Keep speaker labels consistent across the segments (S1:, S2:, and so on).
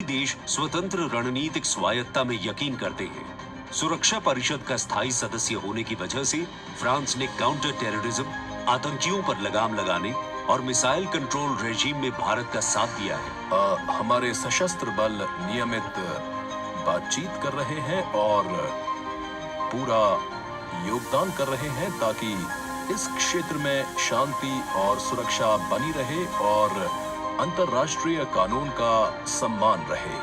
S1: देश स्वतंत्र रणनीतिक स्वायत्ता में यकीन करते हैं। सुरक्षा परिषद का स्थायी सदस्य होने की वजह से फ्रांस ने काउंटर टेररिज्म, आतंकियों पर लगाम लगाने और मिसाइल कंट्रोल रेजीम में भारत का साथ दिया है।
S2: हमारे सशस्त्र बल नियमित बातचीत कर रहे हैं और पूरा योगदान कर रहे हैं ताकि इस क्षेत्र में शांति और सुरक्षा बनी रहे और अंतर्राष्ट्रीय कानून का सम्मान रहे।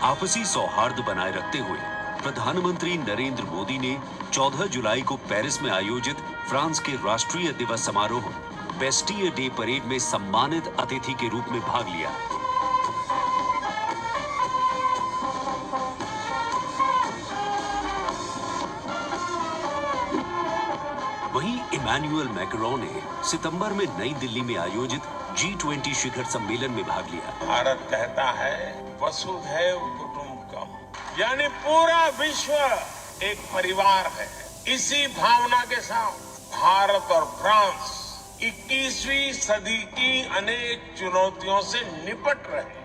S1: आपसी सौहार्द बनाए रखते हुए प्रधानमंत्री नरेंद्र मोदी ने 14 जुलाई को पेरिस में आयोजित फ्रांस के राष्ट्रीय दिवस समारोह बेस्टियर डे परेड में सम्मानित अतिथि के रूप में भाग लिया। वहीं इमैनुअल मैक्रोन ने सितंबर में नई दिल्ली में आयोजित G20 शिखर सम्मेलन में भाग लिया।
S3: भारत कहता है वसुधैव कुटुंबकम, यानी पूरा विश्व एक परिवार है। इसी भावना के साथ भारत और फ्रांस 21वीं सदी की अनेक चुनौतियों से निपट रहे हैं।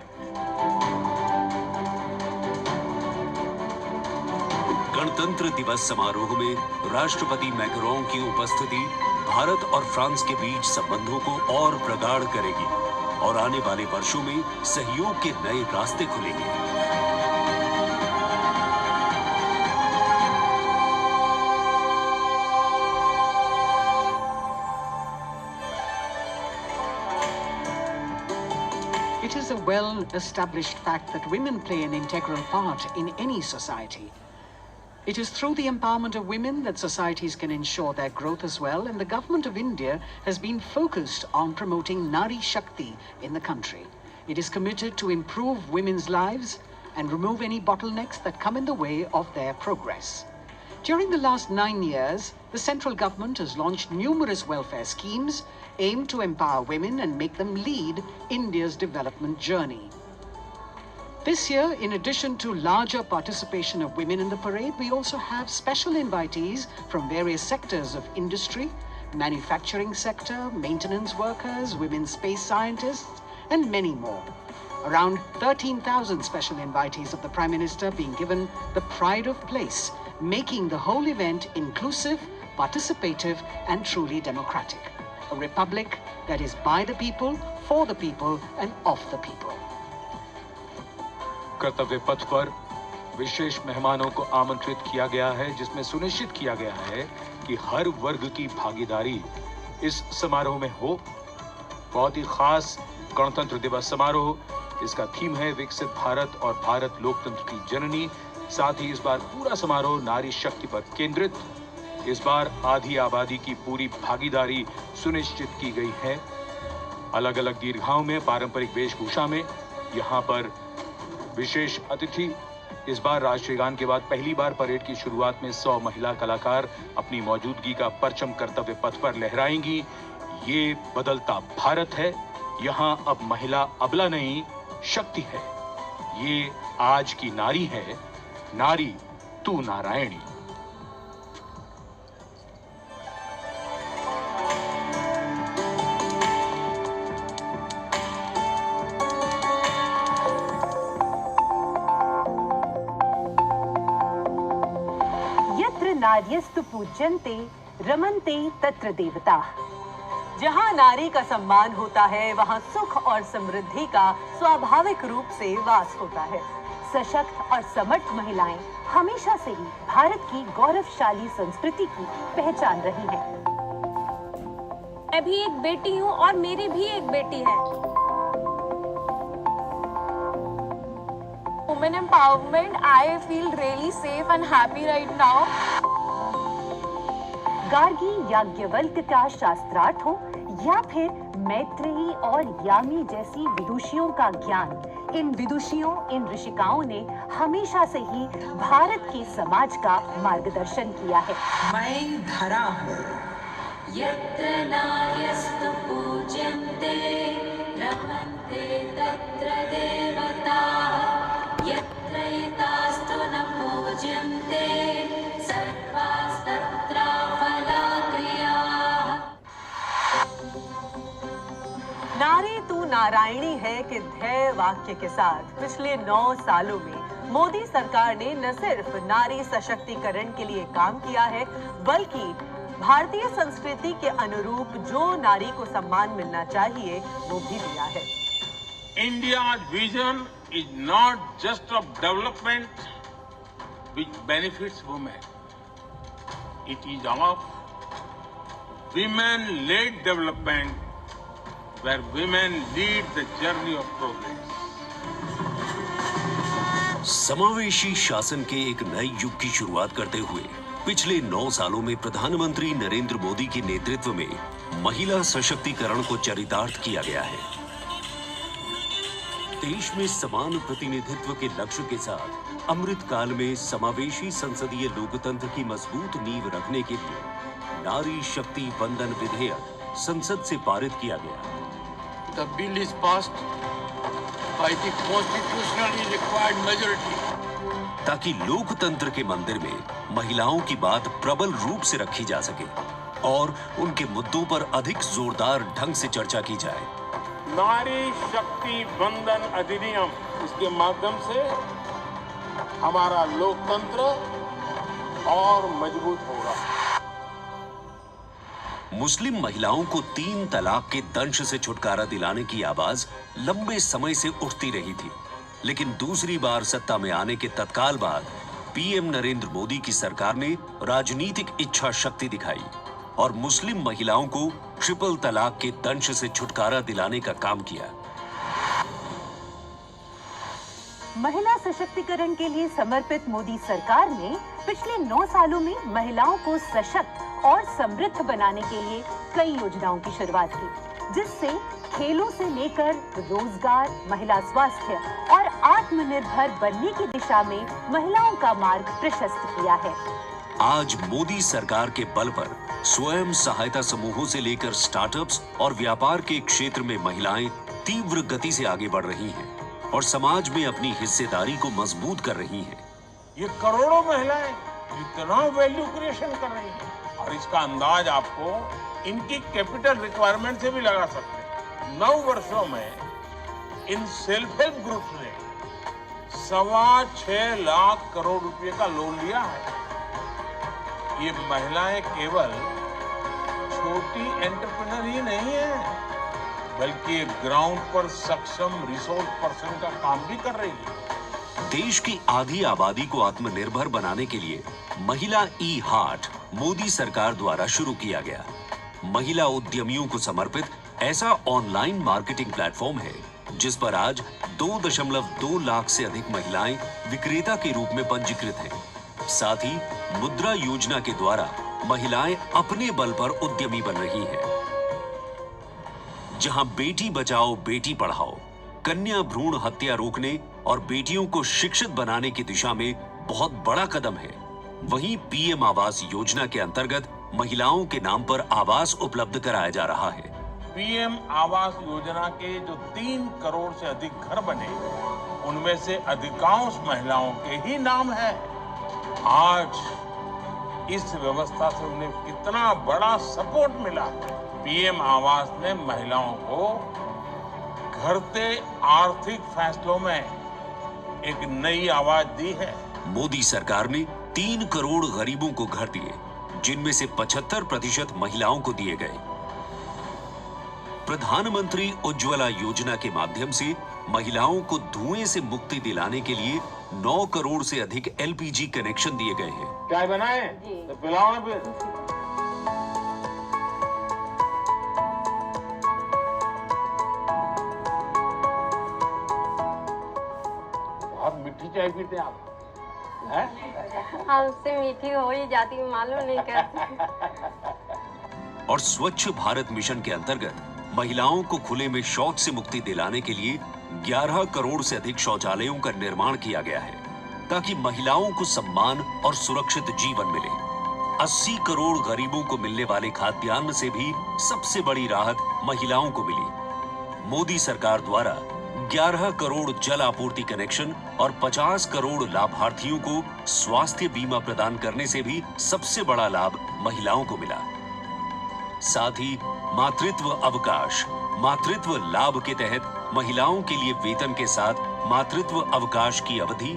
S1: गणतंत्र दिवस समारोह में राष्ट्रपति मैक्रोन की उपस्थिति भारत और फ्रांस के बीच संबंधों को और प्रगाढ़ करेगी और आने वाले वर्षों में सहयोग के नए रास्ते खुलेंगे।
S4: It is a well-established fact that women play an integral part in any society. It is through the empowerment of women that societies can ensure their growth as well, and the government of India has been focused on promoting Nari Shakti in the country. It is committed to improve women's lives and remove any bottlenecks that come in the way of their progress. During the last 9 years, the central government has launched numerous welfare schemes aimed to empower women and make them lead India's development journey. This year, in addition to larger participation of women in the parade, we also have special invitees from various sectors of industry, manufacturing sector, maintenance workers, women space scientists, and many more. Around 13,000 special invitees of the Prime Minister being given the pride of place, making the whole event inclusive, participative, and truly democratic. A republic that is by the people, for the people, and of the people.
S5: कर्तव्य पथ पर विशेष मेहमानों को आमंत्रित किया गया है, जिसमें सुनिश्चित किया गया है कि हर वर्ग की भागीदारी इस समारोह में हो। बहुत ही खास गणतंत्र दिवस समारोह, इसका थीम है विकसित भारत और भारत लोकतंत्र की जननी। साथ ही इस बार पूरा समारोह नारी शक्ति पर केंद्रित। इस बार आधी आबादी की पूरी भागीदारी सुनिश्चित की गई है। अलग अलग दीर्घाओं में पारंपरिक वेशभूषा में यहाँ पर विशेष अतिथि। इस बार राष्ट्रीय गान के बाद पहली बार परेड की शुरुआत में 100 महिला कलाकार अपनी मौजूदगी का परचम कर्तव्य पथ पर लहराएंगी। ये बदलता भारत है, यहाँ अब महिला अबला नहीं, शक्ति है। ये आज की नारी है, नारी तू नारायणी।
S6: नार्यस्तु पूज्यन्ते रमन्ते तत्र देवताः। जहाँ नारी का सम्मान होता है, वहाँ सुख और समृद्धि का स्वाभाविक रूप से वास होता है। सशक्त और समर्थ महिलाएं हमेशा से ही भारत की गौरवशाली संस्कृति की पहचान रही हैं।
S7: मैं भी एक बेटी हूँ और मेरी भी एक बेटी है। Women empowerment, I feel really safe and happy right now.
S6: Gargi Yajnavalkya का शास्त्रार्थ हो या फिर मैत्रेयी और यामी जैसी विदुषियों का ज्ञान, इन विदुषियों, इन ऋषिकाओं ने हमेशा से ही भारत के समाज का मार्गदर्शन किया है।
S8: मैं धरा हूँ।
S9: यत्र नार्यस्तु पूज्यन्ते रमन्ते तत्र देवताः, यत्र एतास्तु न पूज्यन्ते सर्वास्तत्र फलक्रियाः।
S6: नारी तू नारायणी है कि ध्येय वाक्य के साथ पिछले 9 सालों में मोदी सरकार ने न सिर्फ नारी सशक्तिकरण के लिए काम किया है, बल्कि भारतीय संस्कृति के अनुरूप जो नारी को सम्मान मिलना चाहिए वो भी दिया है।
S3: India's vision is not just of development which benefits women. It is of women-led development where women lead the journey of progress.
S1: समावेशी शासन के एक नए युग की शुरुआत करते हुए पिछले 9 सालों में प्रधानमंत्री नरेंद्र मोदी के नेतृत्व में महिला सशक्तिकरण को चरितार्थ किया गया है। देश में समान प्रतिनिधित्व के लक्ष्य के साथ अमृत काल में समावेशी संसदीय लोकतंत्र की मजबूत नींव रखने के लिए नारी शक्ति बंधन विधेयक संसद से पारित किया गया।
S10: The bill is passed by the constitutionally required majority.
S1: ताकि लोकतंत्र के मंदिर में महिलाओं की बात प्रबल रूप से रखी जा सके और उनके मुद्दों पर अधिक जोरदार ढंग से चर्चा की जाए।
S3: नारी शक्ति बंधन अधिनियम, इसके माध्यम से हमारा लोकतंत्र और मजबूत होगा।
S1: मुस्लिम महिलाओं को 3 तलाक के दंश से छुटकारा दिलाने की आवाज लंबे समय से उठती रही थी, लेकिन दूसरी बार सत्ता में आने के तत्काल बाद पीएम नरेंद्र मोदी की सरकार ने राजनीतिक इच्छा शक्ति दिखाई और मुस्लिम महिलाओं को ट्रिपल तलाक के दंश से छुटकारा दिलाने का काम किया।
S6: महिला सशक्तिकरण के लिए समर्पित मोदी सरकार ने पिछले 9 सालों में महिलाओं को सशक्त और समृद्ध बनाने के लिए कई योजनाओं की शुरुआत की, जिससे खेलों से लेकर रोजगार, महिला स्वास्थ्य और आत्मनिर्भर बनने की दिशा में महिलाओं का मार्ग प्रशस्त किया है।
S1: आज मोदी सरकार के बल पर स्वयं सहायता समूहों से लेकर स्टार्टअप्स और व्यापार के क्षेत्र में महिलाएं तीव्र गति से आगे बढ़ रही हैं और समाज में अपनी हिस्सेदारी को मजबूत कर रही हैं।
S3: ये करोड़ों महिलाएं इतना वैल्यू क्रिएशन कर रही हैं और इसका अंदाज आपको इनकी कैपिटल रिक्वायरमेंट से भी लगा सकते हैं। 9 वर्षों में इन सेल्फ हेल्प ग्रुप ने 6.25 लाख करोड़ रुपए का लोन लिया है। ये महिलाएं केवल छोटी एंटरप्रेन्योर ही नहीं है, बल्कि एक ग्राउंड पर सक्षम रिसोर्स पर्सन का काम भी कर रही है।
S1: देश की आधी आबादी को आत्मनिर्भर बनाने के लिए महिला ई हाट मोदी सरकार द्वारा शुरू किया गया। महिला उद्यमियों को समर्पित ऐसा ऑनलाइन मार्केटिंग प्लेटफॉर्म है जिस पर आज 2.2 लाख से अधिक महिलाएं विक्रेता के रूप में पंजीकृत हैं। साथ ही मुद्रा योजना के द्वारा महिलाएं अपने बल पर उद्यमी बन रही हैं। जहां बेटी बचाओ बेटी पढ़ाओ, कन्या भ्रूण हत्या रोकने और बेटियों को शिक्षित बनाने की दिशा में बहुत बड़ा कदम है, वहीं पीएम आवास योजना के अंतर्गत महिलाओं के नाम पर आवास उपलब्ध कराया जा रहा है।
S3: पीएम आवास योजना के जो 3 करोड़ से अधिक घर बने, उनमें से अधिकांश महिलाओं के ही नाम है। आज इस व्यवस्था से उन्हें कितना बड़ा सपोर्ट मिला। पीएम आवास ने महिलाओं को घरते आर्थिक फैसलों में एक नई आवाज दी है।
S1: मोदी सरकार ने 3 करोड़ गरीबों को घर दिए, जिनमें से 75% महिलाओं को दिए गए। प्रधानमंत्री उज्ज्वला योजना के माध्यम से महिलाओं को धुएं से मुक्ति दिलाने के लिए 9 करोड़ से अधिक एलपीजी कनेक्शन दिए गए हैं।
S3: चाय बनाए तो पिलाओ ना फिर। बहुत मीठी चाय पीते हैं आप, हैं?
S7: हमसे मीठी हो ही जाती, मालूम नहीं कैसे।
S1: और स्वच्छ भारत मिशन के अंतर्गत महिलाओं को खुले में शौच से मुक्ति दिलाने के लिए 11 करोड़ से अधिक शौचालयों का निर्माण किया गया है, ताकि महिलाओं को सम्मान और सुरक्षित जीवन मिले। 80 करोड़ गरीबों को मिलने वाले खाद्यान्न से भी सबसे बड़ी राहत महिलाओं को मिली। मोदी सरकार द्वारा 11 करोड़ जल आपूर्ति कनेक्शन और 50 करोड़ लाभार्थियों को स्वास्थ्य बीमा प्रदान करने से भी सबसे बड़ा लाभ महिलाओं को मिला। साथ ही मातृत्व अवकाश, मातृत्व लाभ के तहत महिलाओं के लिए वेतन के साथ मातृत्व अवकाश की अवधि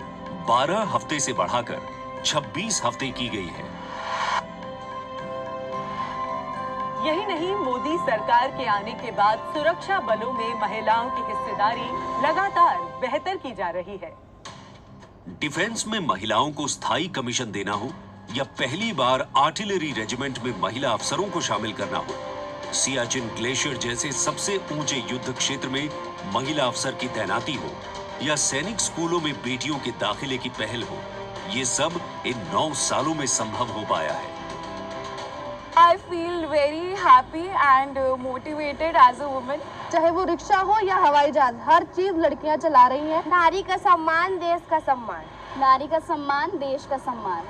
S1: 12 हफ्ते से बढ़ाकर 26 हफ्ते की गई है।
S6: यही नहीं, मोदी सरकार के आने के बाद सुरक्षा बलों में महिलाओं की हिस्सेदारी लगातार बेहतर की जा रही है।
S1: डिफेंस में महिलाओं को स्थायी कमीशन देना हो या पहली बार आर्टिलरी रेजिमेंट में महिला अफसरों को शामिल करना हो, सियाचिन ग्लेशियर जैसे सबसे ऊंचे युद्ध क्षेत्र में महिला अफसर की तैनाती हो या सैनिक स्कूलों में बेटियों के दाखिले की पहल हो, ये सब इन 9 सालों में संभव हो पाया है।
S7: I feel very happy and motivated as a woman.
S11: चाहे वो रिक्शा हो या हवाई जहाज, हर चीज लड़कियां चला रही हैं।
S12: नारी का सम्मान देश का सम्मान।
S11: नारी का सम्मान देश का सम्मान।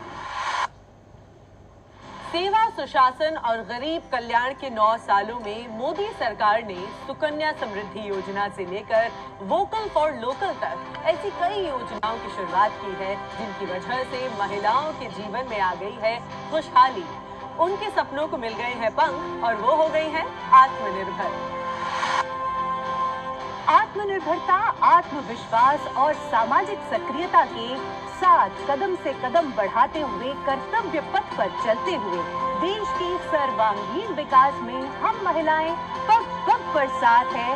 S6: सेवा, सुशासन और गरीब कल्याण के 9 सालों में मोदी सरकार ने सुकन्या समृद्धि योजना से लेकर वोकल फॉर लोकल तक ऐसी कई योजनाओं की शुरुआत की है, जिनकी वजह से महिलाओं के जीवन में आ गई है खुशहाली। उनके सपनों को मिल गए हैं पंख और वो हो गई हैं आत्मनिर्भर। आत्मनिर्भरता, आत्मविश्वास और सामाजिक सक्रियता के साथ कदम से कदम बढ़ाते हुए कर्तव्य पथ पर चलते हुए देश के सर्वांगीण विकास में हम महिलाएं पग पग पर साथ है,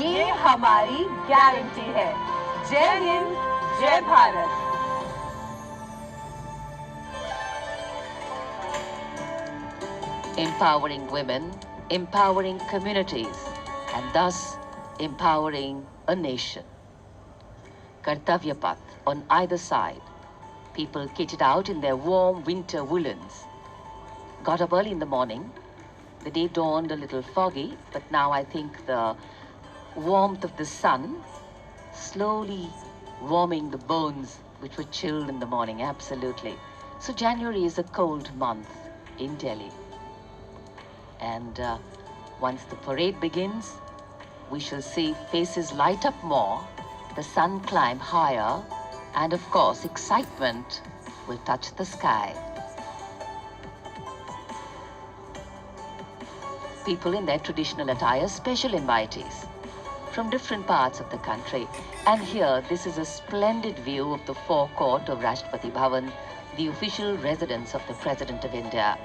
S6: ये हमारी गारंटी है। जय हिंद, जय Bharat.
S13: Empowering women, empowering communities, and thus empowering a nation. Kartavya path on either side. People kitted out in their warm winter woolens. Got up early in the morning. The day dawned a little foggy, but now I think the warmth of the sun slowly warming the bones which were chilled in the morning, absolutely. So January is a cold month in Delhi. And once the parade begins, we shall see faces light up more, the sun climb higher, and of course excitement will touch the sky. People in their traditional attire, special invitees from different parts of the country. And here, this is a splendid view of the forecourt of Rashtrapati Bhavan, the official residence of the President of India.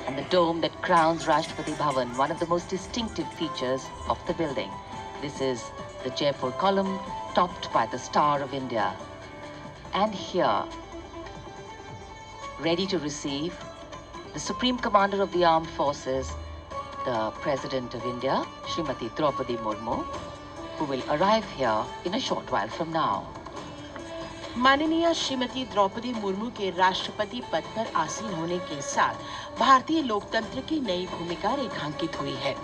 S13: And the dome that crowns Rashtrapati Bhavan, one of the most distinctive features of the building. This is the Jaipur column, topped by the Star of India. And here, ready to receive the Supreme Commander of the Armed Forces, the President of India, Srimati Droupadi Murmu, who will arrive here in a short while from now.
S14: माननीय श्रीमती द्रौपदी मुर्मू के राष्ट्रपति पद पर आसीन होने के साथ भारतीय लोकतंत्र की नई भूमिका रेखांकित हुई है।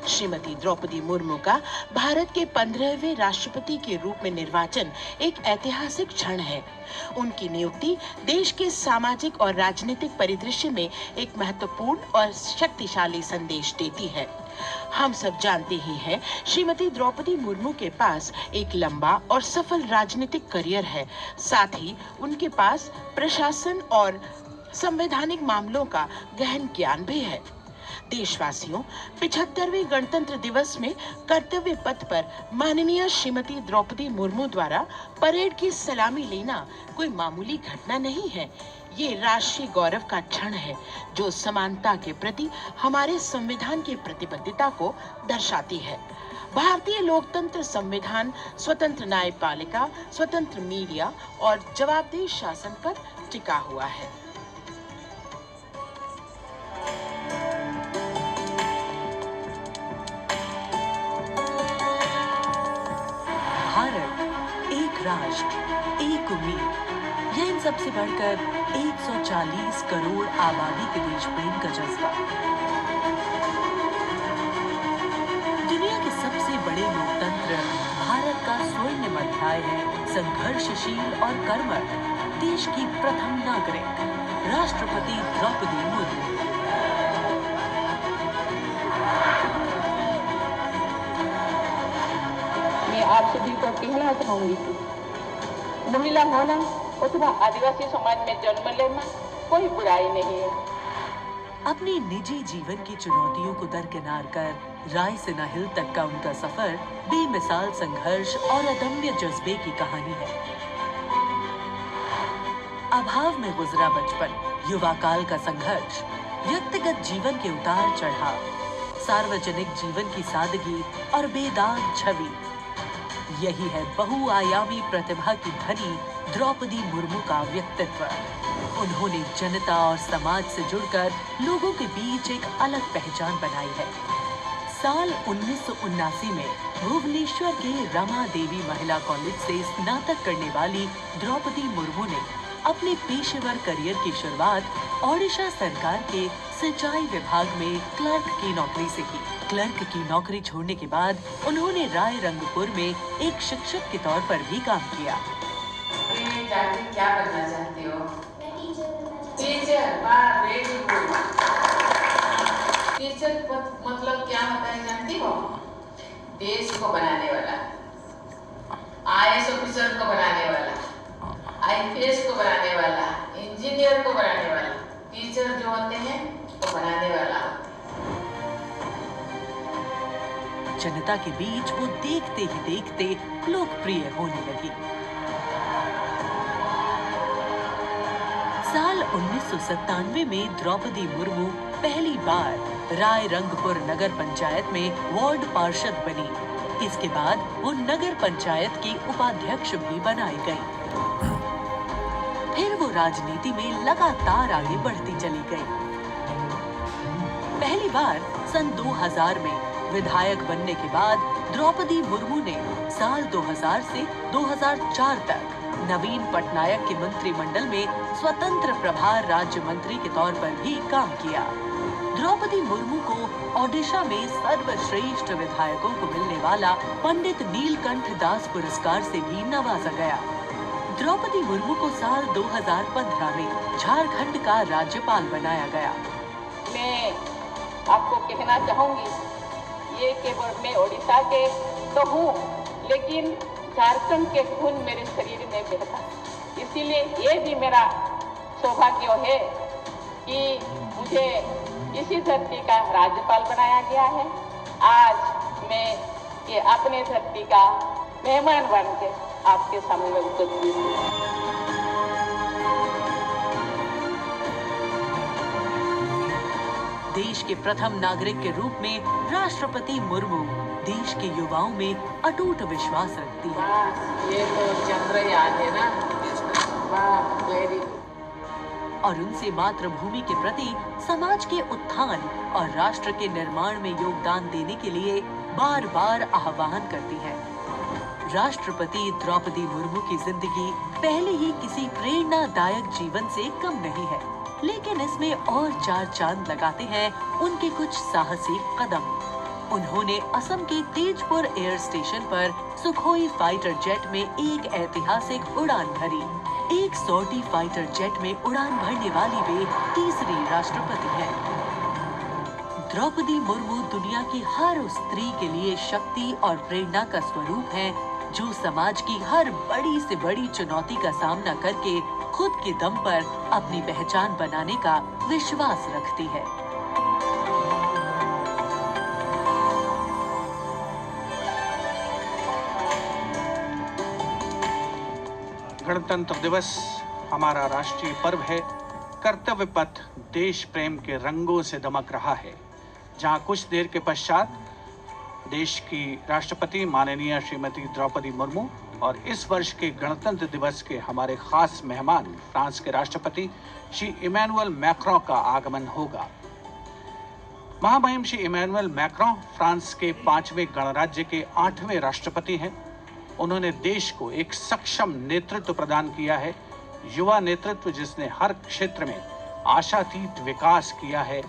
S14: श्रीमती द्रौपदी मुर्मू का भारत के 15वें राष्ट्रपति के रूप में निर्वाचन एक ऐतिहासिक क्षण है। उनकी नियुक्ति देश के सामाजिक और राजनीतिक परिदृश्य में एक महत्वपूर्ण और शक्तिशाली संदेश देती है। हम सब जानते ही हैं, श्रीमती द्रौपदी मुर्मू के पास एक लंबा और सफल राजनीतिक करियर है। साथ ही उनके पास प्रशासन और संवैधानिक मामलों का गहन ज्ञान भी है। देशवासियों, 75वें गणतंत्र दिवस में कर्तव्य पथ पर माननीय श्रीमती द्रौपदी मुर्मू द्वारा परेड की सलामी लेना कोई मामूली घटना नहीं है। ये राष्ट्रीय गौरव का क्षण है, जो समानता के प्रति हमारे संविधान की प्रतिबद्धता को दर्शाती है। भारतीय लोकतंत्र संविधान स्वतंत्र न्यायपालिका, स्वतंत्र मीडिया और जवाबदेह शासन पर टिका हुआ है।
S15: भारत, एक राष्ट्र, एक उम्मीद, यह इन सबसे बढ़कर 140 करोड़ आबादी के देश प्रेम का जज्बा। दुनिया के सबसे बड़े लोकतंत्र भारत का स्वर्णिम अध्याय है। संघर्षशील और कर्मठ देश की प्रथम नागरिक राष्ट्रपति द्रौपदी मुर्मू।
S16: मैं आप सभी को कहना चाहूंगी कि महिला होना अथवा आदिवासी समाज में जन्म लेना कोई बुराई नहीं है।
S15: अपने निजी जीवन की चुनौतियों को दरकिनार कर रायसीना हिल तक का उनका सफर बेमिसाल संघर्ष और अदम्य जज्बे की कहानी है। अभाव में गुजरा बचपन, युवा काल का संघर्ष, व्यक्तिगत जीवन के उतार चढ़ाव, सार्वजनिक जीवन की सादगी और बेदाग छवि, यही है बहुआयामी प्रतिभा की धनी द्रौपदी मुर्मू का व्यक्तित्व। उन्होंने जनता और समाज से जुड़कर लोगों के बीच एक अलग पहचान बनाई है। साल 1979 में भुवनेश्वर के रमा देवी महिला कॉलेज से स्नातक करने वाली द्रौपदी मुर्मू ने अपने पेशेवर करियर की शुरुआत ओडिशा सरकार के सिंचाई विभाग में क्लर्क की नौकरी से की। क्लर्क की नौकरी छोड़ने के बाद उन्होंने राय रंगपुर में एक शिक्षक के तौर पर भी काम किया।
S17: क्या बनना चाहती हो? टीचर। वाह, वेरी गुड। टीचर मतलब क्या होता है जानती हो? देश को बनाने वाला, IAS ऑफिसर को बनाने वाला, IPS को बनाने वाला, इंजीनियर को बनाने वाला। टीचर जो होते हैं वो बनाने वाला होता है।
S15: जनता के बीच वो देखते ही देखते लोकप्रिय होने लगी। साल 1997 में द्रौपदी मुर्मू पहली बार राय रंगपुर नगर पंचायत में वार्ड पार्षद बनी। इसके बाद वो नगर पंचायत की उपाध्यक्ष भी बनाई गई। फिर वो राजनीति में लगातार आगे बढ़ती चली गई। पहली बार सन 2000 में विधायक बनने के बाद द्रौपदी मुर्मू ने साल 2000 से 2004 तक नवीन पटनायक के मंत्रिमंडल में स्वतंत्र प्रभार राज्य मंत्री के तौर पर भी काम किया। द्रौपदी मुर्मू को ओडिशा में सर्वश्रेष्ठ विधायकों को मिलने वाला पंडित नीलकंठ दास पुरस्कार से भी नवाजा गया। द्रौपदी मुर्मू को साल 2015 में झारखंड का राज्यपाल बनाया गया।
S16: मैं आपको कहना चाहूंगी, ये केवल मैं ओडिशा के तो हूँ, लेकिन झारखंड के खून मेरे शरीर में बहता, इसीलिए ये भी मेरा सौभाग्य है कि मुझे इसी धरती का राज्यपाल बनाया गया है। आज मैं ये अपने धरती का मेहमान बन के आपके सामने उपस्थित हूँ।
S15: देश के प्रथम नागरिक के रूप में राष्ट्रपति मुर्मू देश के युवाओं में अटूट विश्वास रखती है।
S17: ये तो चंद्रयान है ना? वाह, वेरी गुड।
S15: और उनसे मातृभूमि के प्रति समाज के उत्थान और राष्ट्र के निर्माण में योगदान देने के लिए बार बार आह्वान करती है। राष्ट्रपति द्रौपदी मुर्मू की जिंदगी पहले ही किसी प्रेरणादायक जीवन से कम नहीं है, लेकिन इसमें और चार चांद लगाते हैं उनके कुछ साहसी कदम। उन्होंने असम के तेजपुर एयर स्टेशन पर सुखोई फाइटर जेट में एक ऐतिहासिक उड़ान भरी। एक सॉर्टी फाइटर जेट में उड़ान भरने वाली वे तीसरी राष्ट्रपति हैं। द्रौपदी मुर्मू दुनिया की हर उस स्त्री के लिए शक्ति और प्रेरणा का स्वरूप है जो समाज की हर बड़ी से बड़ी चुनौती का सामना करके खुद के दम पर अपनी पहचान बनाने का विश्वास रखती है।
S18: गणतंत्र दिवस हमारा राष्ट्रीय पर्व है। कर्तव्य पथ देश प्रेम के रंगों से दमक रहा है, जहां कुछ देर के पश्चात देश की राष्ट्रपति माननीय श्रीमती द्रौपदी मुर्मू और इस वर्ष के गणतंत्र दिवस के हमारे खास मेहमान फ्रांस के राष्ट्रपति श्री इमैनुअल मैक्रों का आगमन होगा। महामहिम श्री इमैनुअल मैक्रों फ्रांस के 5वें गणराज्य के 8वें राष्ट्रपति हैं। उन्होंने देश को एक सक्षम नेतृत्व प्रदान किया है, युवा नेतृत्व जिसने हर क्षेत्र में आशातीत विकास किया है,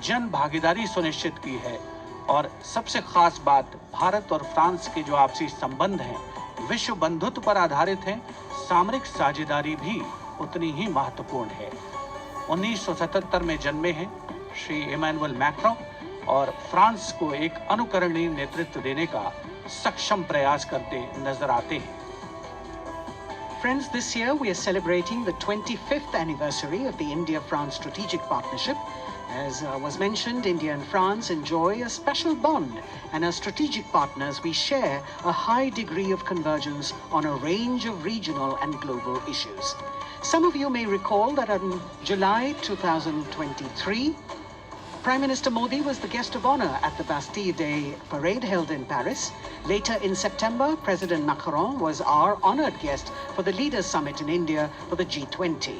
S18: जन भागीदारी सुनिश्चित की है और सबसे खास बात भारत और फ्रांस के जो आपसी संबंध हैं विश्व बंधुत्व पर आधारित हैं। सामरिक साझेदारी भी उतनी ही महत्वपूर्ण है। 1977 में जन्मे हैं श्री इमैनुअल मैक्रों और फ्रांस को एक अनुकरणीय नेतृत्व देने का सक्षम प्रयास करते नजर आते हैं।
S4: Friends, this year we are celebrating the 25th anniversary of the India-France strategic partnership. As was mentioned, India and France enjoy a special bond, and as strategic partners, we share a high degree of convergence on a range of regional and global issues. Some of you may recall that in July 2023, Prime Minister Modi was the guest of honor at the Bastille Day parade held in Paris. Later in September, President Macron was our honored guest for the Leaders' Summit in India for the G20.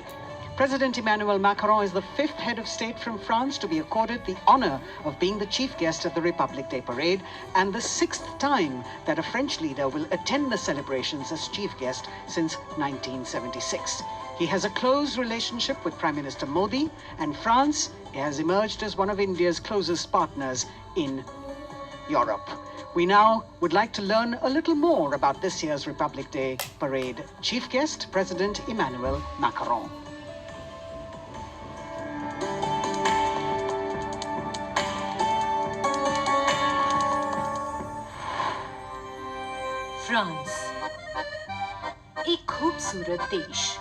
S4: President Emmanuel Macron is the 5th head of state from France to be accorded the honor of being the chief guest of the Republic Day parade, and the 6th time that a French leader will attend the celebrations as chief guest since 1976. He has a close relationship with Prime Minister Modi, and France has emerged as one of India's closest partners in Europe. We now would like to learn a little more about this year's Republic Day parade. Chief guest, President Emmanuel Macron.
S15: France, एक खूबसूरत देश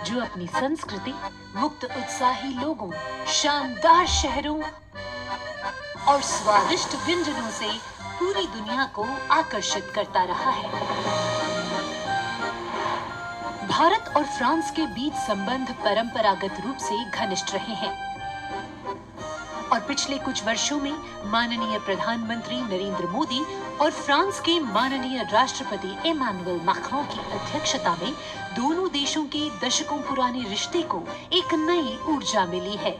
S15: जो अपनी संस्कृति, मुक्त उत्साही लोगों, शानदार शहरों और स्वादिष्ट व्यंजनों से पूरी दुनिया को आकर्षित करता रहा है। भारत और फ्रांस के बीच संबंध परंपरागत रूप से घनिष्ठ रहे हैं और पिछले कुछ वर्षों में माननीय प्रधानमंत्री नरेंद्र मोदी और फ्रांस के माननीय राष्ट्रपति एमानुएल मैक्रों की अध्यक्षता में दोनों देशों के दशकों पुराने रिश्ते को एक नई ऊर्जा मिली है।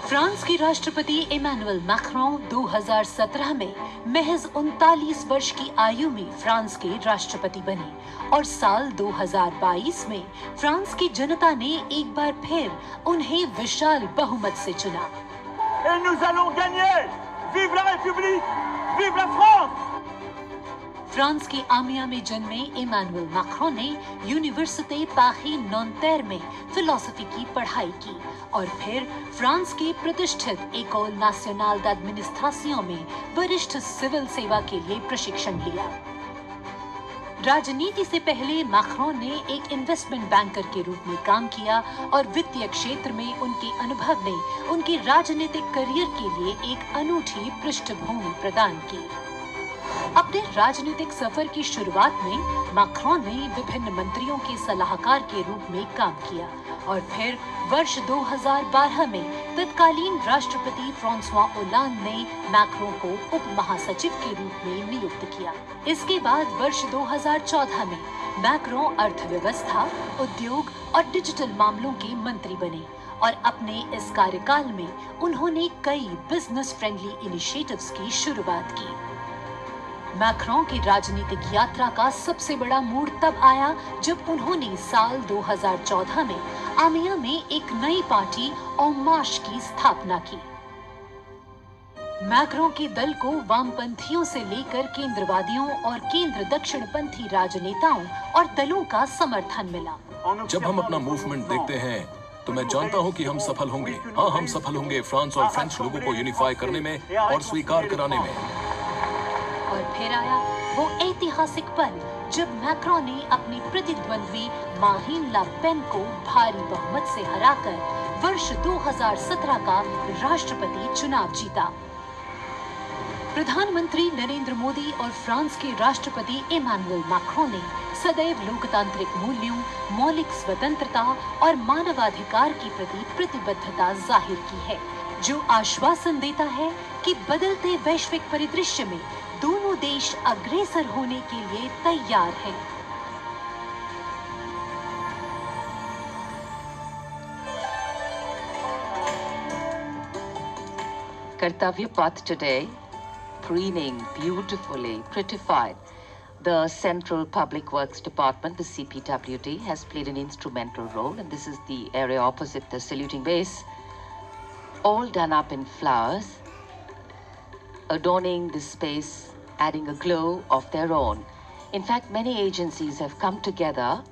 S15: फ्रांस के राष्ट्रपति एमानुएल मैक्रों 2017 में महज 39 वर्ष की आयु में फ्रांस के राष्ट्रपति बने और साल 2022 में फ्रांस की जनता ने एक बार फिर उन्हें विशाल बहुमत से चुना।
S19: Et nous allons gagner! Vive la République! Vive la France!
S15: France के आमिया में जन्मे एमानुएल मैक्रों ने यूनिवर्सिटी पारी नॉन्तेर में फिलोसफी की पढ़ाई की और फिर फ्रांस के प्रतिष्ठित एकोल नेशनल d'administration में वरिष्ठ सिविल सेवा के लिए प्रशिक्षण लिया। राजनीति से पहले मैक्रों ने एक इन्वेस्टमेंट बैंकर के रूप में काम किया और वित्तीय क्षेत्र में उनके अनुभव ने उनके राजनीतिक करियर के लिए एक अनूठी पृष्ठभूमि प्रदान की। अपने राजनीतिक सफर की शुरुआत में मैक्रों ने विभिन्न मंत्रियों के सलाहकार के रूप में काम किया और फिर वर्ष 2012 में तत्कालीन राष्ट्रपति फ्रांसवा ओलांद ने मैक्रों को उप महासचिव के रूप में नियुक्त किया। इसके बाद वर्ष 2014 में मैक्रों अर्थव्यवस्था, उद्योग और डिजिटल मामलों के मंत्री बने और अपने इस कार्यकाल में उन्होंने कई बिजनेस फ्रेंडली इनिशिएटिव्स की शुरुआत की। मैक्रों की राजनीतिक यात्रा का सबसे बड़ा मोड़ तब आया जब उन्होंने साल 2014 में आमिया में एक नई पार्टी En Marche की स्थापना की। मैक्रों के दल को वामपंथियों से लेकर केंद्रवादियों और केंद्र दक्षिणपंथी राजनेताओं और दलों का समर्थन मिला।
S2: जब हम अपना मूवमेंट देखते हैं तो मैं जानता हूं कि हम सफल होंगे। हाँ, हम सफल होंगे फ्रांस और फ्रेंच लोगों को यूनिफाई करने में और स्वीकार कराने में।
S15: और फिर आया वो ऐतिहासिक पल जब मैक्रों ने अपनी प्रतिद्वंद्वी मारीन ला पेन को भारी बहुमत से हराकर वर्ष 2017 का राष्ट्रपति चुनाव जीता। प्रधानमंत्री नरेंद्र मोदी और फ्रांस के राष्ट्रपति एमानुएल मैक्रों ने सदैव लोकतांत्रिक मूल्यों, मौलिक स्वतंत्रता और मानवाधिकार के प्रति प्रतिबद्धता जाहिर की है, जो आश्वासन देता है कि बदलते वैश्विक परिदृश्य में दोनों देश अग्रसर होने के लिए तैयार हैं।
S13: Kartavya path today, preening beautifully prettified. The Central Public Works Department, the CPWD, has played an instrumental role, and this is the area opposite the saluting base, all done up in flowers, adorning this space, adding a glow of their own. In fact, many agencies have come together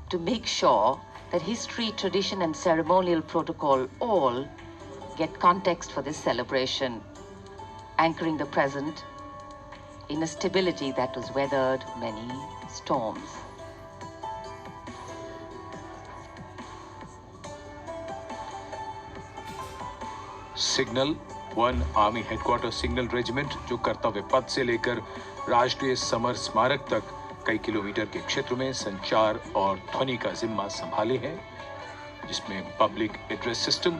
S13: to make sure that history, tradition, and ceremonial protocol all get context for this celebration, anchoring the present in a stability that was weathered many storms.
S5: Signal 1 army headquarter signal regiment, जो कर्तव्य पथ से लेकर राष्ट्रीय summer स्मारक तक कई kilometre के क्षेत्र में संचार और ध्वनि का जिम्मा संभाले हैं, जिसमें पब्लिक एड्रेस सिस्टम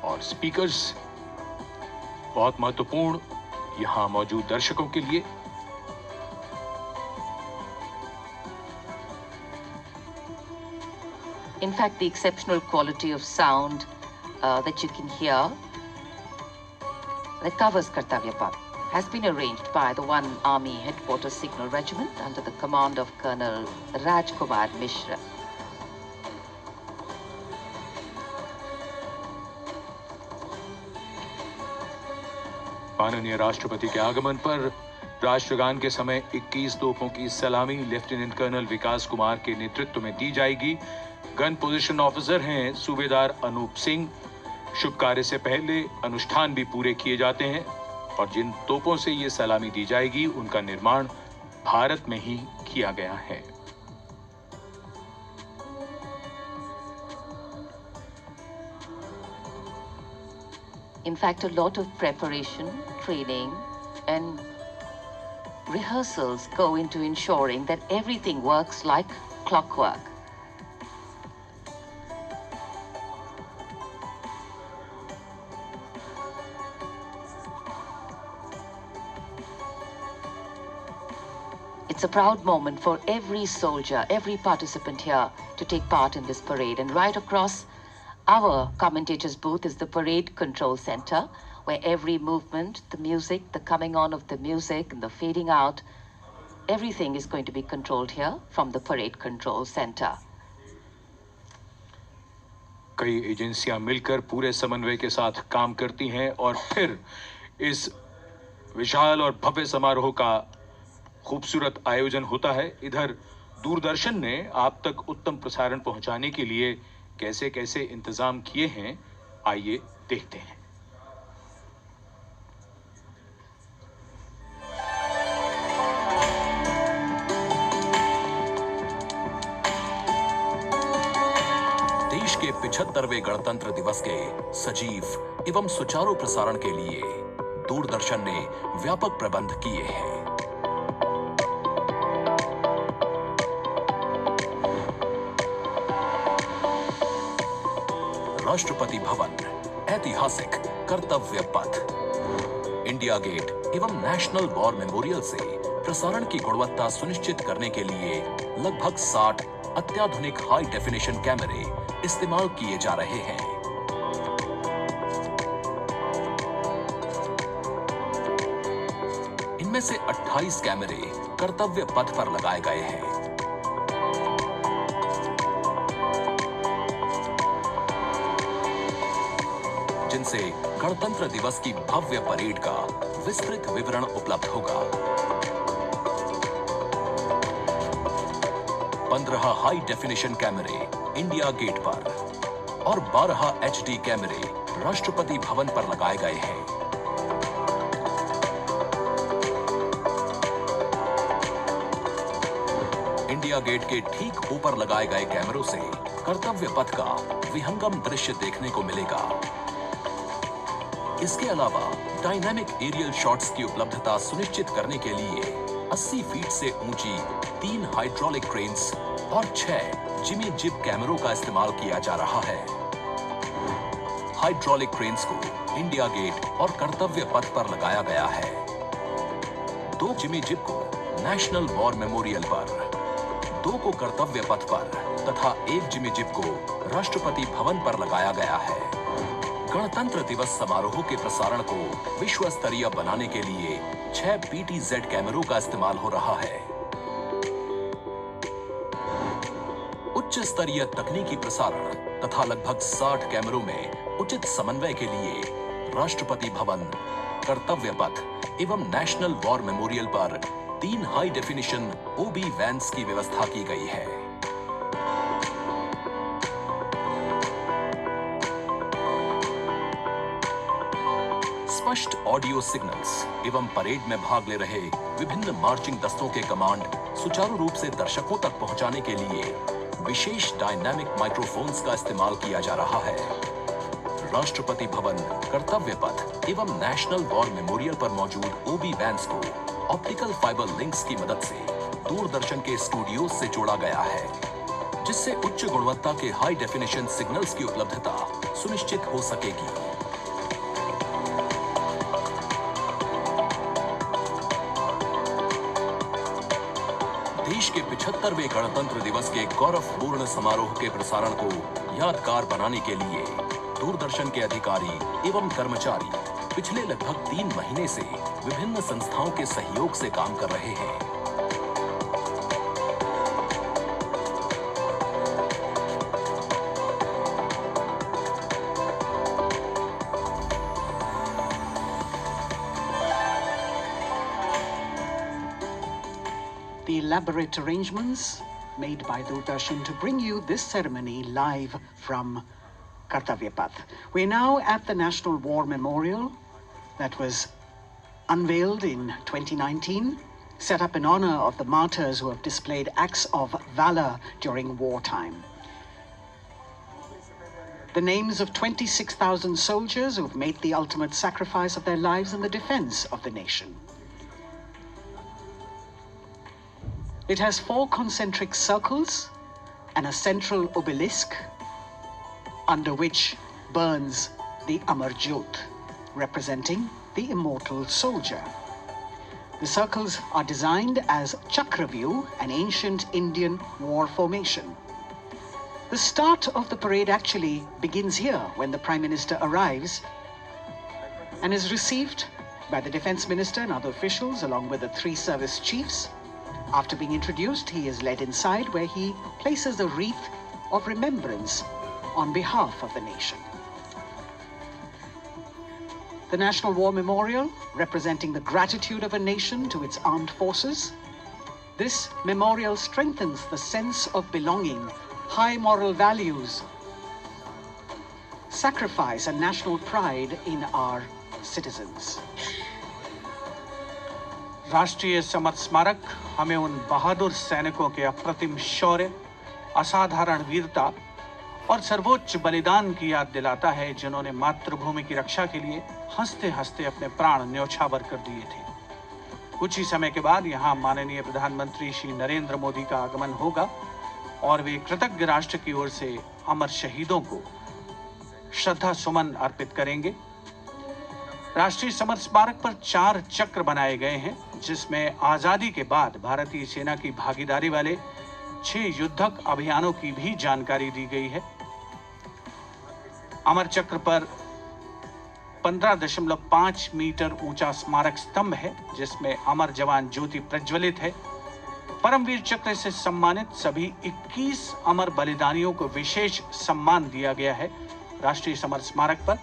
S5: और स्पीकर्स बहुत महत्वपूर्ण यहां मौजूद दर्शकों के लिए।
S13: In fact, the exceptional quality of sound that you can hear that covers Kartavya Path has been arranged by the 1 Army Headquarters Signal Regiment under the command of Colonel Rajkumar Mishra.
S5: माननीय राष्ट्रपति के आगमन पर राष्ट्रगान के समय 21 तोपों की सलामी लेफ्टिनेंट कर्नल विकास कुमार के नेतृत्व में दी जाएगी। गन पोजीशन ऑफिसर हैं सूबेदार अनूप सिंह। शुभ कार्य से पहले अनुष्ठान भी पूरे किए जाते हैं और जिन तोपों से ये सलामी दी जाएगी उनका निर्माण भारत में ही किया गया है।
S13: In fact, a lot of preparation, training, and rehearsals go into ensuring that everything works like clockwork. It's a proud moment for every soldier, every participant here to take part in this parade. And right across our commentator's booth is the Parade Control Center, where every movement, the music, the coming on of the music and the fading out, everything is going to be controlled here from the Parade Control Center.
S5: कई एजेंसियां मिलकर पूरे समन्वय के साथ काम करती हैं और फिर इस विशाल और भव्य समारोह का खूबसूरत आयोजन होता है। इधर दूरदर्शन ने आप तक उत्तम प्रसारण पहुंचाने के लिए कैसे कैसे इंतजाम किए हैं, आइए देखते हैं।
S2: देश के 75वें गणतंत्र दिवस के सजीव एवं सुचारू प्रसारण के लिए दूरदर्शन ने व्यापक प्रबंध किए हैं। राष्ट्रपति भवन, ऐतिहासिक कर्तव्य पथ, इंडिया गेट एवं नेशनल वॉर मेमोरियल से प्रसारण की गुणवत्ता सुनिश्चित करने के लिए लगभग 60 अत्याधुनिक हाई डेफिनेशन कैमरे इस्तेमाल किए जा रहे हैं। इनमें से 28 कैमरे कर्तव्य पथ पर लगाए गए हैं। जिनसे गणतंत्र दिवस की भव्य परेड का विस्तृत विवरण उपलब्ध होगा। 15 हाई डेफिनेशन कैमरे इंडिया गेट पर और 12 HD कैमरे राष्ट्रपति भवन पर लगाए गए हैं। इंडिया गेट के ठीक ऊपर लगाए गए कैमरों से कर्तव्य पथ का विहंगम दृश्य देखने को मिलेगा। इसके अलावा डायनामिक एरियल शॉट्स की उपलब्धता सुनिश्चित करने के लिए 80 फीट से ऊंची 3 हाइड्रोलिक क्रेन्स और 6 जिमी जिब कैमरों का इस्तेमाल किया जा रहा है। हाइड्रोलिक क्रेन्स को इंडिया गेट और कर्तव्य पथ पर लगाया गया है। 2 जिमी जिब को नेशनल वॉर मेमोरियल पर, 2 को कर्तव्य पथ पर तथा 1 जिमी जिब को राष्ट्रपति भवन पर लगाया गया है। गणतंत्र दिवस समारोह के प्रसारण को विश्व स्तरीय बनाने के लिए 6 PTZ कैमरों का इस्तेमाल हो रहा है। उच्च स्तरीय तकनीकी प्रसारण तथा लगभग 60 कैमरों में उचित समन्वय के लिए राष्ट्रपति भवन, कर्तव्य पथ एवं नेशनल वॉर मेमोरियल पर 3 हाई डेफिनेशन OB वैन्स की व्यवस्था की गई है। स्पष्ट ऑडियो सिग्नल्स एवं परेड में भाग ले रहे विभिन्न मार्चिंग दस्तों के कमांड सुचारू रूप से दर्शकों तक पहुंचाने के लिए विशेष डायनामिक माइक्रोफोन्स का इस्तेमाल किया जा रहा है। राष्ट्रपति भवन, कर्तव्य पथ एवं नेशनल वॉर मेमोरियल पर मौजूद ओबी वैन्स को ऑप्टिकल फाइबर लिंक्स की मदद से दूरदर्शन के स्टूडियो से जोड़ा गया है, जिससे उच्च गुणवत्ता के हाई डेफिनेशन सिग्नल्स की उपलब्धता सुनिश्चित हो सकेगी। देश के 75वें गणतंत्र दिवस के गौरवपूर्ण समारोह के प्रसारण को यादगार बनाने के लिए दूरदर्शन के अधिकारी एवं कर्मचारी पिछले लगभग 3 महीने से विभिन्न संस्थाओं के सहयोग से काम कर रहे हैं।
S4: The elaborate arrangements made by Doordarshan to bring you this ceremony live from Kartavya Path. We're now at the National War Memorial that was unveiled in 2019, set up in honor of the martyrs who have displayed acts of valor during wartime. The names of 26,000 soldiers who've made the ultimate sacrifice of their lives in the defense of the nation. It has 4 concentric circles and a central obelisk under which burns the Amar Jyot, representing the immortal soldier. The circles are designed as Chakravyu, an ancient Indian war formation. The start of the parade actually begins here when the Prime Minister arrives and is received by the Defence Minister and other officials along with the 3 service chiefs. After being introduced, he is led inside where he places a wreath of remembrance on behalf of the nation. The National War Memorial, representing the gratitude of a nation to its armed forces. This memorial strengthens the sense of belonging, high moral values, sacrifice and national pride in our citizens.
S18: राष्ट्रीय summer स्मारक हमें उन बहादुर सैनिकों के अप्रतिम शौर्य, असाधारण वीरता और सर्वोच्च बलिदान की याद दिलाता है, जिन्होंने मातृभूमि की रक्षा के लिए हंसते हंसते अपने प्राण न्यौछावर कर दिए थे। कुछ ही समय के बाद यहाँ माननीय प्रधानमंत्री श्री नरेंद्र मोदी का आगमन होगा और वे कृतज्ञ राष्ट्र की ओर से अमर शहीदों को श्रद्धा सुमन अर्पित करेंगे। राष्ट्रीय समर स्मारक पर 4 चक्र बनाए गए हैं, जिसमें आजादी के बाद भारतीय सेना की भागीदारी वाले 6 युद्धक अभियानों की भी जानकारी दी गई है। अमर चक्र पर 15.5 मीटर ऊंचा स्मारक स्तंभ है, जिसमें अमर जवान ज्योति प्रज्वलित है। परमवीर चक्र से सम्मानित सभी 21 अमर बलिदानियों को विशेष सम्मान दिया गया है राष्ट्रीय समर स्मारक पर,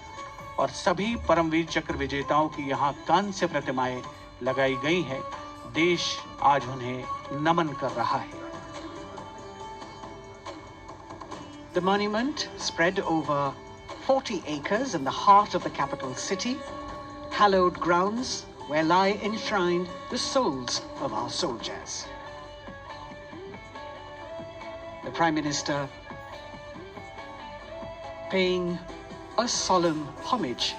S18: और सभी परमवीर चक्र विजेताओं की यहाँ कांस्य प्रतिमाएं लगाई गई हैं। देश आज उन्हें नमन कर रहा है।
S4: The monument, spread over 40 acres in the heart of the capital city, hallowed grounds where lie enshrined the souls of our soldiers. The Prime Minister paying a solemn homage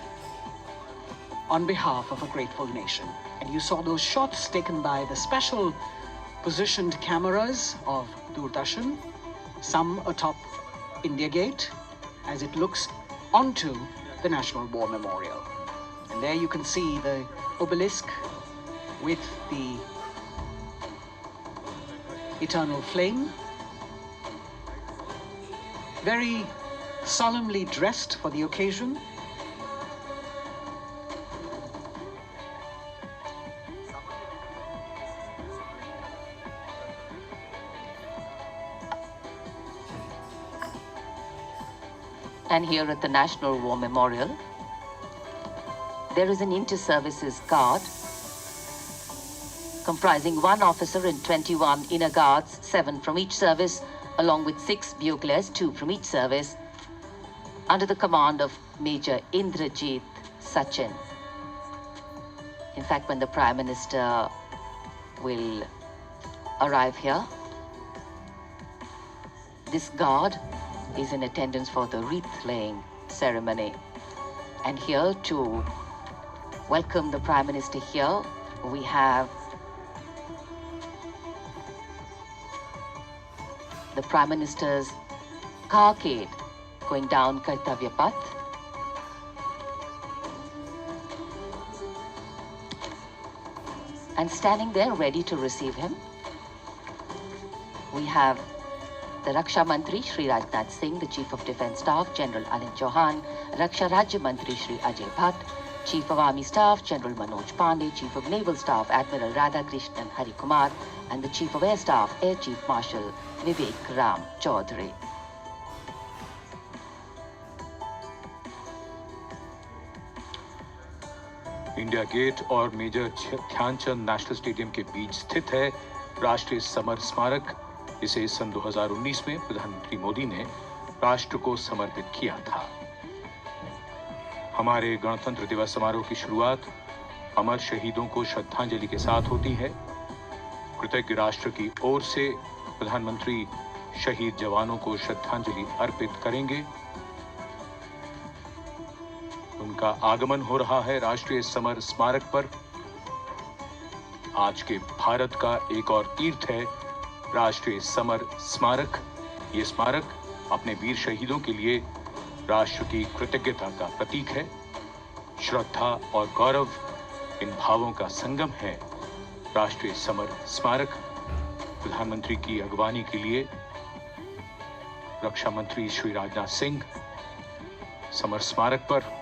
S4: on behalf of a grateful nation. And you saw those shots taken by the special positioned cameras of Doordarshan, some atop India Gate, as it looks onto the National War Memorial. And there you can see the obelisk with the eternal flame, very solemnly dressed for the occasion.
S13: And here at the National War Memorial, there is an inter-services guard comprising 1 officer and 21 inner guards, 7 from each service, along with 6 buglers, 2 from each service, under the command of Major Indrajit Sachin. In fact, when the Prime Minister will arrive here, this guard is in attendance for the wreath-laying ceremony. And here to welcome the Prime Minister here, we have the Prime Minister's carcade going down Kartavya Path. And standing there ready to receive him, we have the Raksha Mantri Shri Rajnath Singh, the Chief of Defence Staff General Anil Chauhan, Raksha Rajya Mantri Shri Ajay Bhatt, Chief of Army Staff General Manoj Pandey, Chief of Naval Staff Admiral Radhakrishnan Harikumar, and the Chief of Air Staff Air Chief Marshal Vivek Ram Chaudhary.
S5: India Gate और major Dhyan Chand national stadium के बीच स्थित है राष्ट्रीय summer स्मारक। इसे सन 2019 में प्रधानमंत्री मोदी ने राष्ट्र को समर्पित किया था। हमारे गणतंत्र दिवस समारोह की शुरुआत अमर शहीदों को श्रद्धांजलि के साथ होती है। कृतज्ञ राष्ट्र की ओर से प्रधानमंत्री शहीद जवानों को श्रद्धांजलि अर्पित करेंगे। उनका आगमन हो रहा है राष्ट्रीय समर स्मारक पर। आज के भारत का एक और तीर्थ है राष्ट्रीय समर स्मारक। ये स्मारक अपने वीर शहीदों के लिए राष्ट्र की कृतज्ञता का प्रतीक है। श्रद्धा और गौरव इन भावों का संगम है राष्ट्रीय समर स्मारक। प्रधानमंत्री की अगवानी के लिए रक्षा मंत्री श्री राजनाथ सिंह समर स्मारक पर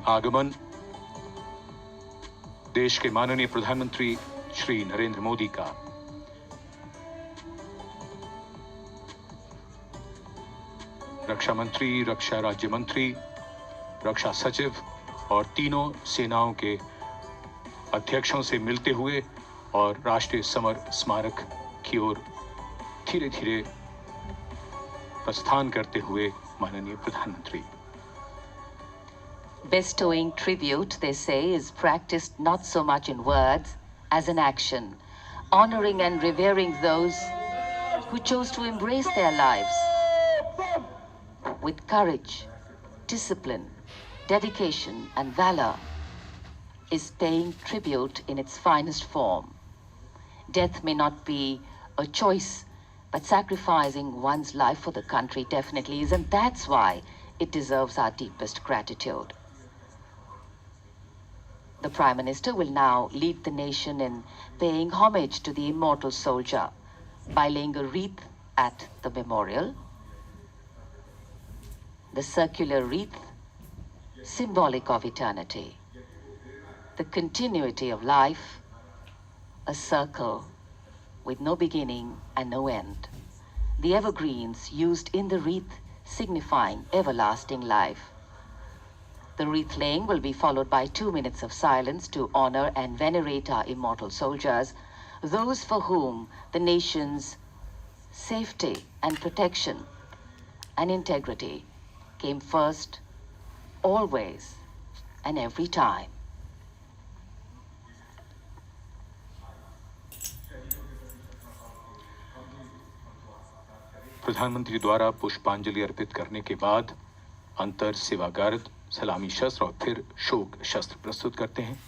S5: आगमन देश के माननीय प्रधानमंत्री श्री नरेंद्र मोदी का। रक्षा मंत्री, रक्षा राज्य मंत्री, रक्षा सचिव और तीनों सेनाओं के अध्यक्षों से मिलते हुए और राष्ट्रीय समर स्मारक की ओर धीरे धीरे प्रस्थान करते हुए माननीय प्रधानमंत्री।
S13: Bestowing tribute, they say, is practiced not so much in words as in action, honoring and revering those who chose to embrace their lives with courage, discipline, dedication, and valor is paying tribute in its finest form. Death may not be a choice, but sacrificing one's life for the country definitely is, and that's why it deserves our deepest gratitude. The Prime Minister will now lead the nation in paying homage to the immortal soldier by laying a wreath at the memorial. The circular wreath, symbolic of eternity, the continuity of life, a circle with no beginning and no end. The evergreens used in the wreath signifying everlasting life. The wreath laying will be followed by 2 minutes of silence to honor and venerate our immortal soldiers, those for whom the nation's safety and protection and integrity came first, always and every time.
S5: प्रधानमंत्री द्वारा पुष्पांजलि अर्पित करने के बाद अंतर सेवागार्द सलामी शस्त्र और फिर शोक शस्त्र प्रस्तुत करते हैं।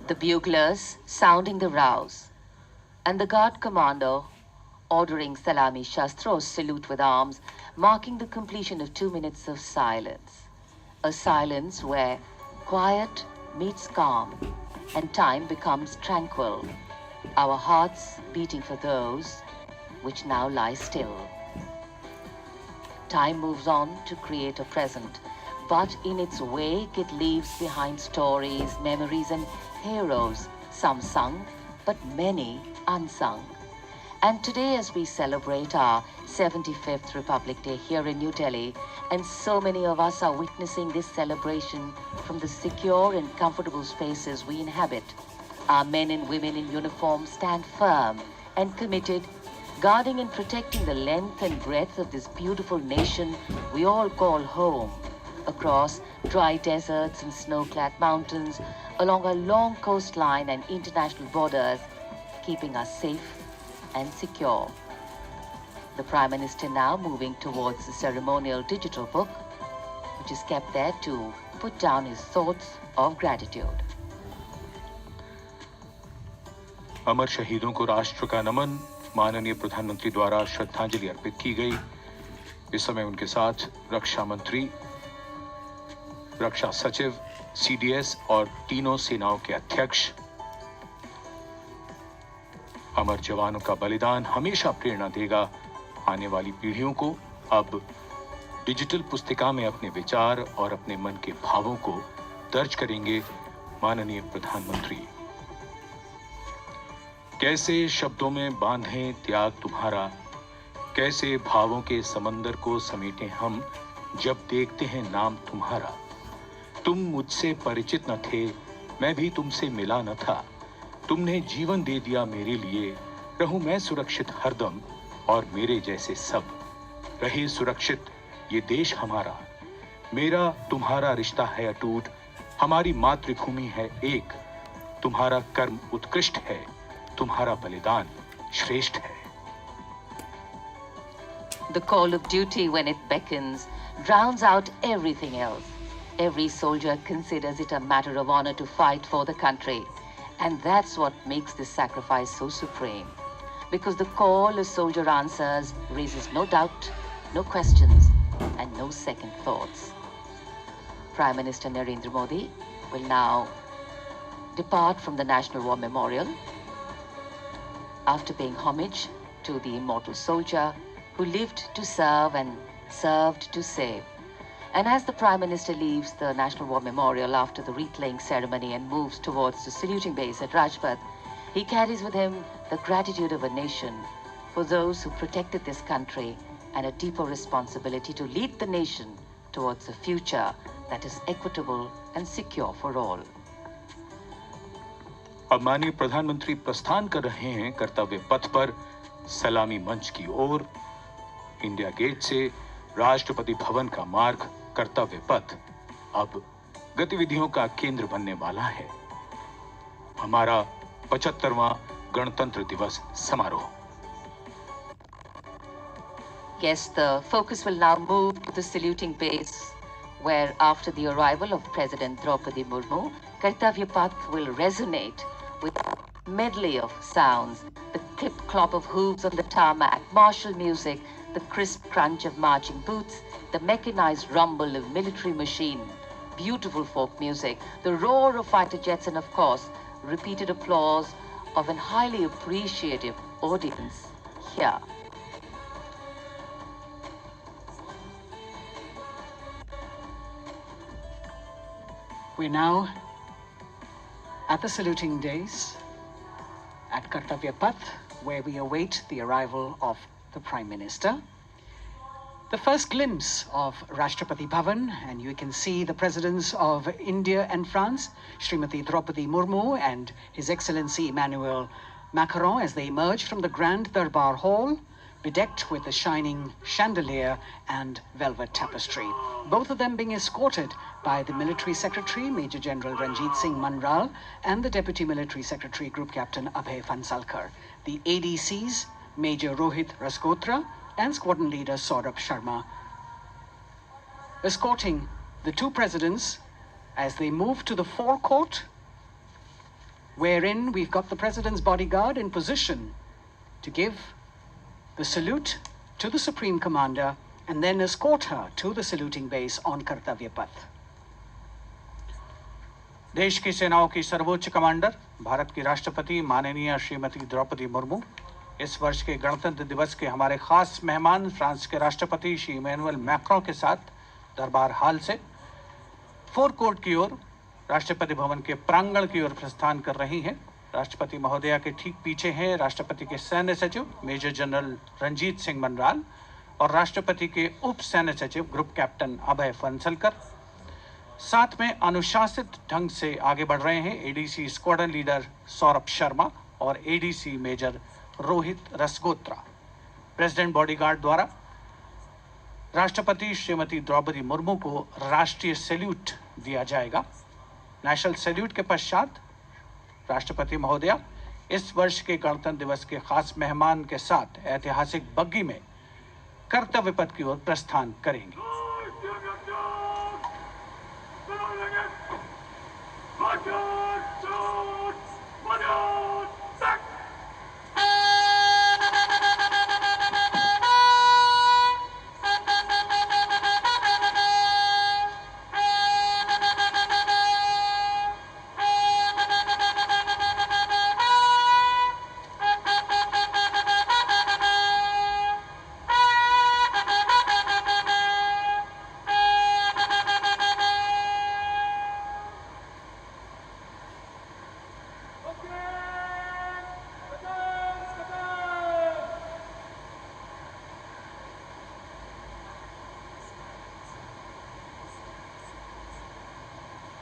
S13: The buglers sounding the rouse, and the guard commander ordering Salami Shastros salute with arms, marking the completion of 2 minutes of silence. A silence where quiet meets calm and time becomes tranquil, our hearts beating for those which now lie still. Time moves on to create a present, but in its wake it leaves behind stories, memories and heroes, some sung, but many unsung. And today, as we celebrate our 75th Republic Day here in New Delhi, and so many of us are witnessing this celebration from the secure and comfortable spaces we inhabit, our men and women in uniform stand firm and committed, guarding and protecting the length and breadth of this beautiful nation we all call home, across dry deserts and snow-clad mountains, along a long coastline and international borders, keeping us safe and secure. The Prime Minister now moving towards the ceremonial digital book, which is kept there to put down his thoughts of gratitude.
S5: अमर शहीदों को राष्ट्र का नमन, माननीय प्रधानमंत्री द्वारा श्रद्धांजलि अर्पित की गई। इस समय उनके साथ रक्षा मंत्री, रक्षा सचिव, सीडीएस और तीनों सेनाओं के अध्यक्ष। अमर जवानों का बलिदान हमेशा प्रेरणा देगा आने वाली पीढ़ियों को। अब डिजिटल पुस्तिका में अपने विचार और अपने मन के भावों को दर्ज करेंगे माननीय प्रधानमंत्री। कैसे शब्दों में बांधें त्याग तुम्हारा, कैसे भावों के समंदर को समेटें हम जब देखते हैं नाम तुम्हारा। तुम मुझसे परिचित न थे, मैं भी तुमसे मिला न था, तुमने जीवन दे दिया मेरे लिए, रहूं मैं सुरक्षित हरदम और मेरे जैसे सब रहे सुरक्षित ये देश हमारा। मेरा तुम्हारा रिश्ता है अटूट, हमारी मातृभूमि है एक, तुम्हारा कर्म उत्कृष्ट है, तुम्हारा बलिदान श्रेष्ठ है।
S13: The call of duty, when it beckons, drowns out everything else. Every soldier considers it a matter of honor to fight for the country. And that's what makes this sacrifice so supreme. Because the call a soldier answers raises no doubt, no questions, and no second thoughts. Prime Minister Narendra Modi will now depart from the National War Memorial after paying homage to the immortal soldier who lived to serve and served to save. And as the Prime Minister leaves the National War Memorial after the wreath-laying ceremony and moves towards the saluting base at Rajpath, he carries with him the gratitude of a nation for those who protected this country and a deeper responsibility to lead the nation towards a future that is equitable and secure for all.
S5: अब माननीय प्रधानमंत्री प्रस्थान कर रहे हैं कर्तव्य पथ पर सलामी मंच की ओर। इंडिया गेट से राष्ट्रपति भवन का मार्ग कर्तव्य पथ अब गतिविधियों का केंद्र बनने वाला है। हमारा 75वां गणतंत्र दिवस समारोह।
S13: Yes, the focus will now move to the saluting base, where after the arrival of President Droupadi Murmu, Kartavya Path will resonate with a medley of sounds, the clip-clop of hooves on the tarmac, martial music, the crisp crunch of marching boots, the mechanized rumble of military machine, beautiful folk music, the roar of fighter jets, and of course, repeated applause of an highly appreciative audience here.
S4: We're now at the saluting days at Kartavya Path, where we await the arrival of the Prime Minister. The first glimpse of Rashtrapati Bhavan, and you can see the presidents of India and France, Srimati Droupadi Murmu and His Excellency Emmanuel Macron, as they emerge from the Grand Darbar Hall, bedecked with a shining chandelier and velvet tapestry. Both of them being escorted by the Military Secretary, Major General Ranjit Singh Manral, and the Deputy Military Secretary, Group Captain Abhay Fansalkar. The ADCs, Major Rohit Rasgotra and Squadron Leader Saurabh Sharma, escorting the two presidents as they move to the forecourt, wherein we've got the President's bodyguard in position to give the salute to the Supreme Commander, and then escort her to the saluting base on Kartavya Path.
S18: देश की सेनाओं की सर्वोच्च commander Bharat की राष्ट्रपति माननीय श्रीमती द्रौपदी मुर्मू इस वर्ष के गणतंत्र दिवस के हमारे खास मेहमान फ्रांस के राष्ट्रपति श्री इमैनुअल मैक्रों के साथ दरबार हाल से फोर कोर्ट की ओर राष्ट्रपति भवन के प्रांगण की ओर प्रस्थान कर रही हैं। राष्ट्रपति महोदया के ठीक पीछे हैं राष्ट्रपति के सैन्य सचिव मेजर जनरल रंजीत सिंह मनराल और राष्ट्रपति के उप सैन्य सचिव ग्रुप कैप्टन अभय फंसलकर। साथ में अनुशासित ढंग से आगे बढ़ रहे हैं ADC squadron leader Saurabh Sharma और ADC major Rohit Rasgotra. President bodyguard द्वारा राष्ट्रपति श्रीमती द्रौपदी मुर्मू को राष्ट्रीय सैल्यूट दिया जाएगा। नेशनल सैल्यूट के पश्चात राष्ट्रपति महोदया इस वर्ष के गणतंत्र दिवस के खास मेहमान के साथ ऐतिहासिक बग्गी में कर्तव्य पथ की ओर प्रस्थान करेंगी।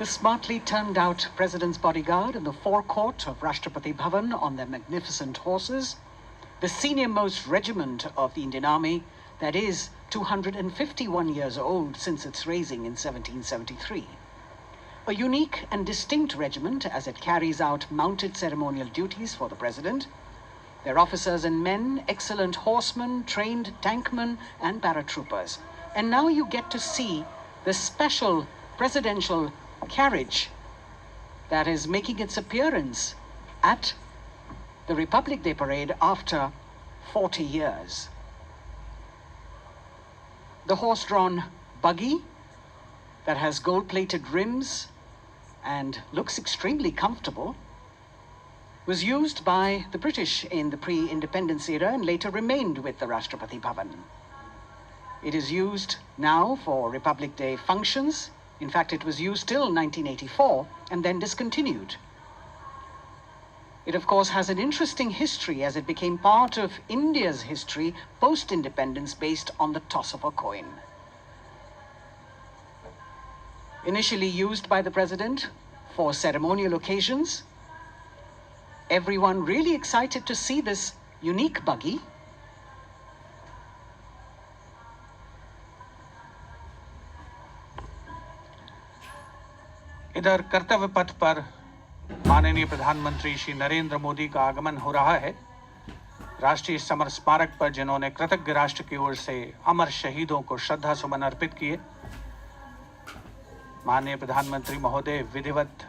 S4: The smartly turned out President's bodyguard in the forecourt of Rashtrapati Bhavan on their magnificent horses, the senior-most regiment of the Indian Army, that is 251 years old since its raising in 1773. A unique and distinct regiment as it carries out mounted ceremonial duties for the President. Their officers and men, excellent horsemen, trained tankmen and paratroopers. And now you get to see the special presidential carriage that is making its appearance at the Republic Day parade after 40 years. The horse-drawn buggy that has gold-plated rims and looks extremely comfortable was used by the British in the pre-independence era and later remained with the Rashtrapati Bhavan. It is used now for Republic Day functions. In fact, it was used till 1984 and then discontinued. It, of course, has an interesting history as it became part of India's history post-independence based on the toss of a coin. Initially used by the President for ceremonial occasions, everyone really excited to see this unique buggy.
S18: इधर कर्तव्य पथ पर माननीय प्रधानमंत्री श्री नरेंद्र मोदी का आगमन हो रहा है। राष्ट्रीय समर स्मारक पर जिन्होंने कृतज्ञ राष्ट्र की ओर से अमर शहीदों को श्रद्धा सुमन अर्पित किए, माननीय प्रधानमंत्री महोदय विधिवत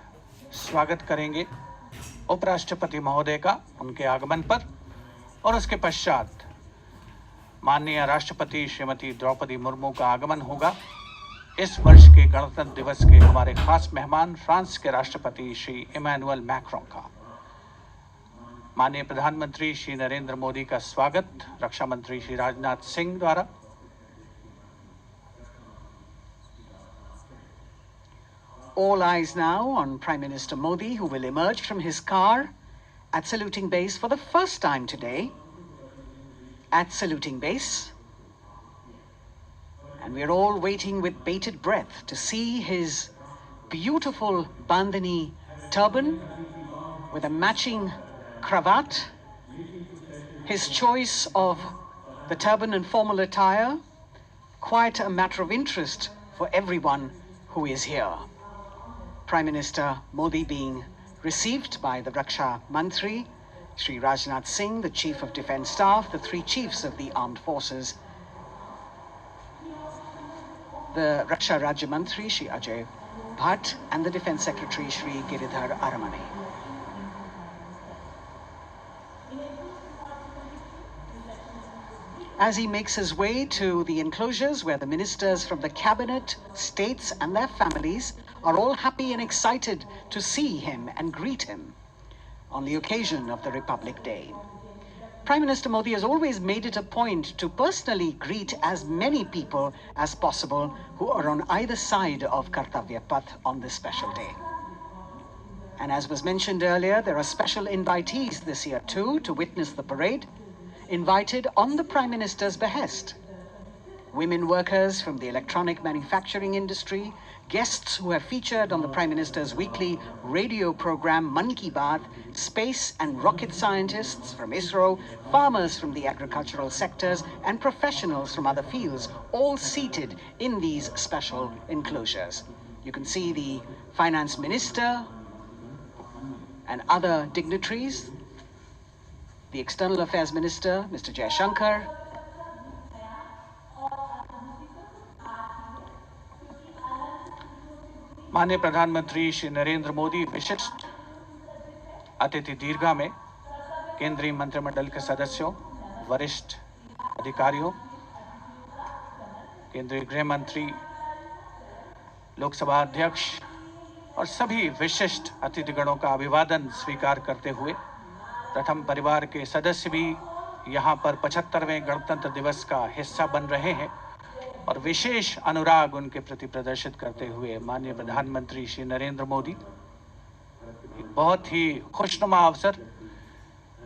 S18: स्वागत करेंगे उपराष्ट्रपति महोदय का उनके आगमन पर और उसके पश्चात माननीय राष्ट्रपति श्रीमती द्रौपदी मुर्मू का आगमन होगा। इस वर्ष के गणतंत्र दिवस के हमारे खास मेहमान फ्रांस के राष्ट्रपति श्री इमैनुअल मैक्रों का। माननीय प्रधानमंत्री श्री नरेंद्र मोदी का स्वागत रक्षा मंत्री श्री राजनाथ सिंह द्वारा।
S4: All eyes now on Prime Minister Modi, who will emerge from his car at saluting base for the first time today. At saluting base. And we're all waiting with bated breath to see his beautiful bandhani turban with a matching cravat. His choice of the turban and formal attire, quite a matter of interest for everyone who is here. Prime Minister Modi being received by the Raksha Mantri, Shri Rajnath Singh, the Chief of Defence Staff, the three chiefs of the armed forces, the Raksha Rajya Mantri, Shri Ajay Bhatt, and the Defence Secretary, Shri Giridhar Aramane. as he makes his way to the enclosures where the ministers from the cabinet, states and their families are all happy and excited to see him and greet him on the occasion of the Republic Day. Prime Minister Modi has always made it a point to personally greet as many people as possible who are on either side of Kartavya Path on this special day. And as was mentioned earlier, there are special invitees this year too to witness the parade, invited on the Prime Minister's behest. Women workers from the electronic manufacturing industry, guests who have featured on the Prime Minister's weekly radio program Mann Ki Baat, space and rocket scientists from ISRO, farmers from the agricultural sectors, and professionals from other fields, all seated in these special enclosures. You can see the Finance Minister and other dignitaries, the External Affairs Minister, Mr. Jaishankar,
S18: माननीय प्रधानमंत्री श्री नरेंद्र मोदी विशिष्ट अतिथि दीर्घा में केंद्रीय मंत्रिमंडल के सदस्यों, वरिष्ठ अधिकारियों, केंद्रीय गृह मंत्री, लोकसभा अध्यक्ष और सभी विशिष्ट अतिथिगणों का अभिवादन स्वीकार करते हुए प्रथम परिवार के सदस्य भी यहां पर 75वें गणतंत्र दिवस का हिस्सा बन रहे हैं और विशेष अनुराग उनके प्रति प्रदर्शित करते हुए माननीय प्रधानमंत्री श्री नरेंद्र मोदी एक बहुत ही खुशनुमा अवसर,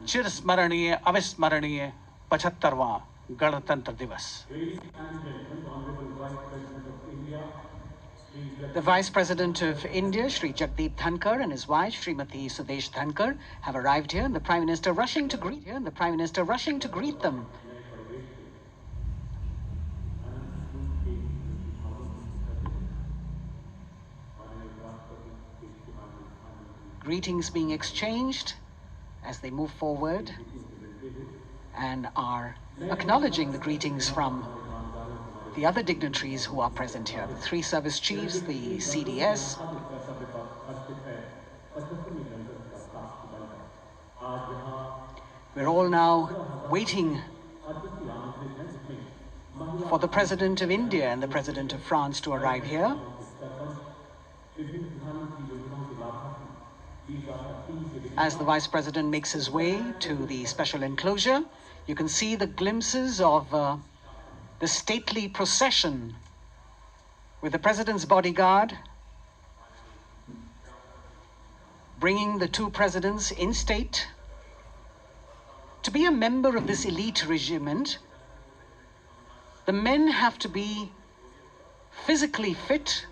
S18: चिरस्मरणीय अविस्मरणीय 75वां गणतंत्र दिवस।
S4: The Vice President of India, Shri Jagdeep Dhankar, and his wife, Srimati Sudesh Dhankar, have arrived here, and the Prime Minister rushing to greet them. Greetings being exchanged as they move forward and are acknowledging the greetings from the other dignitaries who are present here, the three service chiefs, the CDS. We're all now waiting for the President of India and the President of France to arrive here. As the Vice President makes his way to the special enclosure, you can see the glimpses of the stately procession with the President's bodyguard bringing the two presidents in state. To be a member of this elite regiment, the men have to be physically fit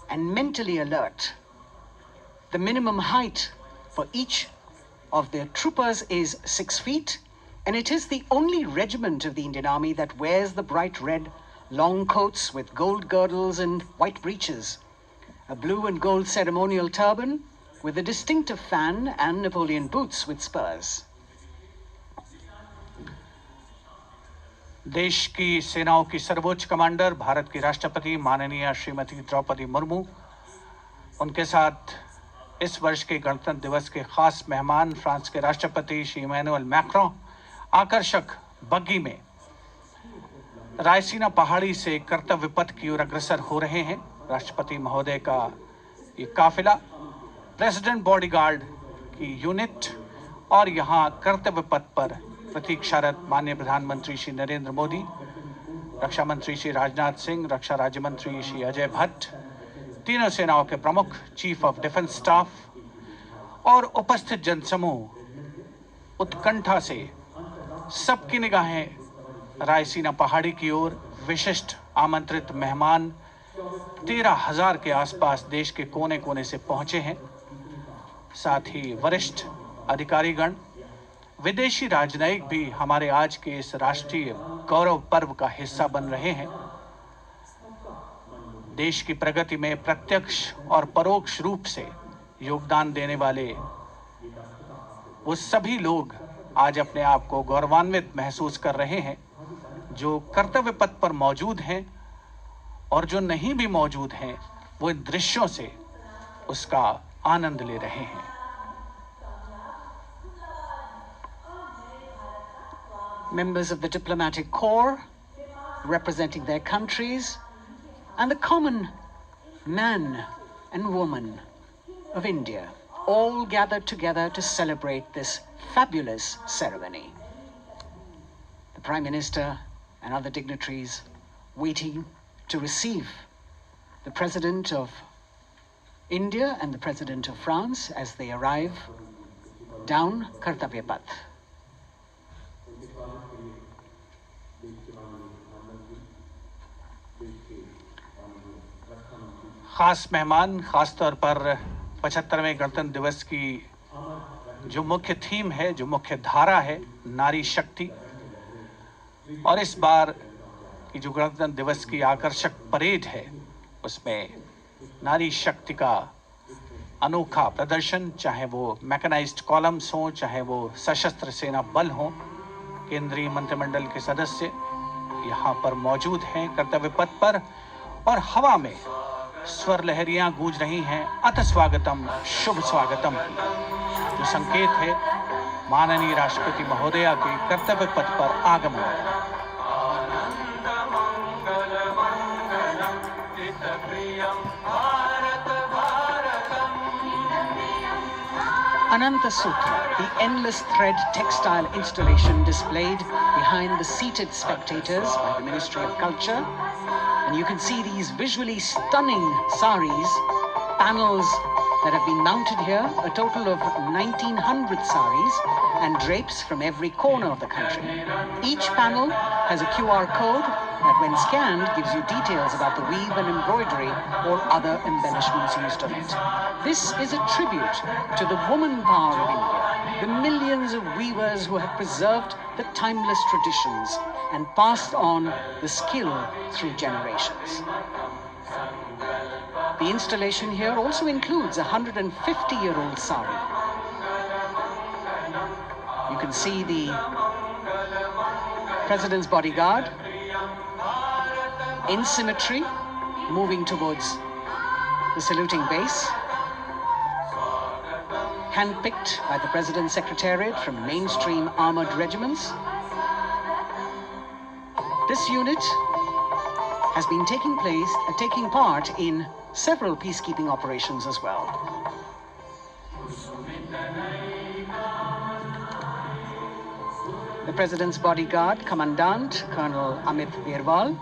S4: and mentally alert. The minimum height for each of the troopers is 6 feet, and it is the only regiment of the Indian Army that wears the bright red long coats with gold girdles and white breeches, a blue and gold ceremonial turban with a distinctive fan, and Napoleon boots with spurs.
S18: देश की सेनाओं की सर्वोच्च commander Bharat की राष्ट्रपति माननीय श्रीमती द्रौपदी मुर्मू, उनके साथ इस वर्ष के गणतंत्र दिवस के खास मेहमान फ्रांस के राष्ट्रपति श्री इमैनुअल मैक्रों आकर्षक बग्गी में रायसीना पहाड़ी से कर्तव्य पथ की ओर अग्रसर हो रहे हैं। राष्ट्रपति महोदय का ये काफिला प्रेसिडेंट बॉडीगार्ड की यूनिट और यहाँ कर्तव्य पथ पर प्रतीक्षारत माननीय प्रधानमंत्री श्री नरेंद्र मोदी, रक्षा मंत्री श्री राजनाथ सिंह, रक्षा राज्य मंत्री श्री अजय भट्ट, तीनों सेनाओं के प्रमुख, चीफ ऑफ डिफेंस स्टाफ और उपस्थित जनसमूह उत्कंठा से सबकी निगाहें रायसीना पहाड़ी की ओर। विशिष्ट आमंत्रित मेहमान 13,000 के आसपास देश के कोने कोने से पहुंचे हैं। साथ ही वरिष्ठ अधिकारीगण, विदेशी राजनयिक भी हमारे आज के इस राष्ट्रीय गौरव पर्व का हिस्सा बन रहे हैं। देश की प्रगति में प्रत्यक्ष और परोक्ष रूप से योगदान देने वाले वो सभी लोग आज अपने आप को गौरवान्वित महसूस कर रहे हैं, जो कर्तव्य पथ पर मौजूद हैं और जो नहीं भी मौजूद हैं, वो इन दृश्यों से उसका आनंद ले रहे हैं।
S4: members of the diplomatic corps representing their countries, and the common man and woman of India, all gathered together to celebrate this fabulous ceremony. The Prime Minister and other dignitaries waiting to receive the President of India and the President of France as they arrive down Kartavya Path.
S18: खास मेहमान, खास तौर पर 75वें गणतंत्र दिवस की जो मुख्य थीम है, जो मुख्य धारा है, नारी शक्ति, और इस बार की जो गणतंत्र दिवस की आकर्षक परेड है उसमें नारी शक्ति का अनोखा प्रदर्शन, चाहे वो मैकेनाइज्ड कॉलम्स हों, चाहे वो सशस्त्र सेना बल हों, केंद्रीय मंत्रिमंडल के सदस्य यहाँ पर मौजूद हैं कर्तव्य पथ पर, और हवा में स्वर लहरियां गूंज रही हैं अथ स्वागतम, शुभ स्वागतम, जो संकेत है माननीय राष्ट्रपति महोदया के कर्तव्य पथ पर आगमन का।
S4: Ananta Sutra, the endless thread textile installation displayed behind the seated spectators by the Ministry of Culture. And you can see these visually stunning saris, panels that have been mounted here, a total of 1900 saris and drapes from every corner of the country. Each panel has a QR code that when scanned gives you details about the weave and embroidery or other embellishments used on it. This is a tribute to the woman power of India, the millions of weavers who have preserved the timeless traditions and passed on the skill through generations. The installation here also includes a 150-year-old sari. You can see the President's bodyguard in symmetry moving towards the saluting base, handpicked by the President's Secretariat from mainstream armored regiments. This unit has been taking part in several peacekeeping operations as well. The President's bodyguard, Commandant Colonel Amit Birwal,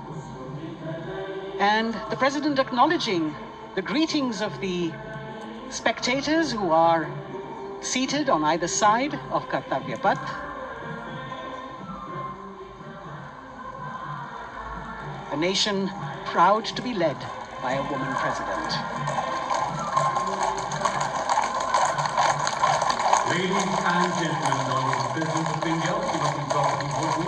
S4: and the President acknowledging the greetings of the spectators who are seated on either side of Kartavya Path. A nation proud to be led by a woman president.
S20: Ladies and gentlemen, the President of India, Srimati Droupadi Murmu,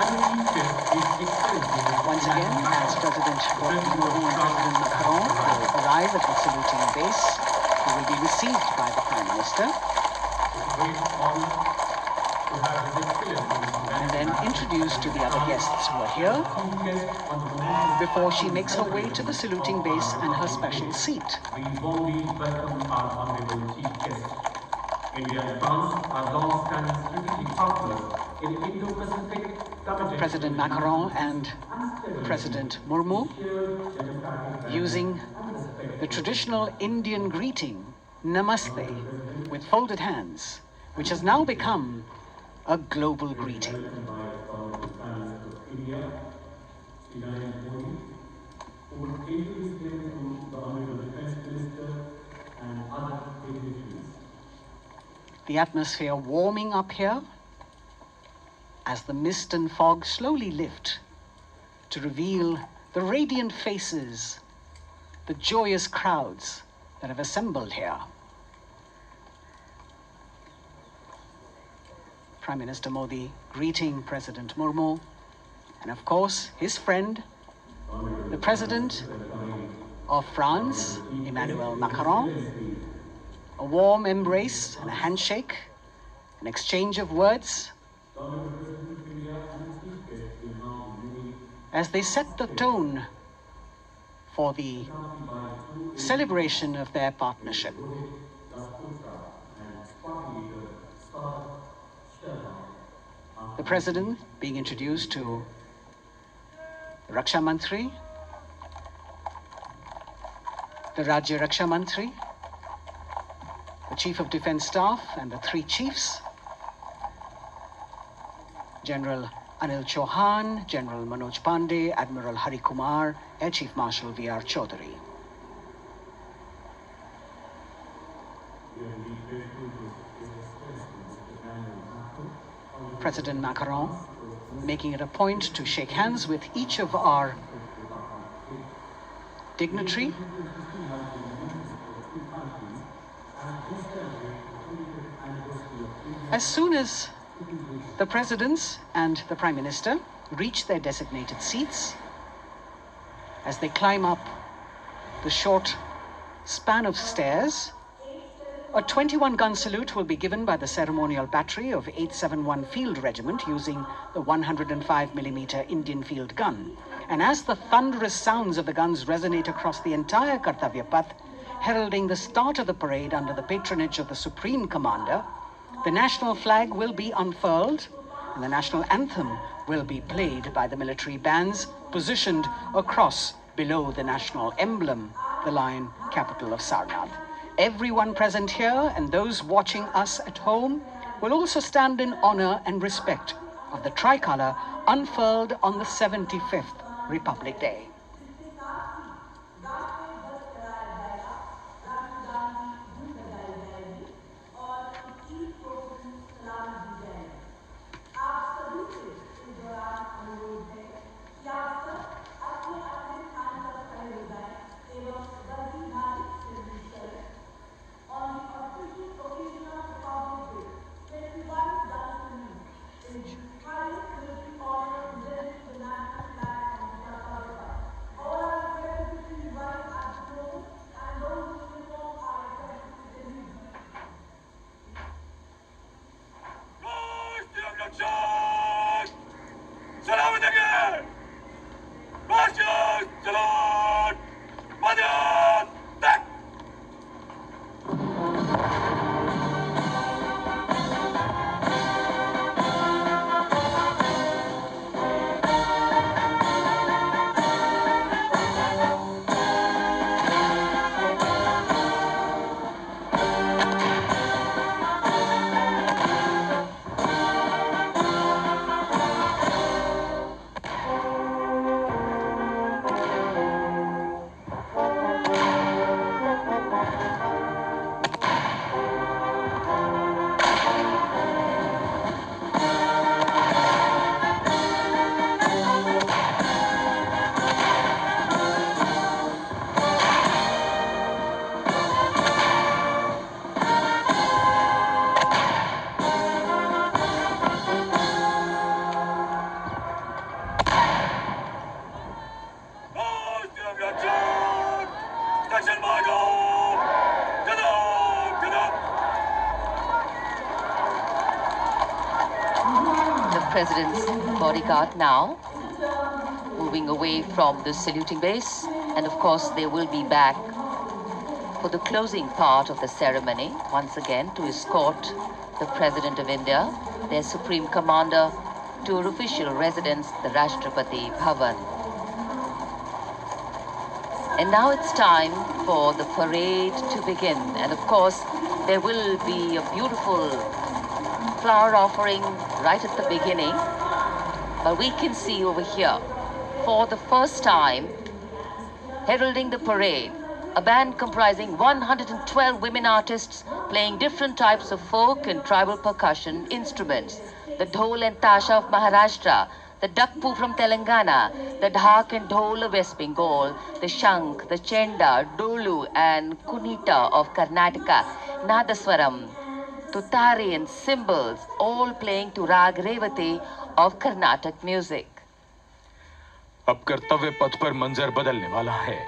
S20: and the Chief Guest, His Excellency.
S4: Once again, as President Murmu and President Macron will arrive at the saluting base, he will be received by the Prime Minister.
S20: Great honor to have His Excellency
S4: and then introduced to the other guests who are here before she makes her way to the saluting base and her special seat.
S20: We warmly welcome our honorable Chief Guest. India and France are long-standing strategic partners in Indo-Pacific.
S4: President Macron and President Murmu using the traditional Indian greeting, Namaste, with folded hands, which has now become a global greeting. The atmosphere warming up here as the mist and fog slowly lift to reveal the radiant faces, the joyous crowds that have assembled here. Prime Minister Modi greeting President Murmu, and of course his friend, the President of France, Emmanuel Macron. A warm embrace and a handshake, an exchange of words as they set the tone for the celebration of their partnership. The President being introduced to Raksha Mantri, the Rajya Raksha Mantri, the Chief of Defence Staff and the three chiefs, General Anil Chauhan, General Manoj Pandey, Admiral Hari Kumar, Air Chief Marshal V.R. Chaudhary. President Macron making it a point to shake hands with each of our dignitary. As soon as the presidents and the Prime Minister reach their designated seats, as they climb up the short span of stairs, a 21-gun salute will be given by the ceremonial battery of 871 Field Regiment using the 105mm Indian field gun. And as the thunderous sounds of the guns resonate across the entire Kartavya Path, heralding the start of the parade under the patronage of the Supreme Commander, the national flag will be unfurled and the national anthem will be played by the military bands positioned across below the national emblem, the lion capital of Sarnath. Everyone present here and those watching us at home will also stand in honor and respect of the tricolour unfurled on the 75th Republic Day.
S13: President's bodyguard now, moving away from the saluting base, and of course they will be back for the closing part of the ceremony, once again to escort the President of India, their Supreme Commander, to her official residence, the Rashtrapati Bhavan. And now it's time for the parade to begin, and of course there will be a beautiful flower offering right at the beginning, but we can see over here, for the first time, heralding the parade, a band comprising 112 women artists playing different types of folk and tribal percussion instruments, the dhol and tasha of Maharashtra, the dakpu from Telangana, the dhak and dhol of West Bengal, the shank, the chenda, dolu and kunita of Karnataka, nadaswaram, tutari and cymbals, all playing to Rag Revati of Carnatic music.
S5: अब कर्तव्य पथ पर मंजर बदलने वाला है।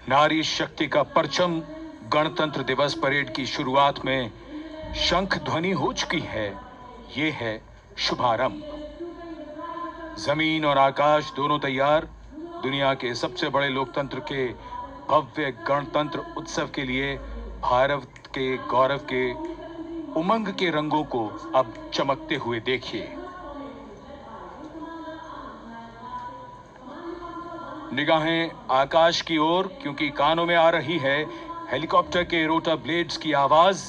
S5: नारी शक्ति का परचम गणतंत्र दिवस परेड की शुरुआत में शंख ध्वनि हो चुकी है। ये है शुभारंभ। जमीन और आकाश दोनों तैयार। दुनिया के सबसे बड़े लोकतंत्र के भव्य गणतंत्र उत्सव के लिए भारत के गौरव के उमंग के रंगों को अब चमकते हुए देखिए। निगाहें आकाश की ओर, क्योंकि कानों में आ रही है हेलीकॉप्टर के रोटर ब्लेड्स की आवाज।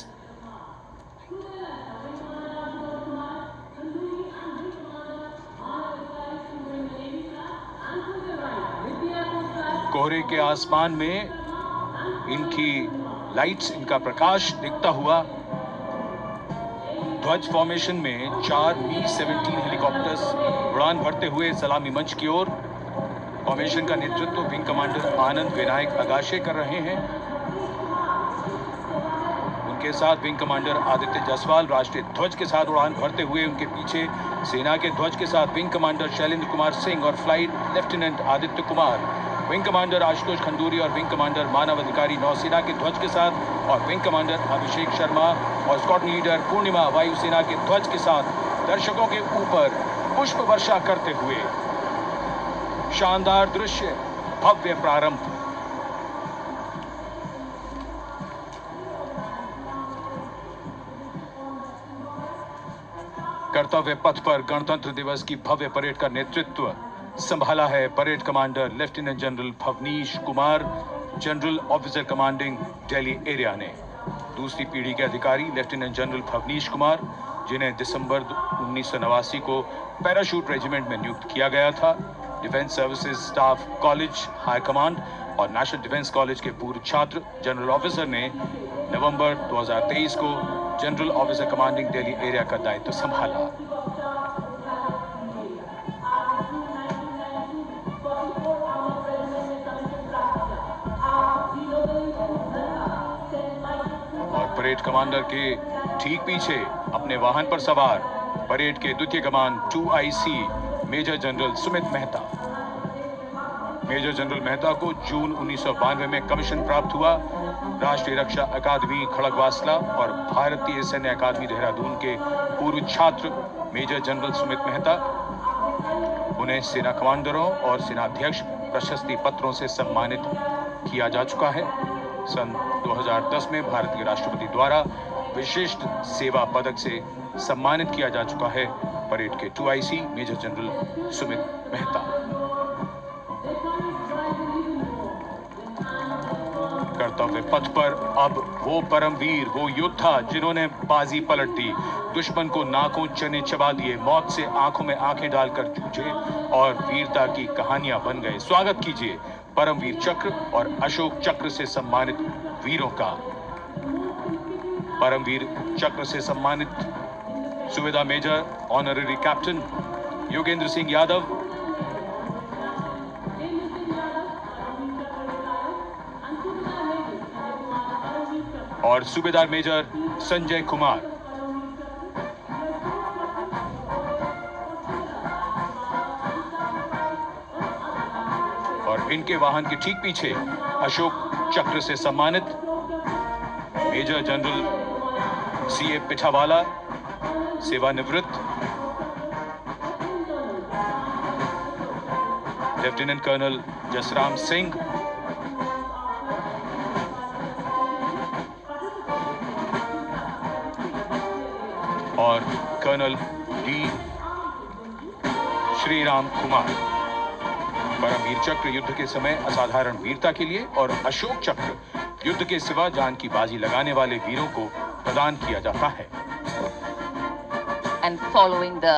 S5: कोहरे के आसमान में इनकी लाइट्स, इनका प्रकाश दिखता हुआ ध्वज फॉर्मेशन में 4 Mi-17 हेलीकॉप्टर्स उड़ान भरते हुए सलामी मंच की ओर। फॉर्मेशन का नेतृत्व विंग कमांडर आनंद विनायक अगाशे कर रहे हैं। उनके साथ विंग कमांडर आदित्य जायसवाल राष्ट्रीय ध्वज के साथ उड़ान भरते हुए। उनके पीछे सेना के ध्वज के साथ विंग कमांडर शैलेंद्र कुमार सिंह और flight lieutenant Aditya Kumar, wing commander Ashutosh Khanduri और विंग कमांडर मानव अधिकारी नौसेना के ध्वज के साथ, और विंग कमांडर अभिषेक शर्मा और स्क्वाड्रन लीडर पूर्णिमा वायुसेना के ध्वज के साथ दर्शकों के ऊपर पुष्प वर्षा करते हुए। शानदार दृश्य, भव्य प्रारंभ। कर्तव्य पथ पर गणतंत्र दिवस की भव्य परेड का नेतृत्व संभाला है parade commander lieutenant general Bhavnish Kumar, general officer commanding Delhi area ने। दूसरी पीढ़ी के अधिकारी लेफ्टिनेंट जनरल भवनीश कुमार, जिन्हें दिसंबर 1989 को पैराशूट रेजिमेंट में नियुक्त किया गया था। Defence services staff college high command और नेशनल डिफेंस कॉलेज के पूर्व छात्र जनरल ऑफिसर ने नवंबर 2023 को general officer commanding Delhi area का दायित्व संभाला। और परेड कमांडर के ठीक पीछे अपने वाहन पर सवार परेड के द्वितीय कमान 2IC major general Sumit Mehta. Major general Mehta को जून 1992 में कमीशन प्राप्त हुआ। राष्ट्रीय रक्षा अकादमी खड़गवासला और भारतीय सैन्य अकादमी देहरादून के पूर्व छात्र मेजर जनरल सुमित मेहता। उन्हें सेना कमांडरों और सेनाध्यक्ष प्रशस्ति पत्रों से सम्मानित किया जा चुका है। सन 2010 में भारत के राष्ट्रपति द्वारा विशिष्ट सेवा पदक से सम्मानित किया जा चुका है परेड के 2IC major general Sumit Mehta. कर्तव्य पथ पर अब वो परमवीर, वो योद्धा जिन्होंने बाजी पलट दी, दुश्मन को नाकों चने चबा दिए, मौत से आंखों में आंखें डालकर जूझे और वीरता की कहानियां बन गए। स्वागत कीजिए परमवीर चक्र और अशोक चक्र से सम्मानित वीरों का। परमवीर चक्र से सम्मानित Subedar major honorary captain Yogendra Singh Yadav, और सूबेदार मेजर संजय कुमार। और इनके वाहन के ठीक पीछे अशोक चक्र से सम्मानित मेजर जनरल CA पिठावाला, सेवानिवृत्त, लेफ्टिनेंट कर्नल जसराम सिंह, और कर्नल D श्रीराम कुमार। परमवीर चक्र युद्ध के समय असाधारण वीरता के लिए और अशोक चक्र युद्ध के सिवा जान की बाजी लगाने वाले वीरों को प्रदान किया जाता है।
S13: And following the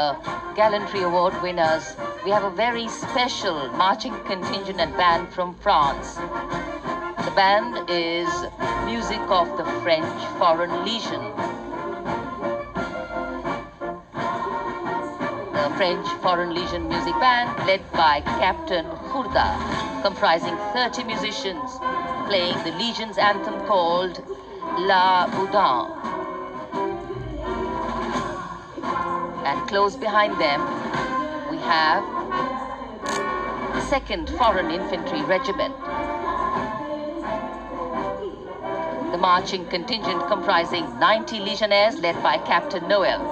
S13: gallantry award winners, we have a very special marching contingent and band from France. The band is music of the French Foreign Legion. The French Foreign Legion music band led by Captain Khurda, comprising 30 musicians, playing the Legion's anthem called La Boudin. And close behind them, we have the 2nd Foreign Infantry Regiment. the marching contingent comprising 90 legionnaires led by Captain Noel.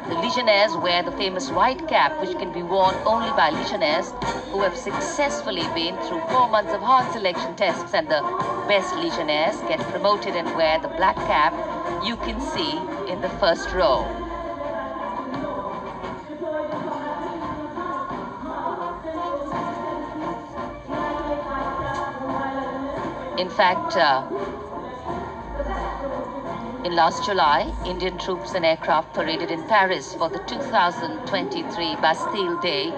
S13: The legionnaires wear the famous white cap, which can be worn only by legionnaires who have successfully been through 4 months of hard selection tests, and the best legionnaires get promoted and wear the black cap you can see in the first row. In fact, in last July, Indian troops and aircraft paraded in Paris for the 2023 Bastille Day,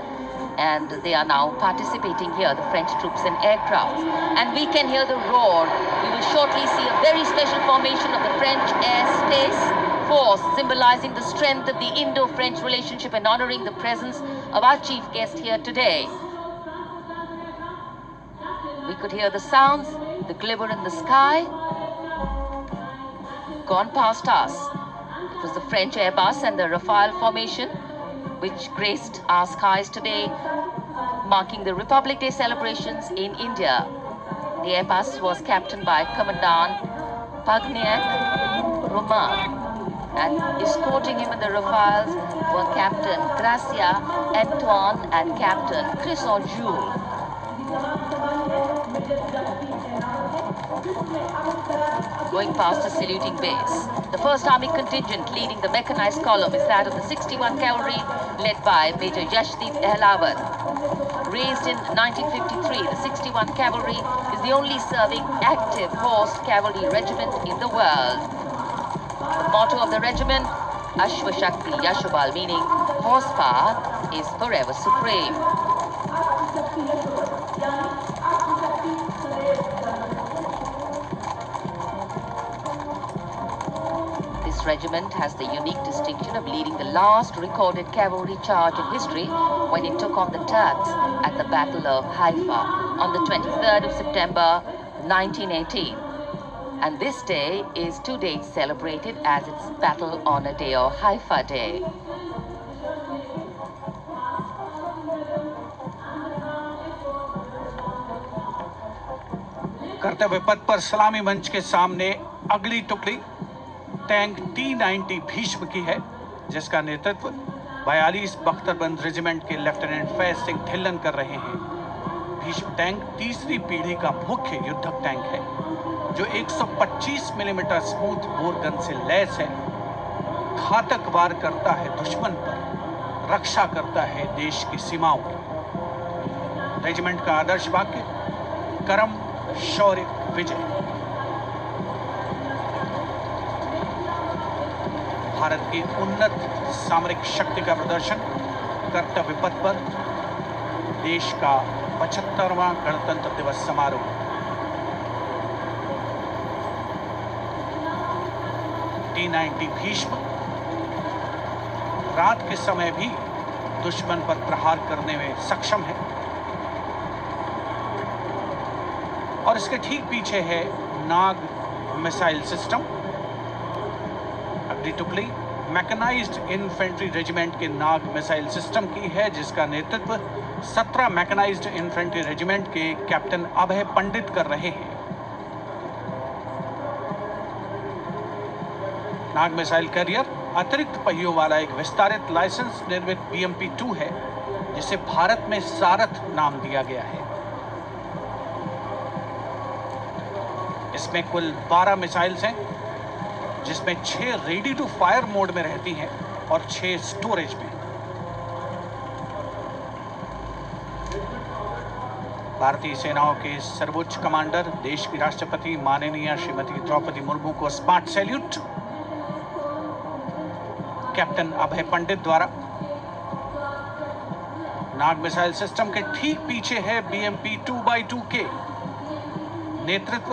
S13: and they are now participating here, the French troops and aircraft. And we can hear the roar. We will shortly see a very special formation of the French Air Space Force, symbolizing the strength of the Indo-French relationship and honoring the presence of our chief guest here today. We could hear the sounds, the glimmer in the sky, gone past us. It was the French Airbus and the Rafale formation which graced our skies today, marking the Republic Day celebrations in India. The Airbus was captained by Commandant Pagniak Roman, and escorting him in the Rafales were Captain Gracia Antoine and Captain Crisson Jules. Going past a saluting base. The 1st Army contingent leading the mechanized column is that of the 61 Cavalry, led by Major Yashdeep Ehlawat. Raised in 1953, the 61 Cavalry is the only serving active horse cavalry regiment in the world. The motto of the regiment, Ashwa Shakti Yashobal, meaning horsepower is forever supreme. This regiment has the unique distinction of leading the last recorded cavalry charge in history when it took on the Turks at the Battle of Haifa on the 23rd of September 1918. And this day is 2 days celebrated as its Battle Honor Day or Haifa Day.
S18: कर्तव्य पथ पर सलामी मंच के सामने अगली टुकड़ी tank T-90 Bhishma की है, जिसका नेतृत्व 42 बख्तरबंद रेजिमेंट के लेफ्टिनेंट फैज सिंह ढिल्लन कर रहे हैं। भीष्म टैंक तीसरी पीढ़ी का मुख्य युद्धक टैंक है, जो 125 मिलीमीटर स्मूथ बोर गन से लैस है, घातक वार करता है दुश्मन पर, रक्षा करता है देश की सीमाओं की। रेजिमेंट का आदर्श वाक्य कर्म शौर्य विजय। भारत की उन्नत सामरिक शक्ति का प्रदर्शन कर्तव्य पथ पर देश का 75वां गणतंत्र दिवस समारोह। T-90 भीष्म रात के समय भी दुश्मन पर प्रहार करने में सक्षम है, और इसके ठीक पीछे है नाग मिसाइल सिस्टम। अगली टुकड़ी मैकेनाइज्ड इन्फेंट्री रेजिमेंट के नाग मिसाइल सिस्टम की है, जिसका नेतृत्व 17 मैकेनाइज्ड इन्फेंट्री रेजिमेंट के कैप्टन अभय पंडित कर रहे हैं। नाग मिसाइल कैरियर अतिरिक्त पहियों वाला एक विस्तारित लाइसेंस निर्मित BMP-2 है, जिसे भारत में सारथ नाम दिया गया है। इसमें कुल 12 मिसाइल्स हैं, जिसमें 6 रेडी टू फायर मोड में रहती हैं और 6 स्टोरेज में। भारतीय सेनाओं के सर्वोच्च कमांडर देश की राष्ट्रपति माननीय श्रीमती द्रौपदी मुर्मू को स्मार्ट सैल्यूट कैप्टन अभय पंडित द्वारा। नाग मिसाइल सिस्टम के ठीक पीछे है BMP-2x2 के नेतृत्व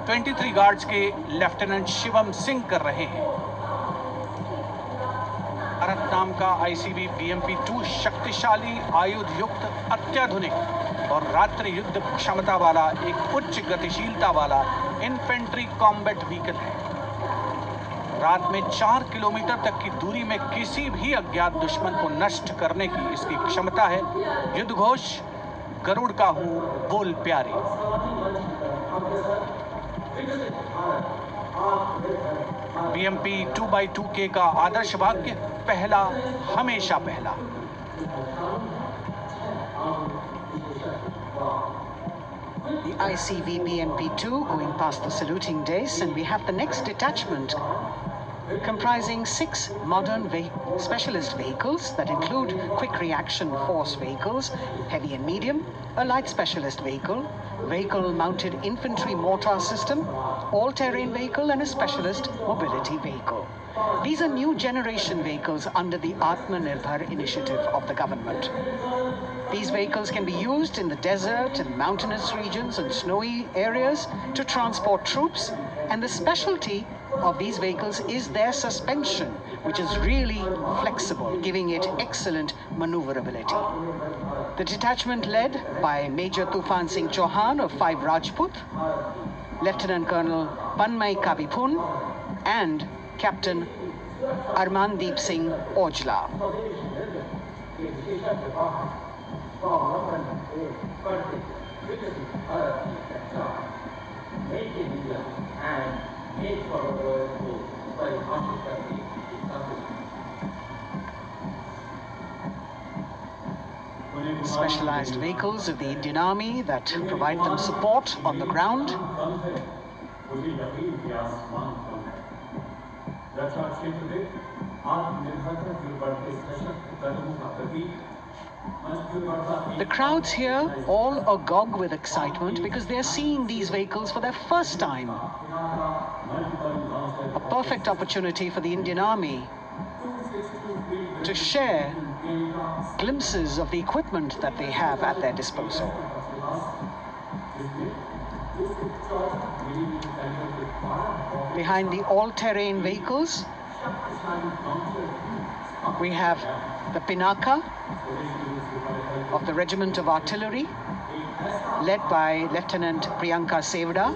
S18: 23 गार्ड्स के लेफ्टिनेंट शिवम सिंह कर रहे हैं। भारत नाम का ICB BMP-2 शक्तिशाली आयुध युक्त अत्याधुनिक और रात्रि युद्ध क्षमता वाला एक उच्च गतिशीलता वाला इन्फेंट्री कॉम्बैट व्हीकल है। रात में 4 किलोमीटर तक की दूरी में किसी भी अज्ञात दुश्मन को नष्ट करने की इसकी क्षमता है। युद्ध घोष गरुड़ का हूं बोल प्यारे। BMP 2x2K का आदर्श वाक्य पहला हमेशा पहला।
S4: The ICV BMP-2 going past the saluting days, and we have the next detachment comprising 6 modern specialist vehicles that include quick reaction force vehicles, heavy and medium, a light specialist vehicle-mounted infantry mortar system, all-terrain vehicle, and a specialist mobility vehicle. These are new generation vehicles under the Atmanirbhar initiative of the government. These vehicles can be used in the desert and mountainous regions and snowy areas to transport troops, and the specialty of these vehicles is their suspension, which is really flexible, giving it excellent maneuverability. The detachment led by Major Tufan Singh Chauhan of 5 Rajput, Lieutenant Colonel Panmay Kabipun, and Captain Armandeep Singh Ojla. Specialized vehicles of the Indian Army that provide them support on the ground. The crowds here all agog with excitement because they're seeing these vehicles for their first time. A perfect opportunity for the Indian Army to share glimpses of the equipment that they have at their disposal. Behind the all-terrain vehicles, we have the Pinaka of the Regiment of Artillery, led by Lieutenant Priyanka Sevda.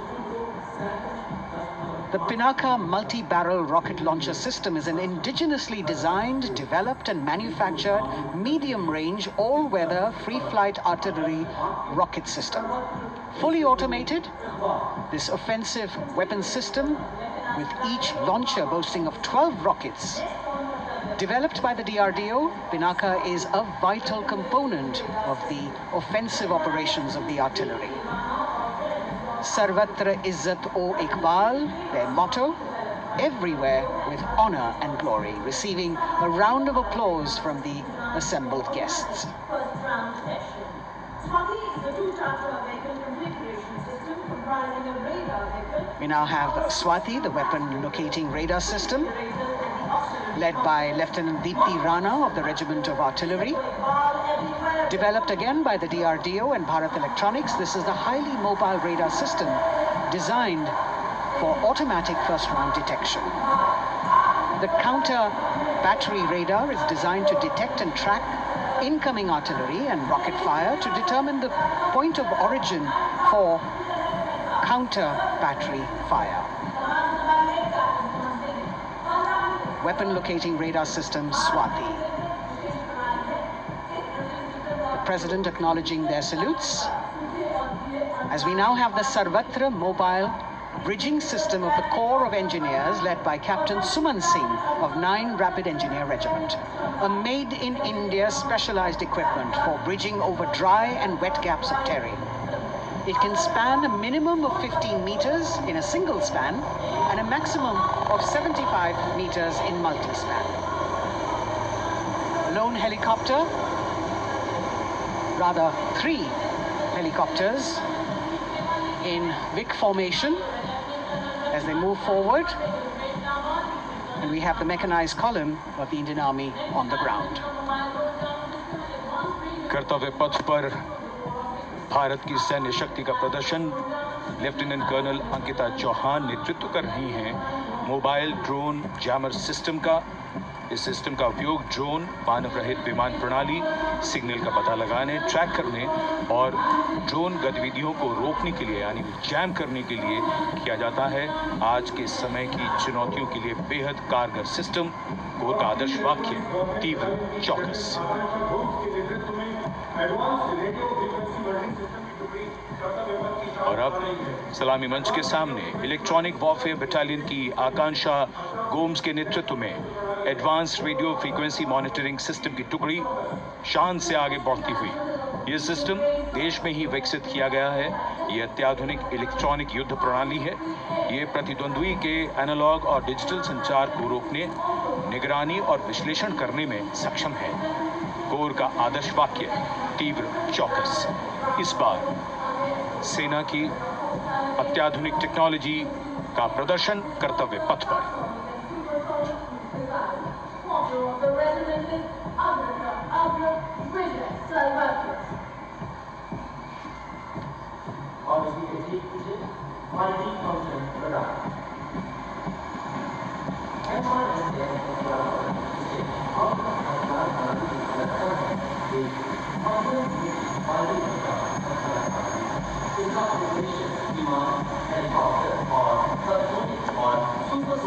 S4: The Pinaka multi-barrel rocket launcher system is an indigenously designed, developed and manufactured medium-range, all-weather, free-flight artillery rocket system. Fully automated, this offensive weapon system, with each launcher boasting of 12 rockets, developed by the DRDO, Pinaka is a vital component of the offensive operations of the artillery. Sarvatra Izzat O Iqbal, their motto, everywhere with honor and glory, receiving a round of applause from the assembled guests. We now have Swati, the weapon locating radar system, led by Lieutenant Deepti Rana of the Regiment of Artillery. Developed again by the DRDO and Bharat Electronics, this is the highly mobile radar system designed for automatic first-round detection. The counter battery radar is designed to detect and track incoming artillery and rocket fire to determine the point of origin for counter battery fire. Weapon locating radar system Swati. The President acknowledging their salutes, as we now have the Sarvatra mobile bridging system of the Corps of Engineers led by Captain Suman Singh of 9 Rapid Engineer Regiment, a made-in-India specialized equipment for bridging over dry and wet gaps of terrain. It can span a minimum of 15 meters in a single span and a maximum of 75 meters in multi-span. A lone helicopter, rather 3 helicopters in Vic formation as they move forward, and we have the mechanized column of the Indian Army on the ground.
S5: कर्तव्य पथ पर भारत की सैन्य शक्ति का प्रदर्शन lieutenant colonel Ankita Chauhan नेतृत्व कर रही हैं मोबाइल ड्रोन जैमर सिस्टम का। इस सिस्टम का उपयोग ड्रोन, मानव रहित विमान प्रणाली, सिग्नल का पता लगाने, ट्रैक करने और ड्रोन गतिविधियों को रोकने के लिए यानी जैम करने के लिए किया जाता है। आज के समय की चुनौतियों के लिए बेहद कारगर सिस्टम। कोर का आदर्श वाक्य तीव्र चौकस।
S20: एडवांस रेडियो फ्रीक्वेंसी वर्ल्डिंग सिस्टम
S5: और अब सलामी मंच के सामने इलेक्ट्रॉनिक वॉरफेयर बटालियन की आकांक्षा गोम्स के नेतृत्व में advance radio frequency monitoring system की टुकड़ी शान से आगे बढ़ती हुई। यह सिस्टम देश में ही विकसित किया गया है। यह अत्याधुनिक इलेक्ट्रॉनिक युद्ध प्रणाली है। यह प्रतिद्वंद्वी के एनालॉग और डिजिटल संचार को रोकने, निगरानी और विश्लेषण करने में सक्षम है। कोर का आदर्श वाक्य तीव्र चौकस। इस बार सेना की अत्याधुनिक टेक्नोलॉजी का प्रदर्शन कर्तव्य पथ पर।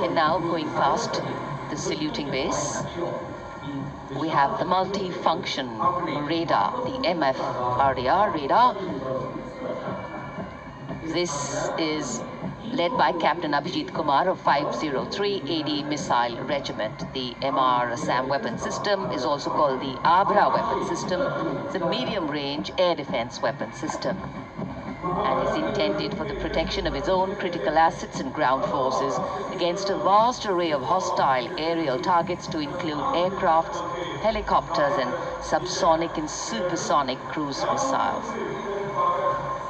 S13: And now going past the saluting base, we have the multi-function radar, the MFRDR radar. This is led by Captain Abhijit Kumar of 503 AD Missile Regiment. The MR SAM weapon system is also called the Abra weapon system. It's a medium-range air defense weapon system and is intended for the protection of its own critical assets and ground forces against a vast array of hostile aerial targets to include aircrafts, helicopters and subsonic and supersonic cruise missiles.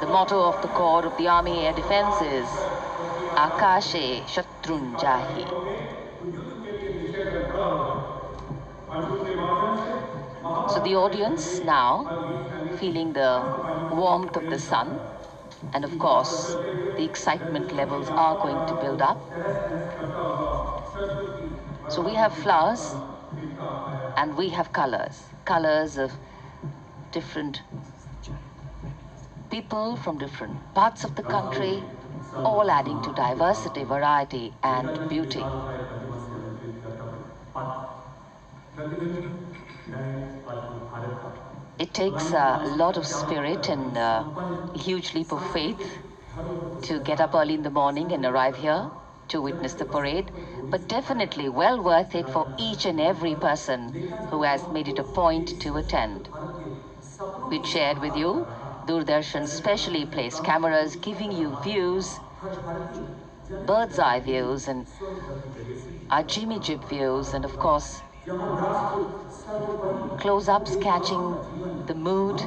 S13: The motto of the Corps of the Army Air Defense is Akashe Shatrunjahi. So the audience now feeling the warmth of the sun, and of course the excitement levels are going to build up. So we have flowers and we have colors of different people from different parts of the country, all adding to diversity, variety and beauty. It takes a lot of spirit and a huge leap of faith to get up early in the morning and arrive here to witness the parade, but definitely well worth it for each and every person who has made it a point to attend. We shared with you Doordarshan's specially placed cameras giving you views, bird's eye views and our Jimmy Jib views, and of course close-ups catching the mood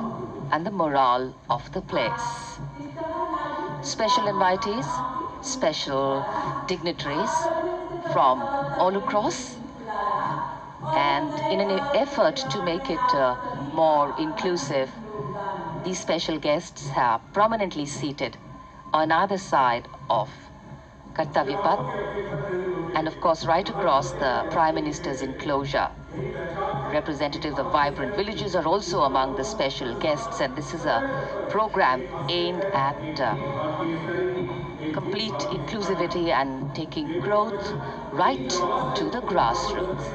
S13: and the morale of the place. Special invitees, special dignitaries from all across, and in an effort to make it more inclusive, these special guests are prominently seated on either side of Kartavya Path, and of course right across the Prime Minister's enclosure. Representatives of vibrant villages are also among the special guests, and this is a program aimed at complete inclusivity and taking growth right to the grassroots.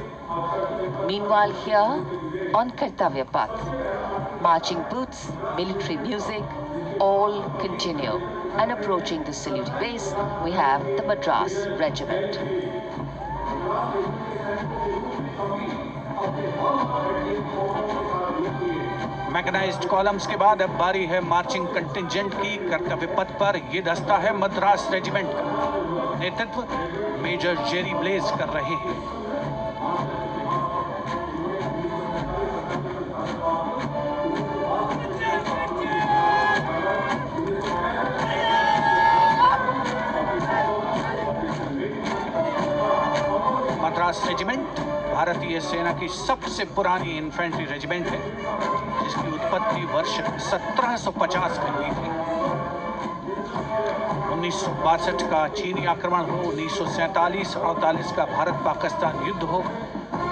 S13: Meanwhile, here on Kartavya Path, marching boots, military music, all continue. And approaching the saluting base, we have the Madras Regiment.
S18: Mechanised columns के बाद अब बारी है marching contingent की। कर्तव्य पथ पर ये दस्ता है मद्रास रेजिमेंट का। नेतृत्व मेजर जेरी ब्लेज कर रहे हैं। मद्रास रेजिमेंट भारतीय सेना की सबसे पुरानी इन्फेंट्री रेजिमेंट है, जिसकी उत्पत्ति वर्ष 1750 में हुई थी। 1962 का चीनी आक्रमण हो, 1947-48 का भारत पाकिस्तान युद्ध हो,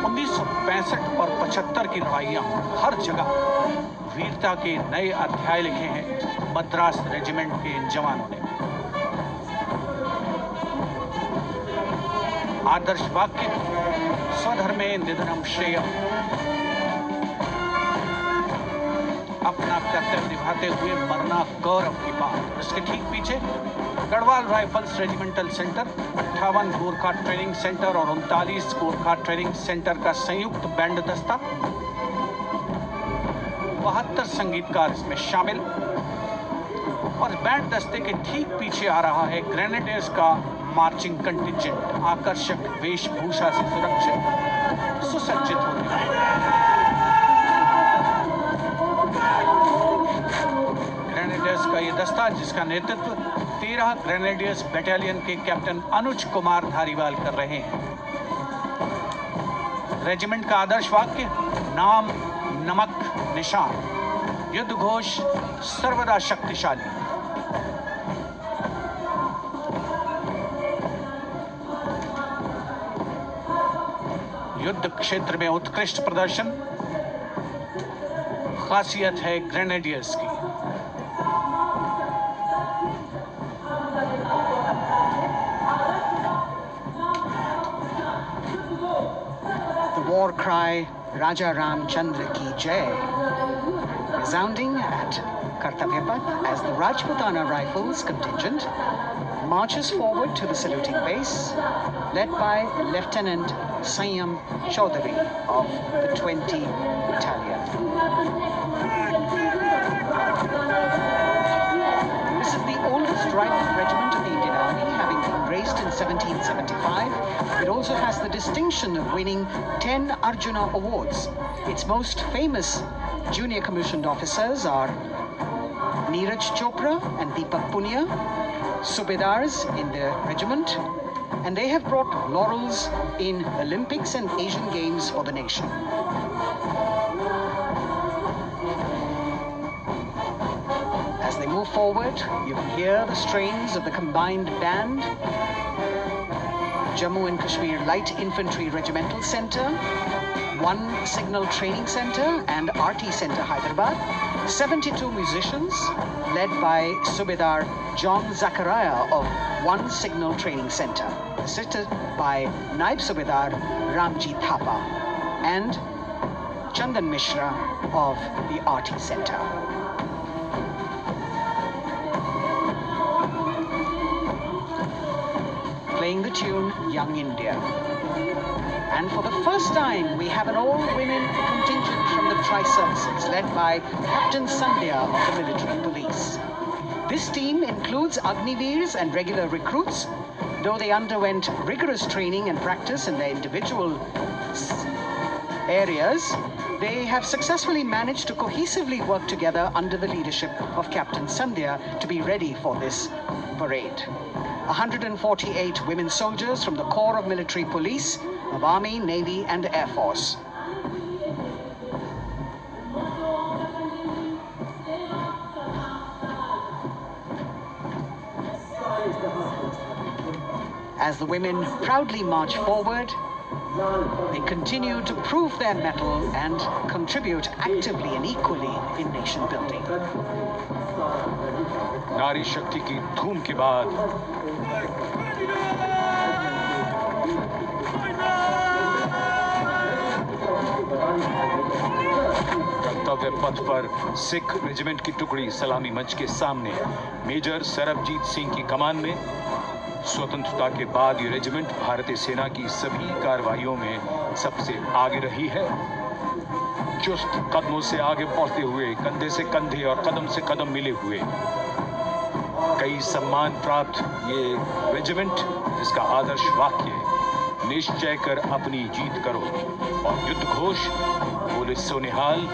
S18: 1965 और 75 की लड़ाइयां, हर जगह वीरता के नए अध्याय लिखे हैं मद्रास रेजिमेंट के इन जवानों ने। आदर्श वाक्य स्वधर्मे निधनम श्रेयः। अपना कर्तव्य निभाते बढ़ते हुए मरना गौरव की बात। इसके ठीक पीछे Garhwal rifles regimental centre, 58 Gorkha training centre और 39 गोरखा ट्रेनिंग सेंटर का संयुक्त बैंड दस्ता, 72 संगीतकार इसमें शामिल। और बैंड दस्ते के ठीक पीछे आ रहा है ग्रेनेडियर्स का मार्चिंग कंटिंजेंट, आकर्षक वेशभूषा से सुरक्षित सुसज्जित होते हैं। ग्रेनेडियर्स का ये दस्ता, जिसका नेतृत्व 13 ग्रेनेडियर्स बटालियन के कैप्टन अनुज कुमार धारीवाल कर रहे हैं। रेजिमेंट का आदर्श वाक्य नाम नमक निशान, युद्ध घोष सर्वदा शक्तिशाली। युद्ध क्षेत्र में उत्कृष्ट प्रदर्शन खासियत है ग्रेनेडियर्स की।
S4: The war cry Raja Ramchandra ki Jai resounding at Kartavya Path as the Rajputana Rifles contingent marches forward to the saluting base, led by Lieutenant Sanyam Chaudhary of the 20 Battalion. This is the oldest rifle regiment of the Indian Army, having been raised in 1775. It also has the distinction of winning 10 Arjuna Awards. Its most famous junior commissioned officers are Neeraj Chopra and Deepak Punia, Subedars in the regiment, and they have brought laurels in Olympics and Asian Games for the nation. As they move forward, you can hear the strains of the combined band. Jammu and Kashmir Light Infantry Regimental Center, 1 Signal Training Center and RT Center Hyderabad, 72 musicians led by Subedar John Zachariah of 1 Signal Training Center, assisted by Naib Subedar Ramji Thapa and Chandan Mishra of the RT Center. Playing the tune Young India. And for the first time, we have an all-women contingent from the Tri-Services, led by Captain Sandhya of the military police. This team includes Agniveers and regular recruits. Though they underwent rigorous training and practice in their individual areas, they have successfully managed to cohesively work together under the leadership of Captain Sandhya to be ready for this parade. 148 women soldiers from the Corps of Military Police, of Army, Navy and Air Force. As the women proudly march forward, they continue to prove their mettle and contribute actively and equally in nation building.
S5: नारी शक्ति की धूम के बाद कर्तव्य पथ पर Sikh regiment की टुकड़ी सलामी मंच के सामने मेजर सरबजीत सिंह की कमान में। स्वतंत्रता के बाद ये रेजिमेंट भारतीय सेना की सभी कार्रवाइयों में सबसे आगे रही है। चुस्त कदमों से आगे बढ़ते हुए, कंधे से कंधे और कदम से कदम मिले हुए, कई सम्मान प्राप्त ये रेजिमेंट, जिसका आदर्श वाक्य निश्चय कर अपनी जीत करो और युद्ध घोष बोले सोनिहाल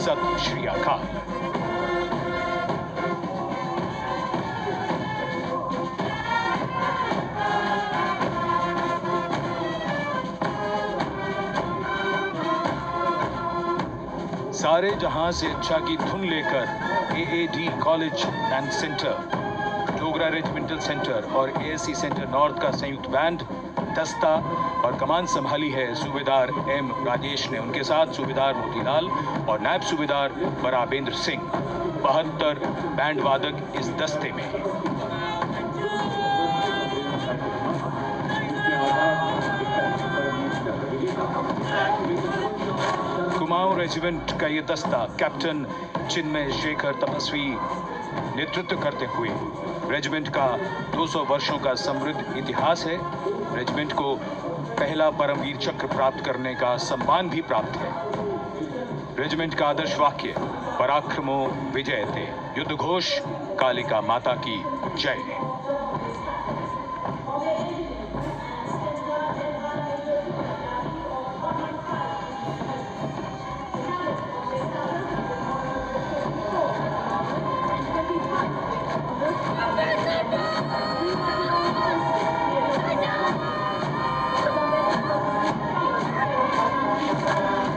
S5: सत श्री अकाल। सारे जहां से अच्छा की धुन लेकर AAD college and centre, Dogra regimental centre और ASC सेंटर नॉर्थ का संयुक्त बैंड दस्ता और कमान संभाली है सूबेदार M राजेश ने। उनके साथ सूबेदार मोतीलाल और नायब सूबेदार बराबेंद्र सिंह। 72 बैंड वादक इस दस्ते में हैं। कुमाऊं रेजिमेंट का ये दस्ता कैप्टन चिन्मय शेखर तपस्वी नेतृत्व करते हुए रेजिमेंट का 200 वर्षों का समृद्ध इतिहास है। रेजिमेंट को पहला परमवीर चक्र प्राप्त करने का सम्मान भी प्राप्त है। रेजिमेंट का आदर्श वाक्य पराक्रमो विजयते, युद्ध घोष कालिका माता की जय।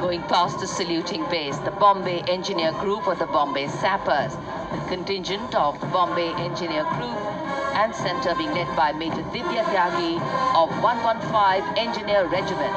S13: Going past the saluting base, the Bombay Engineer Group or the Bombay Sappers, the contingent of the Bombay Engineer Group and centre being led by Major Divya Tyagi of 115 Engineer Regiment.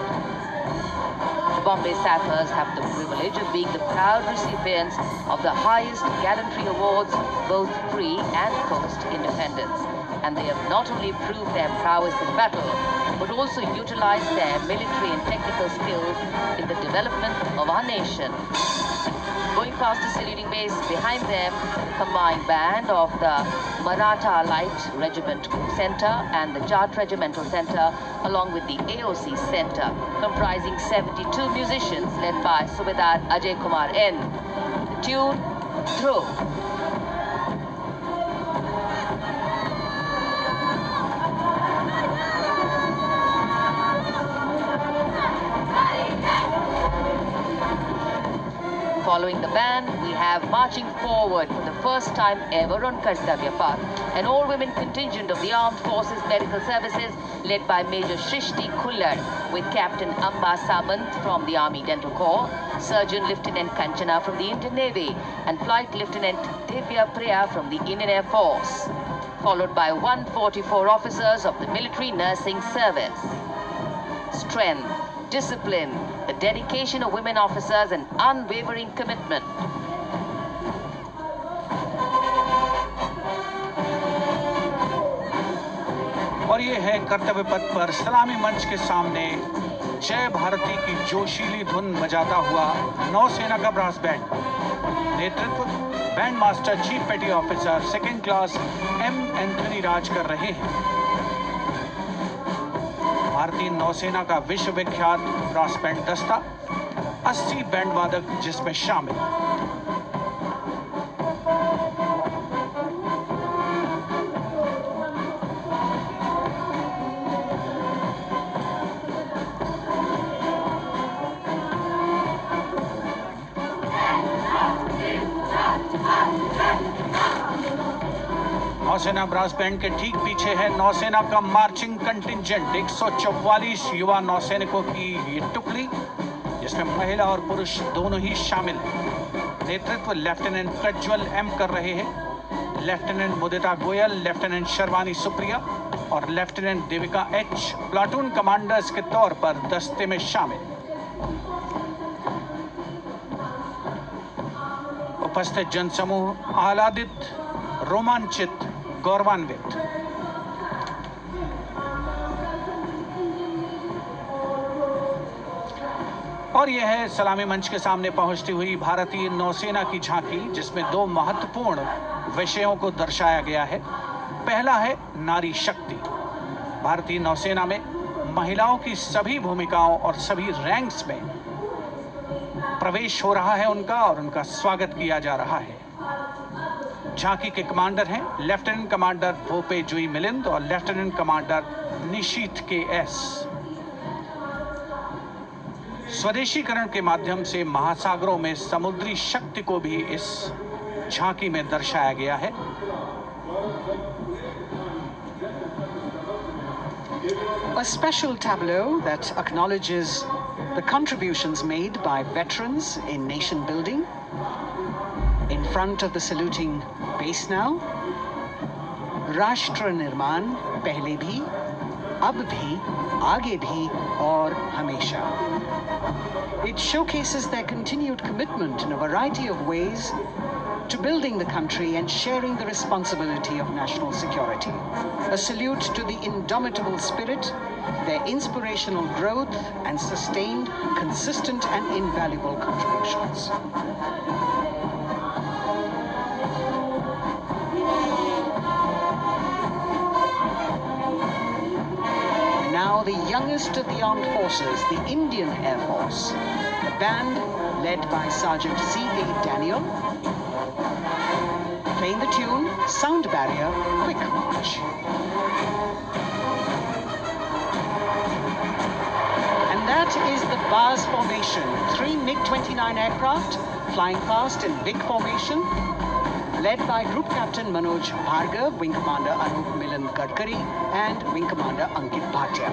S13: The Bombay Sappers have the privilege of being the proud recipients of the highest gallantry awards, both pre and post independence. And they have not only proved their prowess in battle, but also utilized their military and technical skills in the development of our nation. Going past the saluting base, behind them, the combined band of the Maratha Light Regiment Centre and the Jat Regimental Centre, along with the AOC Centre, comprising 72 musicians led by Subedar Ajay Kumar N. The tune, Dhruv. Following the band, we have marching forward for the first time ever on Kartavya Path, an all-women contingent of the Armed Forces Medical Services led by Major Shrishti Khullar with Captain Amba Samant from the Army Dental Corps, Surgeon Lieutenant Kanchana from the Indian Navy and Flight Lieutenant Divya Priya from the Indian Air Force, followed by 144 officers of the Military Nursing Service. Strength, discipline, the dedication of women officers and unwavering commitment.
S18: और ये है कर्तव्य पथ पर सलामी मंच के सामने जय भारती की जोशीली धुन बजाता हुआ नौसेना का ब्रास बैंड। नेतृत्व band master chief petty officer second class M Anthony Raj कर रहे हैं। भारतीय नौसेना का विश्वविख्यात ब्रास बैंड दस्ता 80 बैंड वादक जिसमें शामिल। नौसेना ब्रास बैंड के ठीक पीछे है नौसेना का मार्चिंग कंटिंजेंट 144 युवा नौसैनिकों की ये टुकड़ी, जिसमें महिला और पुरुष दोनों ही शामिल हैं। नेतृत्व लेफ्टिनेंट प्रज्वल एम कर रहे हैं। लेफ्टिनेंट मुदिता गोयल, लेफ्टिनेंट शर्वानी सुप्रिया और lieutenant Devika H platoon commanders के तौर पर दस्ते में शामिल। उपस्थित जनसमूह आह्लादित, रोमांचित, गौरवान्वित। और यह है सलामी मंच के सामने पहुंचती हुई भारतीय नौसेना की झांकी, जिसमें दो महत्वपूर्ण विषयों को दर्शाया गया है। पहला है नारी शक्ति। भारतीय नौसेना में महिलाओं की सभी भूमिकाओं और सभी रैंक्स में प्रवेश हो रहा है उनका, और उनका स्वागत किया जा रहा है। झांकी के कमांडर हैं लेफ्टिनेंट कमांडर भोपे जुई मिलिंद और लेफ्टिनेंट कमांडर निशीथ के एस। स्वदेशीकरण के माध्यम से महासागरों में समुद्री शक्ति को भी इस झांकी में दर्शाया गया है।
S4: A special tableau that acknowledges the contributions made by veterans in nation building. In front of the saluting base now, राष्ट्र निर्माण पहले भी, अब भी, आगे भी और हमेशा. It showcases their continued commitment in a variety of ways to building the country and sharing the responsibility of national security. A salute to the indomitable spirit, their inspirational growth, and sustained, consistent, and invaluable contributions. Now the youngest of the armed forces, the Indian Air Force. The band, led by Sergeant C.A. Daniel, playing the tune, Sound Barrier, Quick March. And that is the bars formation. 3 MiG-29 aircraft, flying fast in big formation, led by Group Captain Manoj Bhargav, Wing Commander Anup Milan Gadkari, and Wing Commander Ankit Bhatia.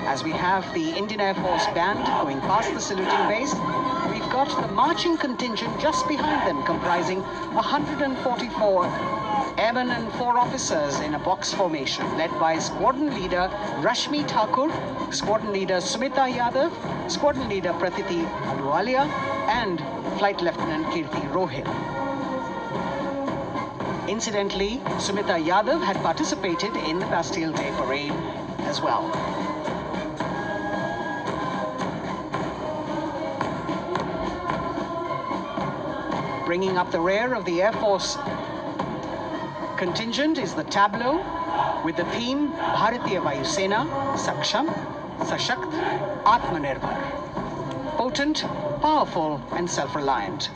S4: As we have the Indian Air Force band going past the saluting base, we've got the marching contingent just behind them, comprising 144 airmen and 4 officers in a box formation, led by Squadron Leader Rashmi Thakur, Squadron Leader Sumita Yadav, Squadron Leader Pratiti Aluwalia, and Flight Lieutenant Kirti Rohil. Incidentally, Sumita Yadav had participated in the Bastille Day Parade as well. Bringing up the rear of the Air Force contingent is the tableau with the theme Bharatiya Vayu Sena, Saksham, Sashakt, Atmanirbhar. Potent, powerful, and self-reliant.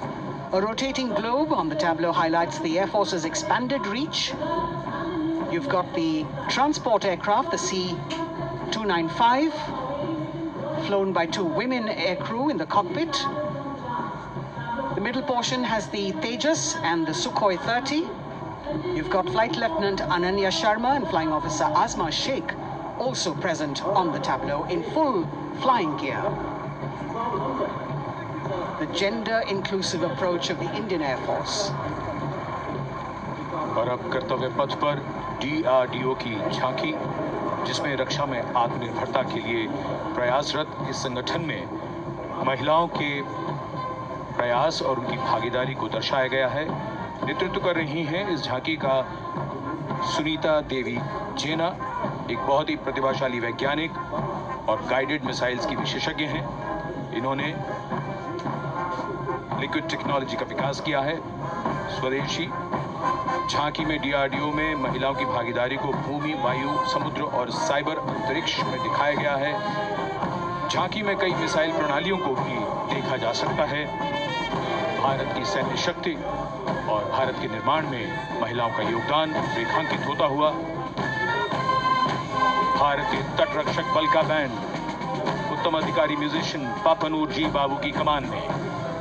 S4: A rotating globe on the tableau highlights the Air Force's expanded reach. You've got the transport aircraft, the C-295, flown by 2 women aircrew in the cockpit. The middle portion has the Tejas and the Sukhoi 30. You've got Flight Lieutenant Ananya Sharma and Flying Officer Azma Sheikh also present on the tableau in full flying gear. The gender-inclusive approach of the Indian Air Force.
S5: और अब कर्तव्य पथ पर DRDO की झांकी, जिसमें रक्षा में आत्मनिर्भरता के लिए प्रयासरत इस संगठन में महिलाओं के प्रयास और उनकी भागीदारी को दर्शाया गया है। नेतृत्व कर रही हैं इस झांकी का सुनीता देवी जेना, एक बहुत ही प्रतिभाशाली वैज्ञानिक और गाइडेड मिसाइल्स की विशेषज्ञ हैं। इन्होंने लिक्विड टेक्नोलॉजी का विकास किया है, स्वदेशी। झांकी में DRDO में महिलाओं की भागीदारी को भूमि, वायु, समुद्र और साइबर अंतरिक्ष में दिखाया गया है। झांकी में कई मिसाइल प्रणालियों को भी देखा जा सकता है। भारत की सैन्य शक्ति और भारत के निर्माण में महिलाओं का योगदान रेखांकित होता हुआ भारतीय तटरक्षक बल का बैंड उत्तम अधिकारी म्यूजिशियन पापनूर जी बाबू की कमान में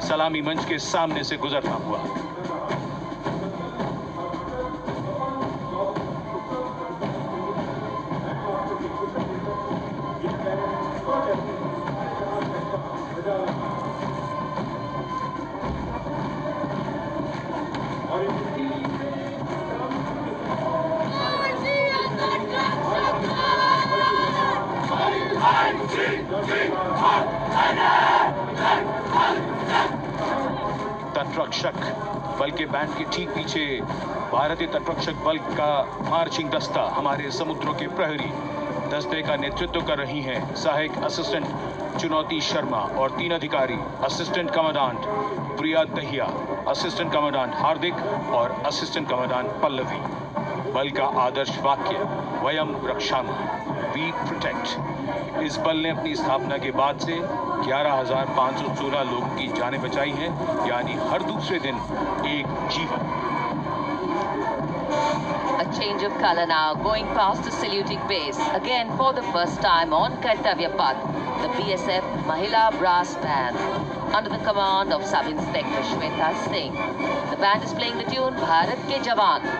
S5: सलामी मंच के सामने से गुजरता हुआ। तटरक्षक बल के बैंड के ठीक पीछे भारतीय तटरक्षक बल का मार्चिंग दस्ता हमारे समुद्रों के प्रहरी दस्ते का नेतृत्व कर रही हैं सहायक असिस्टेंट चुनौती शर्मा और 3 अधिकारी, असिस्टेंट कमांडेंट प्रिया दहिया, असिस्टेंट कमांडेंट हार्दिक और असिस्टेंट कमांडेंट पल्लवी। बल का आदर्श वाक्य वयम रक्षामः, वी प्रोटेक्ट। इस बल ने अपनी स्थापना के बाद से 11,516 लोगों की जानें बचाई हैं, यानी हर दूसरे दिन एक जीवन।
S13: A change of color now, going past the saluting base. Again, for the first time on Kartavya Path, the BSF Mahila Brass Band, under the command of Sub-Inspector Shweta Singh. The band is playing the tune Bharat Ke Jawan.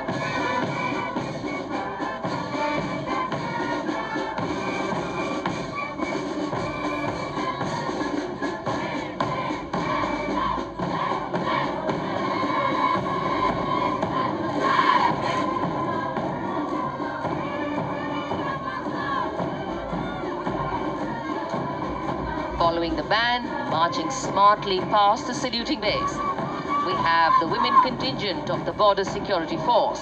S13: Following the band, marching smartly past the saluting base, we have the women contingent of the Border Security Force,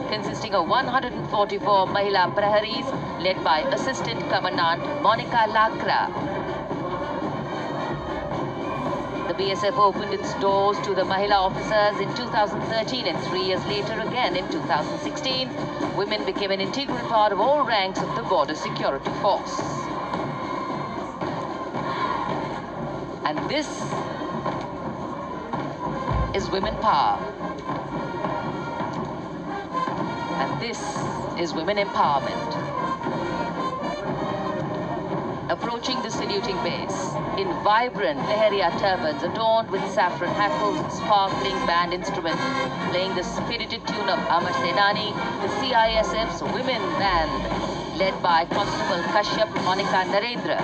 S13: consisting of 144 Mahila Praharis led by Assistant Commandant Monica Lakra. The BSF opened its doors to the Mahila officers in 2013 and 3 years later again in 2016. Women became an integral part of all ranks of the Border Security Force. And this is women power. And this is women empowerment. Approaching the saluting base in vibrant Lehariya turbans adorned with saffron hackles and sparkling band instruments, playing the spirited tune of Amar Senani, the CISF's women band, led by Constable Kashyap Monica Narendra.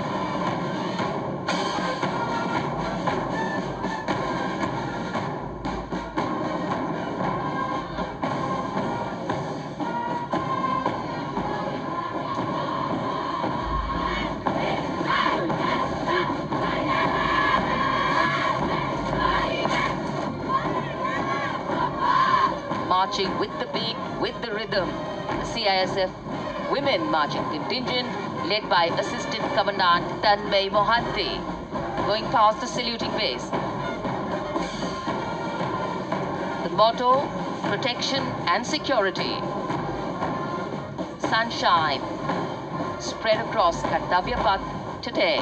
S13: Marching with the beat, with the rhythm, the CISF Women Marching Contingent, led by Assistant Commandant Tanmay Mohanty, going past the saluting base. The motto, protection and security. Sunshine spread across Kartavya Path today.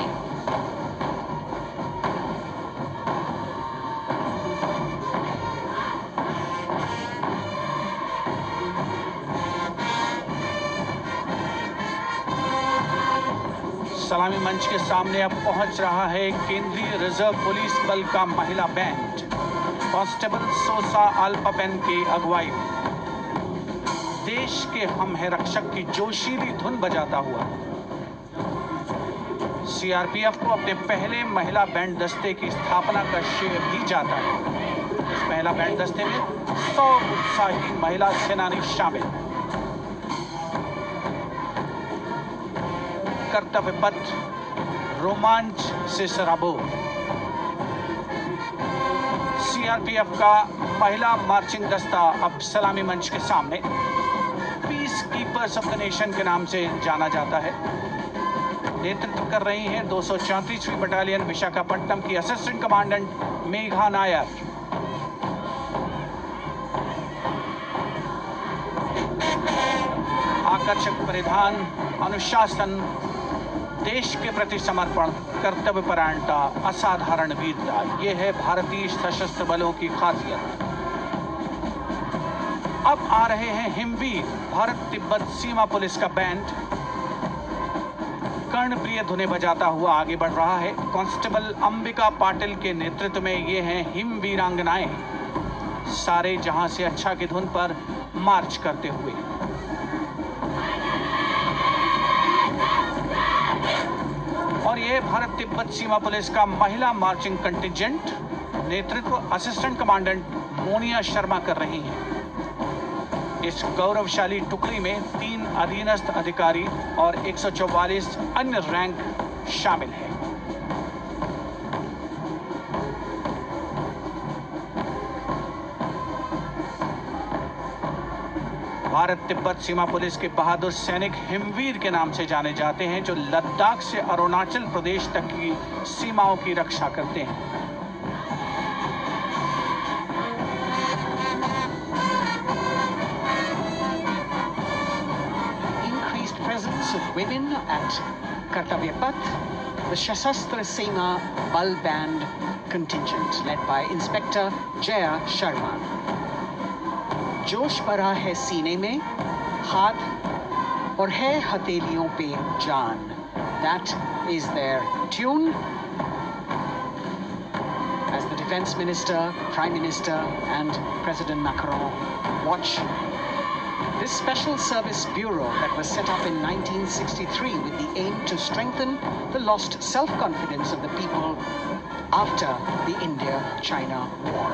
S18: सलामी मंच के सामने अब पहुंच रहा है केंद्रीय reserve police बल का महिला बैंड कांस्टेबल सोसा अल्पापेन के अगुवाई में देश के हम है रक्षक की जोशीली धुन बजाता हुआ सीआरपीएफ को अपने पहले महिला बैंड दस्ते की स्थापना का श्रेय भी जाता है। इस महिला बैंड दस्ते में 100 उत्साही महिला सेनानी शामिल। कर्तव्य पथ रोमांच से सराबोर। सीआरपीएफ का महिला मार्चिंग दस्ता अब सलामी मंच के सामने peace keepers of the nation के नाम से जाना जाता है। नेतृत्व कर रही हैं 234वीं बटालियन विशाखापट्टनम की असिस्टेंट कमांडेंट मेघा नायर। आकर्षक परिधान, अनुशासन, देश के प्रति समर्पण, कर्तव्य परायणता, असाधारण वीरता, ये है भारतीय सशस्त्र बलों की खासियत। अब आ रहे हैं हिमवीर भारत तिब्बत सीमा पुलिस का बैंड कर्णप्रिय धुनें बजाता हुआ आगे बढ़ रहा है। कांस्टेबल अंबिका पाटिल के नेतृत्व में ये हैं हिमवीरांगनाएं, सारे जहां से अच्छा की धुन पर मार्च करते हुए। और ये भारत तिब्बत सीमा पुलिस का महिला मार्चिंग कंटिजेंट, नेतृत्व असिस्टेंट कमांडेंट मोनिया शर्मा कर रही हैं। इस गौरवशाली टुकड़ी में 3 अधीनस्थ अधिकारी और 144 अन्य रैंक शामिल हैं। भारत तिब्बत सीमा पुलिस के बहादुर सैनिक हिमवीर के नाम से जाने जाते हैं, जो लद्दाख से अरुणाचल प्रदेश तक की सीमाओं की रक्षा करते हैं।
S4: Increased presence of women at Kartavya Path, the Shasastra Sena Bal Band contingent led by Inspector Jaya Sharma. जोश भरा है सीने में, हाथ और है हथेलियों पे जान. That is their tune. As the Defense Minister, Prime Minister and President Macron watch this Special Service Bureau that was set up in 1963 with the aim to strengthen the lost self-confidence of the people after the India-China War.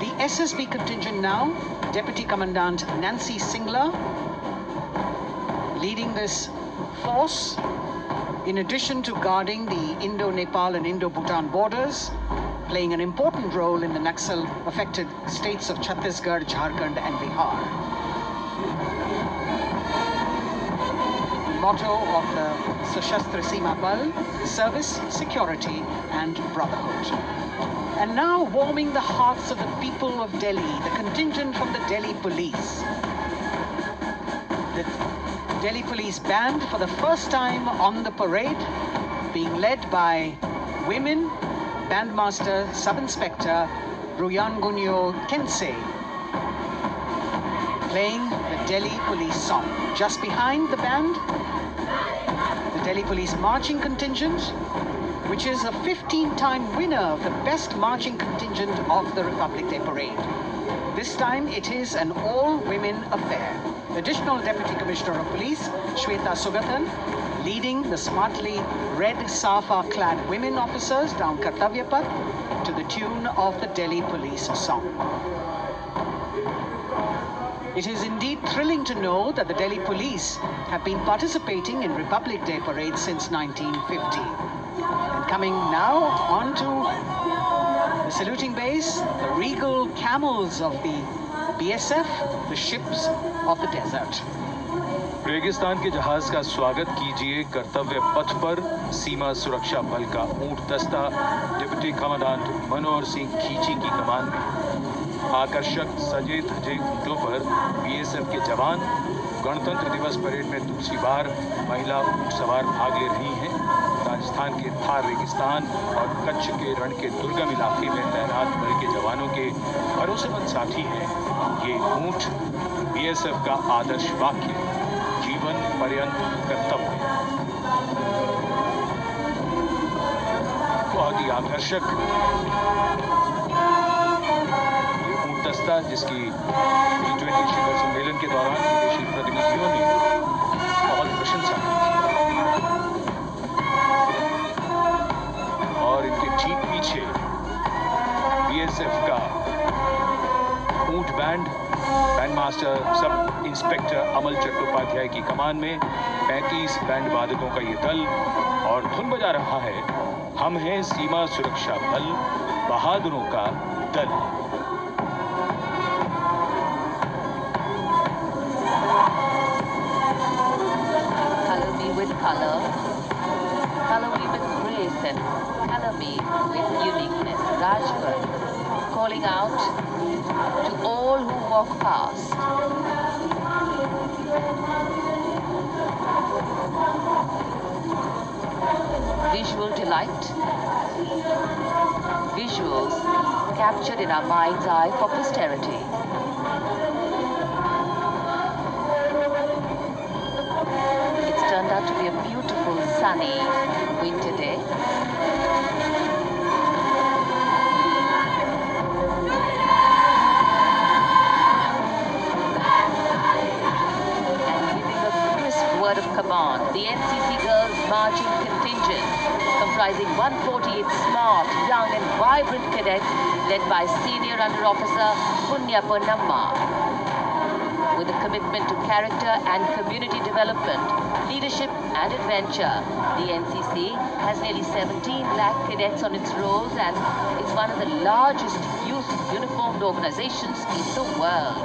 S4: The SSB contingent now, Deputy Commandant Nancy Singla, leading this force, in addition to guarding the Indo-Nepal and Indo-Bhutan borders, playing an important role in the Naxal-affected states of Chhattisgarh, Jharkhand and Bihar. The motto of the Sashastra Seema Bal: service, security and brotherhood. And now warming the hearts of the people of Delhi, the contingent from the Delhi police. The Delhi police band for the first time on the parade, being led by women, Bandmaster Sub-Inspector Ruyangunyo Kensei, playing the Delhi police song. Just behind the band, the Delhi police marching contingent, which is a 15-time winner of the best marching contingent of the Republic Day Parade. This time it is an all-women affair. Additional Deputy Commissioner of Police, Shweta Sugathan, leading the smartly red safa-clad women officers down Kartavya Path to the tune of the Delhi police song. It is indeed thrilling to know that the Delhi police have been participating in Republic Day parades since 1950. And coming now on to the saluting base, the regal camels of the BSF, the ships of the desert.
S5: रेगिस्तान के जहाज का स्वागत कीजिए कर्तव्य पथ पर सीमा सुरक्षा बल का ऊंट दस्ता डिप्टी कमांडेंट मनोहर सिंह खींची की कमान में। आकर्षक सजे धजे ऊंटों पर बीएसएफ के जवान गणतंत्र दिवस परेड में दूसरी बार महिला ऊंट सवार भाग ले रही हैं। राजस्थान के थार रेगिस्तान और कच्छ के रण के दुर्गम इलाके में तैनात बल के जवानों के भरोसेमंद साथी हैं। ये ऊंट बीएसएफ का आदर्श वाक्य, जीवन पर्यंत कर्तव्य। बहुत ही आकर्षक ये ऊंट दस्ता, जिसकी G20 शिखर सम्मेलन के दौरान विदेशी प्रतिनिधियों ने बहुत प्रशंसा की और इनके ठीक पीछे बीएसएफ का ऊंट बैंड मास्टर सब इंस्पेक्टर अमल चट्टोपाध्याय की कमान में 35 बैंड वादकों का ये दल और धुन बजा रहा है, हम हैं सीमा सुरक्षा बल, बहादुरों का दल।
S13: Color me with color, color me with grace, and color me with uniqueness. Rajput, calling out to all who walk past. Visual delight, visuals captured in our mind's eye for posterity. It's turned out to be a beautiful, sunny winter day. Word of command, the NCC Girls Marching Contingent, comprising 148 smart, young and vibrant cadets led by Senior Under Officer Punya Purnamma. With a commitment to character and community development, leadership and adventure, the NCC has nearly 17 lakh cadets on its rolls and is one of the largest youth uniformed organizations in the world.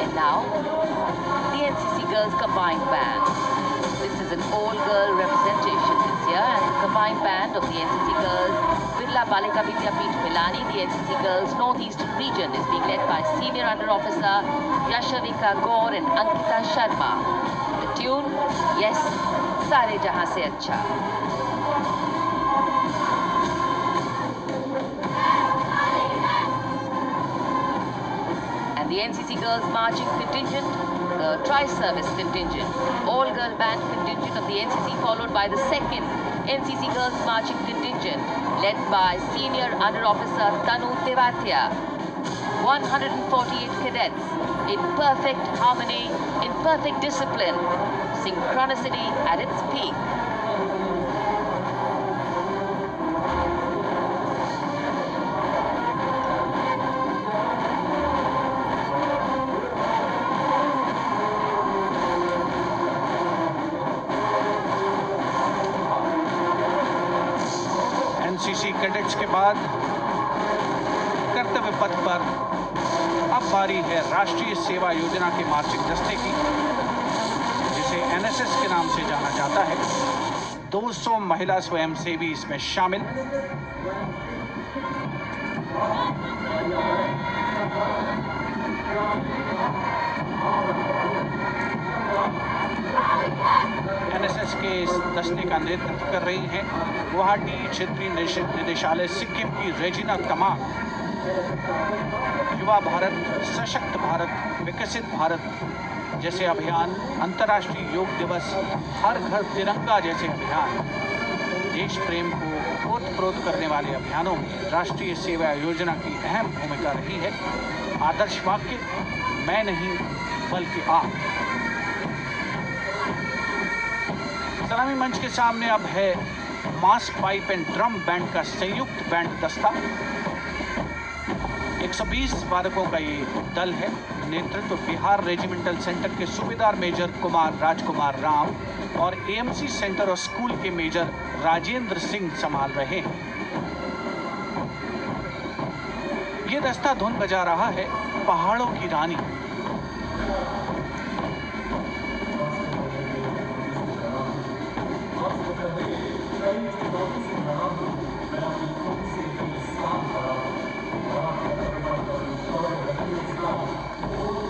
S13: And now, the NCC Girls Combined Band. This is an all-girl representation this year, and the combined band of the NCC Girls Birla Balika Vidyapeeth Milani, the NCC Girls Northeastern region, is being led by Senior Under Officer Yashavika Gaur and Ankita Sharma. The tune, yes, Sare Jahan Se Acha. The NCC Girls Marching Contingent, the Tri-Service Contingent, all-girl band contingent of the NCC, followed by the second NCC Girls Marching Contingent, led by Senior Under Officer Tanu Tevatia. 148 cadets in perfect harmony, in perfect discipline, synchronicity at its peak.
S18: NCC cadets के बाद कर्तव्य पथ पर अब बारी है राष्ट्रीय सेवा योजना के मार्चिंग दस्ते की, जिसे एनएसएस के नाम से जाना जाता है। 200 महिला स्वयंसेवी इसमें शामिल। एनएसएस के इस दस्ते का नेतृत्व कर रही हैं गुवाहाटी क्षेत्रीय निदेशालय सिक्किम की रेजिना तमाम। युवा भारत, सशक्त भारत, विकसित भारत जैसे अभियान, अंतर्राष्ट्रीय योग दिवस, हर घर तिरंगा जैसे अभियान, देश प्रेम को ओतप्रोत करने वाले अभियानों में राष्ट्रीय सेवा योजना की अहम भूमिका रही है। आदर्श वाक्य, मैं नहीं बल्कि आप। सलामी मंच के सामने अब है मास पाइप एंड ड्रम बैंड का संयुक्त बैंड दस्ता। 120 वादकों का ये दल है। नेतृत्व बिहार रेजिमेंटल सेंटर के सूबेदार मेजर कुमार राजकुमार राम और एएमसी सेंटर और स्कूल के मेजर राजेंद्र सिंह संभाल रहे हैं। ये दस्ता धुन बजा रहा है पहाड़ों की रानी।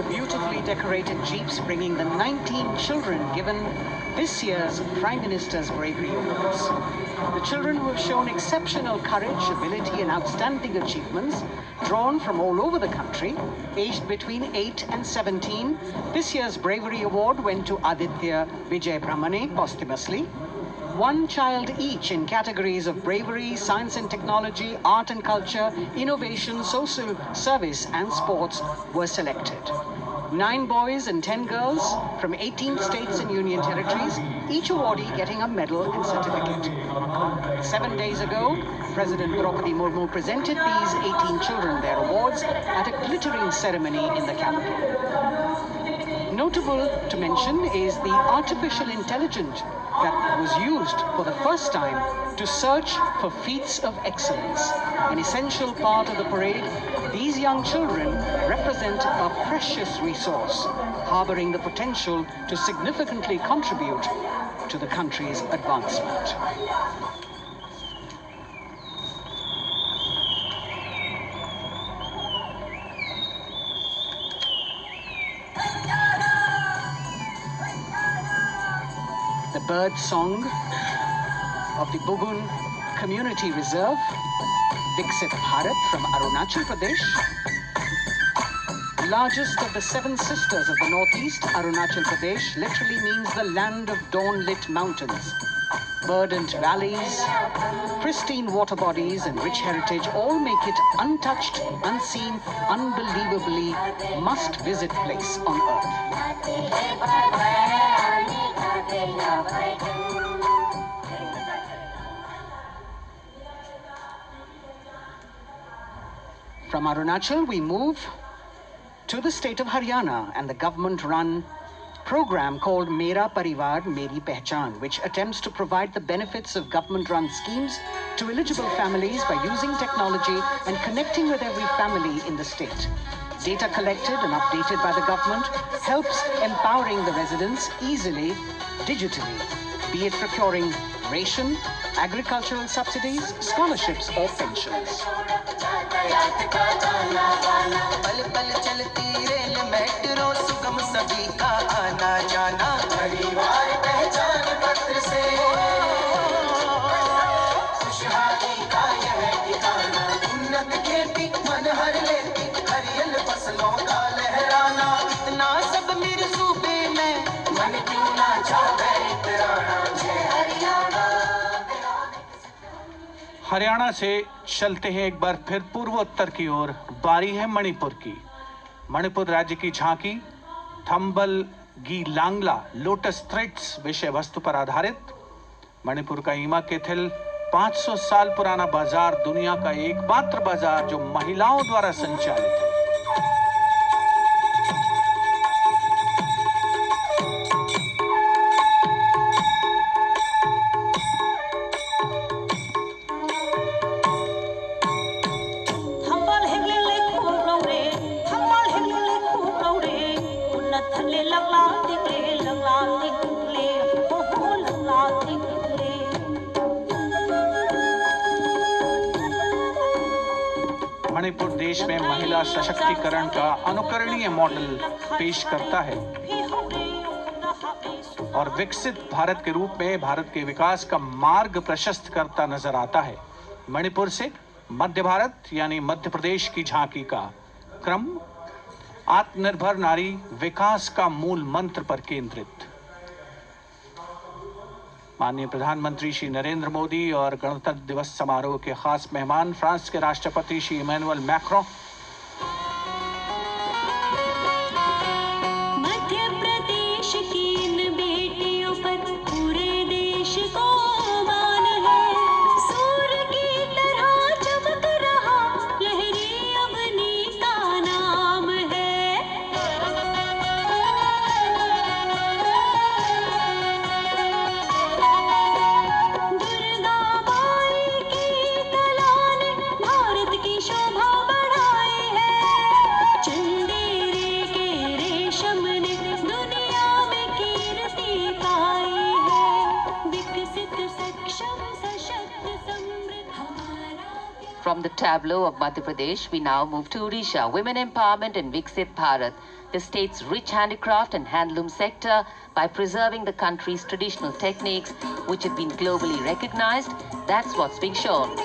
S4: Beautifully decorated jeeps bringing the 19 children given this year's Prime Minister's Bravery Awards. The children who have shown exceptional courage, ability and outstanding achievements, drawn from all over the country, aged between 8 and 17. This year's Bravery Award went to Aditya Vijay Brahmane posthumously. One child each in categories of bravery, science and technology, art and culture, innovation, social service and sports were selected. 9 boys and 10 girls from 18 states and union territories, each awardee getting a medal and certificate. 7 days ago, President Droupadi Murmu presented these 18 children their awards at a glittering ceremony in the capital. Notable to mention is the artificial intelligence that was used for the first time to search for feats of excellence. An essential part of the parade, these young children represent a precious resource, harboring the potential to significantly contribute to the country's advancement. The bird song of the Bugun Community Reserve, Viksit Bharat from Arunachal Pradesh. Largest of the 7 sisters of the northeast, Arunachal Pradesh literally means the land of dawn-lit mountains. Verdant valleys, pristine water bodies and rich heritage all make it untouched, unseen, unbelievably must-visit place on earth. From Arunachal, we move to the state of Haryana and the government-run program called Mera Parivar Meri Pehchan, which attempts to provide the benefits of government-run schemes to eligible families by using technology and connecting with every family in the state. Data collected and updated by the government helps empowering the residents easily, digitally, be it procuring ration, agricultural subsidies, scholarships or pensions.
S18: Haryana से चलते हैं एक बार फिर पूर्वोत्तर की ओर। बारी है मणिपुर की। मणिपुर राज्य की झांकी थंबल गी लांगला लोटस थ्रेड्स विषय वस्तु पर आधारित। मणिपुर का ईमा केथिल 500 साल पुराना बाजार, दुनिया का एकमात्र बाजार जो महिलाओं द्वारा संचालित है।
S9: लंगला टिकले लंगला टिकले हो लंगला टिकले।
S18: मणिपुर देश में महिला सशक्तिकरण का अनुकरणीय मॉडल पेश करता है और विकसित भारत के रूप में भारत के विकास का मार्ग प्रशस्त करता नजर आता है। मणिपुर से मध्य भारत यानी मध्य प्रदेश की झांकी का क्रम आत्मनिर्भर नारी विकास का मूल मंत्र पर केंद्रित। माननीय प्रधानमंत्री श्री नरेंद्र मोदी और गणतंत्र दिवस समारोह के खास मेहमान फ्रांस के राष्ट्रपति श्री इमैनुअल मैक्रों,
S9: मध्य प्रदेश की इन बेटियों पर पूरे देश को मान है। सूर्य की तरह चमक रहा लहरी अवनी का नाम है। दुर्गा माई की कला ने भारत की शोभा बढ़ाई है। चंदेरे के रेशम ने दुनिया में कीर्ति पाई है। विकसित सक्षम सशक्त समृद्ध हमारा
S13: From the tableau of Madhya Pradesh, we now move to Odisha. Women empowerment in Viksit Bharat, the state's rich handicraft and handloom sector, by preserving the country's traditional techniques, which have been globally recognized. That's what's being shown.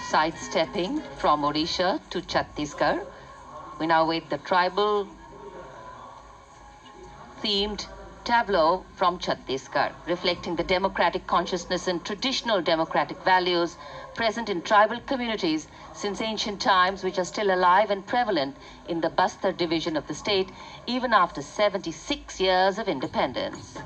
S13: Sidestepping from Odisha to Chhattisgarh, we now wait the tribal themed tableau from Chhattisgarh, reflecting the democratic consciousness and traditional democratic values present in tribal communities since ancient times, which are still alive and prevalent in the Bastar division of the state, even after 76 years of independence.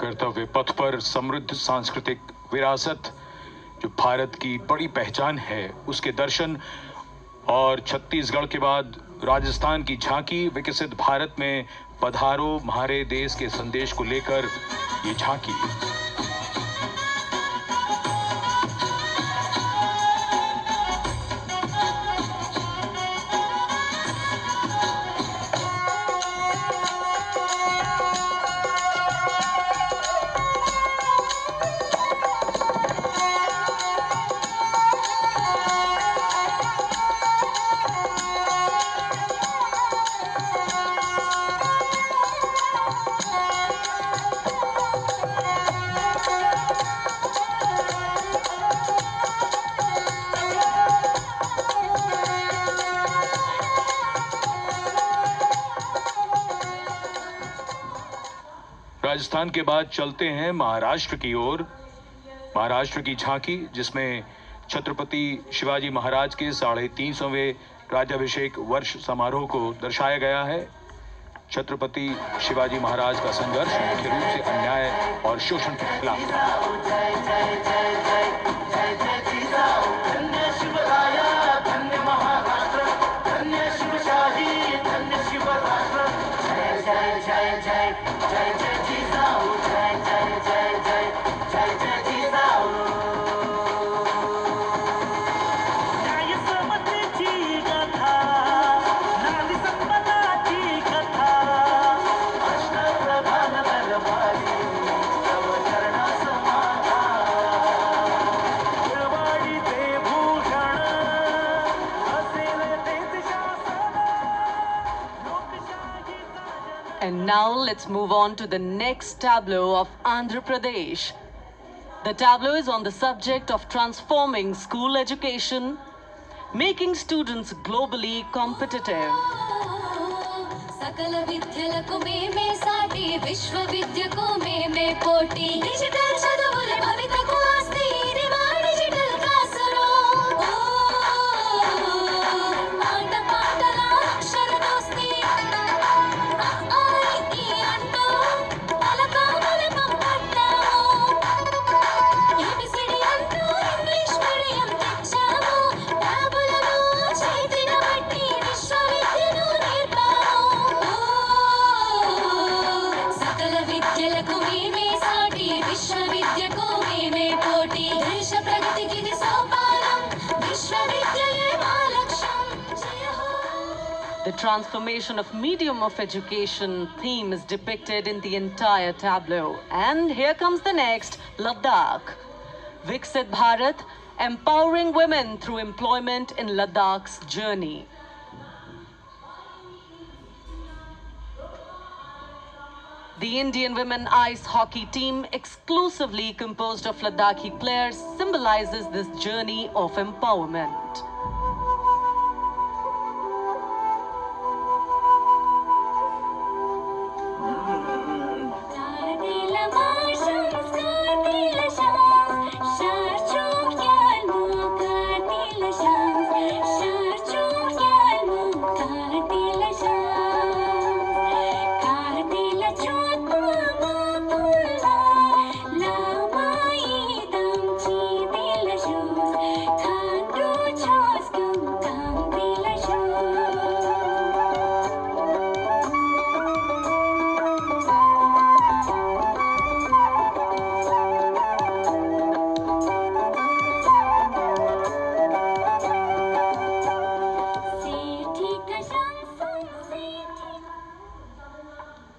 S5: कर्तव्य पथ पर समृद्ध सांस्कृतिक विरासत जो भारत की बड़ी पहचान है, उसके दर्शन, और छत्तीसगढ़ के बाद राजस्थान की झांकी विकसित भारत में पधारो म्हारे देश के संदेश को लेकर ये झांकी। राजस्थान के बाद चलते हैं महाराष्ट्र की ओर। महाराष्ट्र की झांकी, जिसमें छत्रपति शिवाजी महाराज के 350वें राज्याभिषेक वर्ष समारोह को दर्शाया गया है। छत्रपति शिवाजी महाराज का संघर्ष मुख्य रूप से अन्याय और शोषण के खिलाफ था।
S6: And now let's move on to the next tableau of Andhra Pradesh. The tableau is on the subject of transforming school education, making students globally competitive.
S9: सकल विद्यలకు మేమే సాటి విశ్వవిద్యకు మేమే పోటీ డిజిటల్ చదువుల భవితకు ఆస్తి ఇది మా డిజిటల్ క్లాస్ రూమ్ పాట పాటల అక్షర దోస్తి ఈ అంటూ పలకామల పంపట్టాము ఏబిసిడి అంటూ ఇంగ్లీష్ మీడియం తెచ్చాము ట్యాబులను చేతిన బట్టి విశ్వవిద్యను నేర్పాము సకల విద్యలకు మేమే సాటి విశ్వవిద్యకు మేమే పోటీ దేశ ప్రగతికి ఇది సోపానం విశ్వవిద్యయే మా లక్ష్యం జయ హో.
S6: The transformation of medium of education theme is depicted in the entire tableau. And here comes the next, Ladakh. Viksit Bharat, empowering women through employment in Ladakh's journey. The Indian women ice hockey team, exclusively composed of Ladakhi players, symbolizes this journey of empowerment.
S9: Kartavya marsham, Kartavya shams, Sharchuk yalmu, Kartavya shams, Sharchuk yalmu, Kartavya shams, Kartavya chotma mapulla, lamai damchi dila shoes, Khandu choskum kam dila shoes.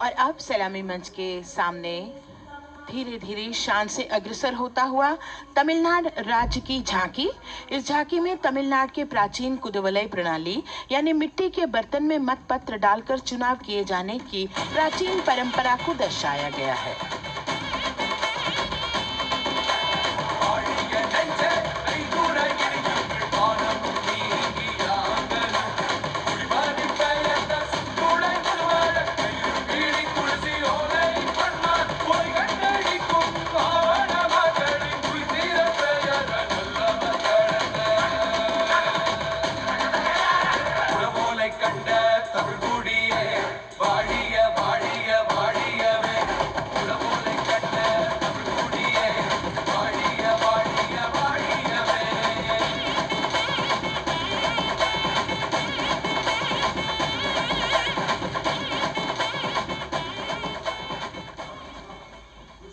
S14: और अब सलामी मंच के सामने धीरे धीरे शान से अग्रसर होता हुआ तमिलनाडु राज्य की झांकी। इस झांकी में तमिलनाडु के प्राचीन कुदवलय प्रणाली यानी मिट्टी के बर्तन में मतपत्र डालकर चुनाव किए जाने की प्राचीन परंपरा को दर्शाया गया है।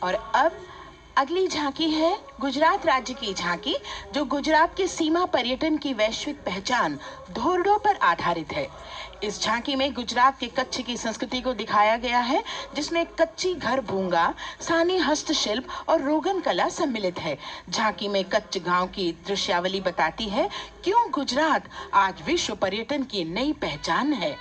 S14: और अब अगली झांकी है गुजरात राज्य की झांकी, जो गुजरात के सीमा पर्यटन की वैश्विक पहचान धोरडो पर आधारित है। इस झांकी में गुजरात के कच्छ की संस्कृति को दिखाया गया है, जिसमें कच्ची घर भूंगा, सानी हस्तशिल्प और रोगन कला सम्मिलित है। झांकी में कच्छ गांव की दृश्यावली बताती है क्यों गुजरात आज विश्व पर्यटन की नई पहचान है।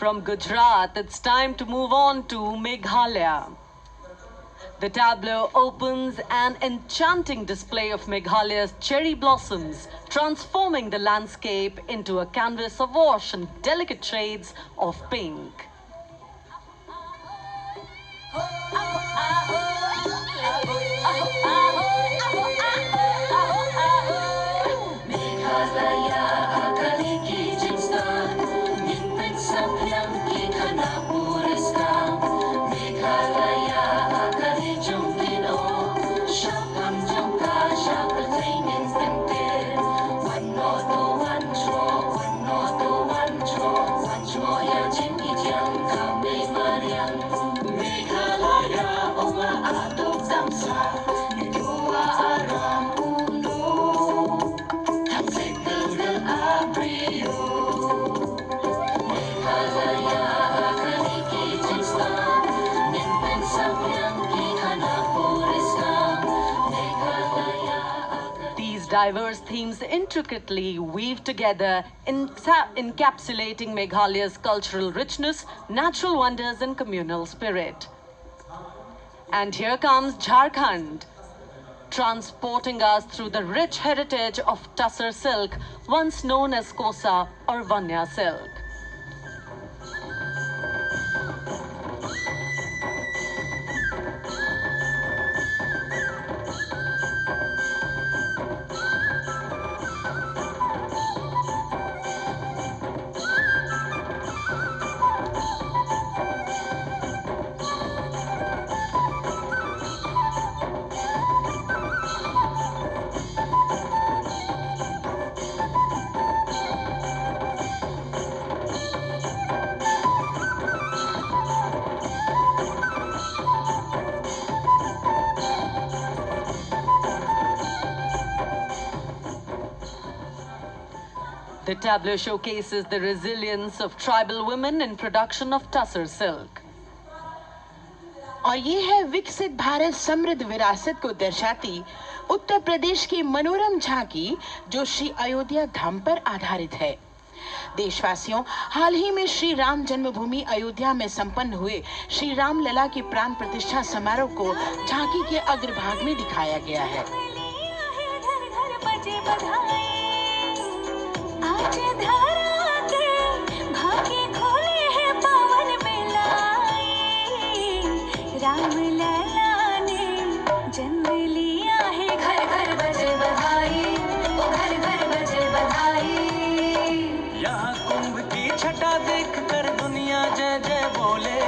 S6: From Gujarat, it's time to move on to Meghalaya. The tableau opens an enchanting display of Meghalaya's cherry blossoms, transforming the landscape into a canvas awash in delicate shades of pink. Diverse themes intricately weave together, encapsulating Meghalaya's cultural richness, natural wonders, and communal spirit. And here comes Jharkhand, transporting us through the rich heritage of Tussar silk, once known as Kosa or Vanya silk. The tableau showcases the resilience of tribal women in production of Tussar silk.
S14: और ये है विकसित भारत समृद्ध विरासत को दर्शाती उत्तर प्रदेश की मनोरम झांकी जो श्री अयोध्या धाम पर आधारित है। देशवासियों, हाल ही में श्री राम जन्मभूमि अयोध्या में संपन्न हुए श्री राम लला की प्राण प्रतिष्ठा समारोह को झांकी के अग्रभाग में दिखाया गया है।
S9: राम लला ने जन्म लिया है, घर घर बजे बधाई, ओ घर घर बजे बधाई।
S21: यहाँ कुंभ की छटा देख कर दुनिया जय जय बोले,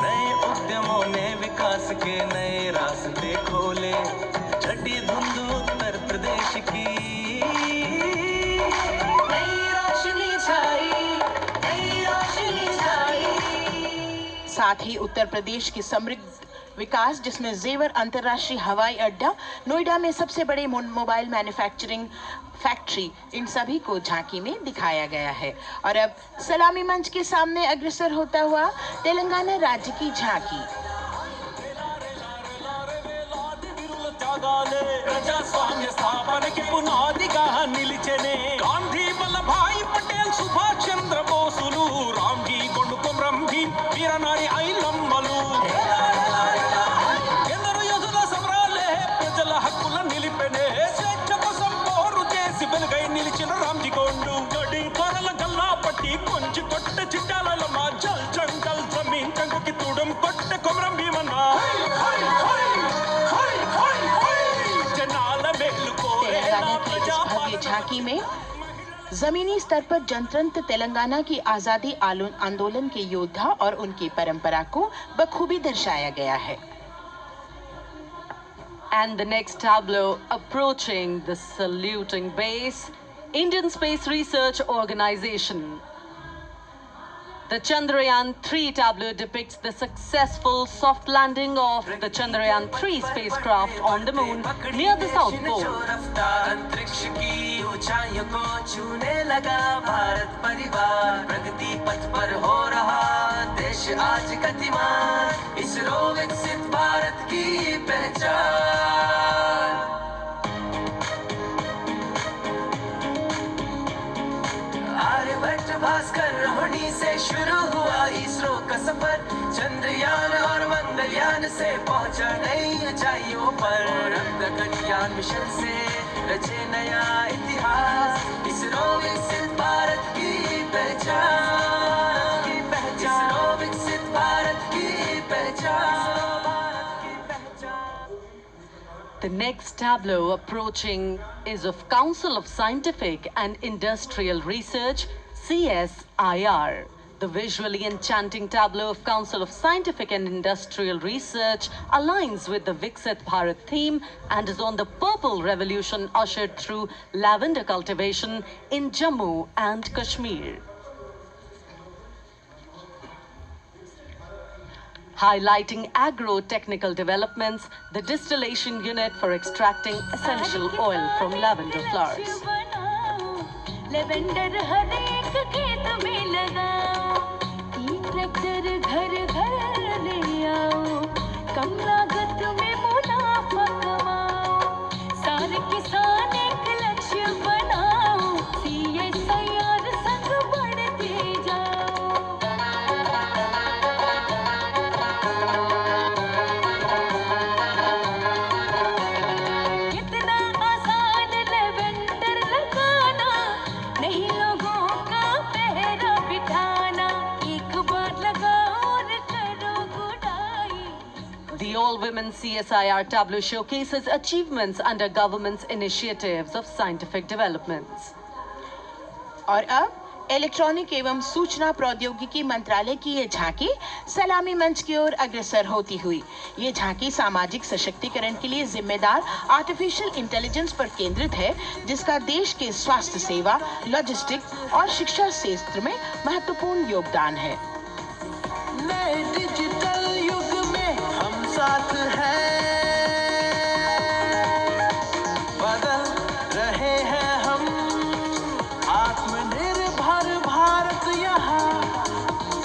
S21: नए उद्यमों ने विकास के नए रास्ते खोले। छठी धुंध उत्तर प्रदेश की नई रोशनी छाई, नई रोशनी छाई।
S14: साथ ही उत्तर प्रदेश की समृद्ध विकास जिसमें जेवर अंतर्राष्ट्रीय हवाई अड्डा, नोएडा में सबसे बड़े मोबाइल मैन्युफैक्चरिंग फैक्ट्री, इन सभी को झांकी में दिखाया गया है। और अब सलामी मंच के सामने अग्रसर होता हुआ तेलंगाना राज्य की झांकी।
S21: ప్రజాస్వామ్య స్థాపనకి పునాదిగా నిలిచెనే గాంధీ వల్లభాయ్ పటేల్ సుభాష్ చంద్ర బోసులు రామ్జీ కొండుకొం రంభీ వీరనారి ఐలమ్మలు ఎందరో యోధుల సమరాలే ప్రజల హక్కుల నిలిపెనే స్వేచ్ఛ కోసం పోరు చేసి వెలుగై నిలిచిన రామ్జీ కొండు గడి కొరల గల్లా పట్టి కొంచి కొట్ట చిట్టాలలో మా జల్ జంగల్ జమీన్ జంగుకి తుడం కొట్ట కొమరం భీమన్న
S14: तेलंगाना की इस भव्य झांकी में जमीनी स्तर पर जनतंत्र तेलंगाना की आजादी आंदोलन के योद्धा और उनकी परंपरा को बखूबी दर्शाया गया है।
S6: And the next tableau approaching the saluting base, Indian Space Research Organization. The Chandrayaan-3 tableau depicts the successful soft landing of the Chandrayaan-3 spacecraft on the moon near the South Pole.
S21: अंतरिक्ष की ऊंचाइयों को छूने लगा भारत परिवार, प्रगति पथ पर हो रहा देश आज गतिमान, इसरो विकसित भारत की पहचान। आर्यभट्ट
S8: भास्कर रोहिणी से शुरू हुआ इसरो का सफर, चंद्रयान और मंगलयान से पहुंचा नई ऊंचाइयों पर। और गगनयान मिशन से रचे नया इतिहास, इसरो विकसित भारत की पहचान, इसरो विकसित भारत की पहचान।
S6: The next tableau approaching is of Council of Scientific and Industrial Research, CSIR. The visually enchanting tableau of Council of Scientific and Industrial Research aligns with the Viksit Bharat theme and is on the Purple Revolution ushered through lavender cultivation in Jammu and Kashmir. Highlighting agro-technical developments, the distillation unit for extracting essential oil from lavender flowers.
S9: Lavender हर एक खेत में लगाओ, tractor घर घर ले आओ, कम लागत में मुनाफा कमाओ, सारे किसान एक लक्ष्य बनाओ, CSIR संग बढ़ते जाओ। कितना आसान लेवेंडर लगाना, नहीं लोगों का पहरा बिठाना, एक बार लगाओ और करो गुडाई।
S6: The all-women CSIR tableau showcases achievements under government's initiatives of scientific developments.
S14: और अब इलेक्ट्रॉनिक एवं सूचना प्रौद्योगिकी मंत्रालय की ये झांकी सलामी मंच की ओर अग्रसर होती हुई। ये झांकी सामाजिक सशक्तिकरण के लिए जिम्मेदार आर्टिफिशियल इंटेलिजेंस पर केंद्रित है, जिसका देश के स्वास्थ्य सेवा, लॉजिस्टिक और शिक्षा क्षेत्र में महत्वपूर्ण योगदान है।
S8: नए डिजिटल युग में हम साथ हैं, बदल रहे हैं हम, आत्मनिर्भर भारत यहाँ,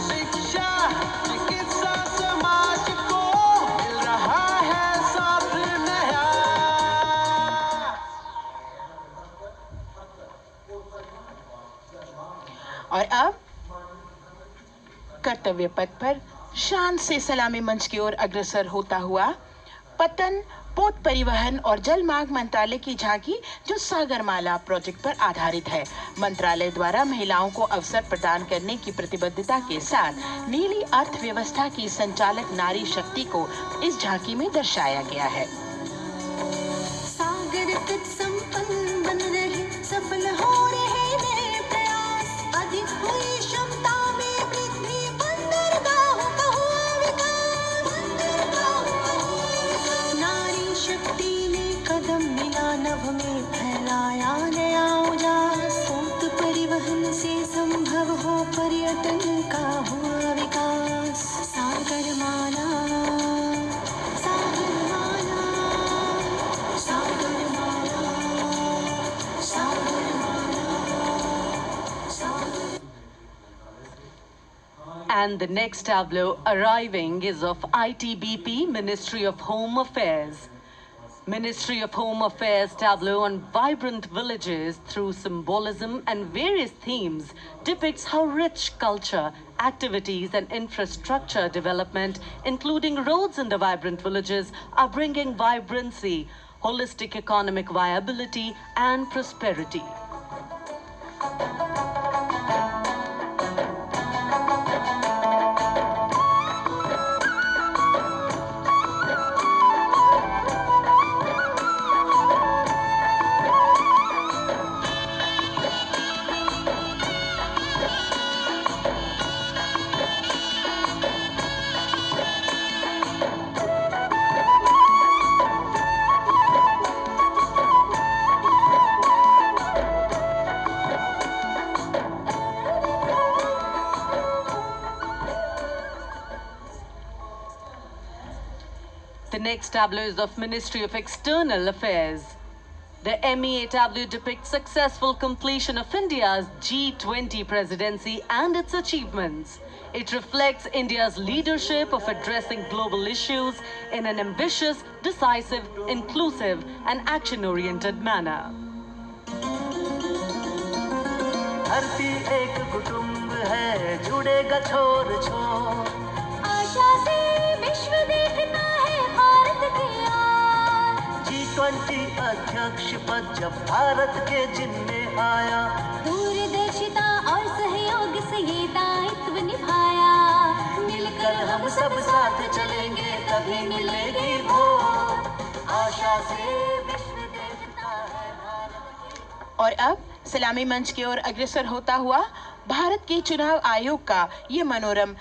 S8: शिक्षा चिकित्सा समाज को मिल रहा है साथ नया।
S14: और अब कर्तव्य पथ पर शान से सलामी मंच की ओर अग्रसर होता हुआ पतन, पोत परिवहन और जल मार्ग मंत्रालय की झांकी, जो सागरमाला प्रोजेक्ट पर आधारित है। मंत्रालय द्वारा महिलाओं को अवसर प्रदान करने की प्रतिबद्धता के साथ नीली अर्थव्यवस्था की संचालक नारी शक्ति को इस झांकी में दर्शाया गया है।
S9: सागर तट संपन्न बन रहे, सफल हो रहे नए प्रयास, अधिक हुई क्षमता में वृद्धि, बंदरगाहों का हुआ विकास, बंदरगाहों का हुआ विकास। नारी शक्ति ने कदम मिला नभ में, फैलाया नया उजास, पोत परिवहन से संभव हो पर्यटन का हुआ विकास। सागरमाला, सागरमाला, सागरमाला, सागरमाला, सागर।
S6: And the next tableau arriving is of ITBP, Ministry of Home Affairs. Ministry of Home Affairs tableau on vibrant villages through symbolism and various themes depicts how rich culture, activities and infrastructure development, including roads in the vibrant villages, are bringing vibrancy, holistic economic viability and prosperity. The next tableau is of Ministry of External Affairs. The MEA tableau depicts successful completion of India's G20 presidency and its achievements. It reflects India's leadership of addressing global issues in an ambitious, decisive, inclusive and action-oriented manner.
S8: धरती एक कुटुंब है, जुड़ेगा छोर छोर।
S9: आशा से विश्व देखता है भारत की ओर।
S8: G20 अध्यक्ष पद जब भारत के जिम्मे आया,
S9: दूरदर्शिता और सहयोग से ये दायित्व निभाया।
S8: मिलकर हम सब साथ चलेंगे तभी मिलेगी भोर। आशा से विश्व देखता है भारत की।
S14: और अब सलामी मंच की ओर अग्रसर होता हुआ भारत के चुनाव आयोग का ये मनोरम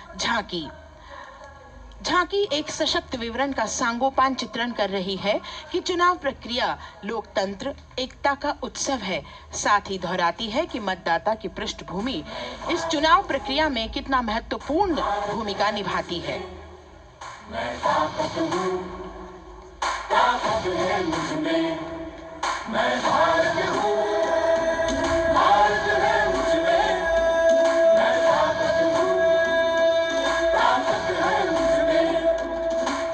S14: झांकी एक सशक्त विवरण का सांगोपान चित्रण कर रही है कि चुनाव प्रक्रिया लोकतंत्र एकता का उत्सव है। साथ ही दोहराती है कि मतदाता की पृष्ठभूमि इस चुनाव प्रक्रिया में कितना महत्वपूर्ण भूमिका निभाती है।
S9: मैं ताकत हूँ, ताकत है मुझ में, मैं भारत हूँ, भारत है मुझ में, मैं ताकत हूँ, ताकत है मुझ में।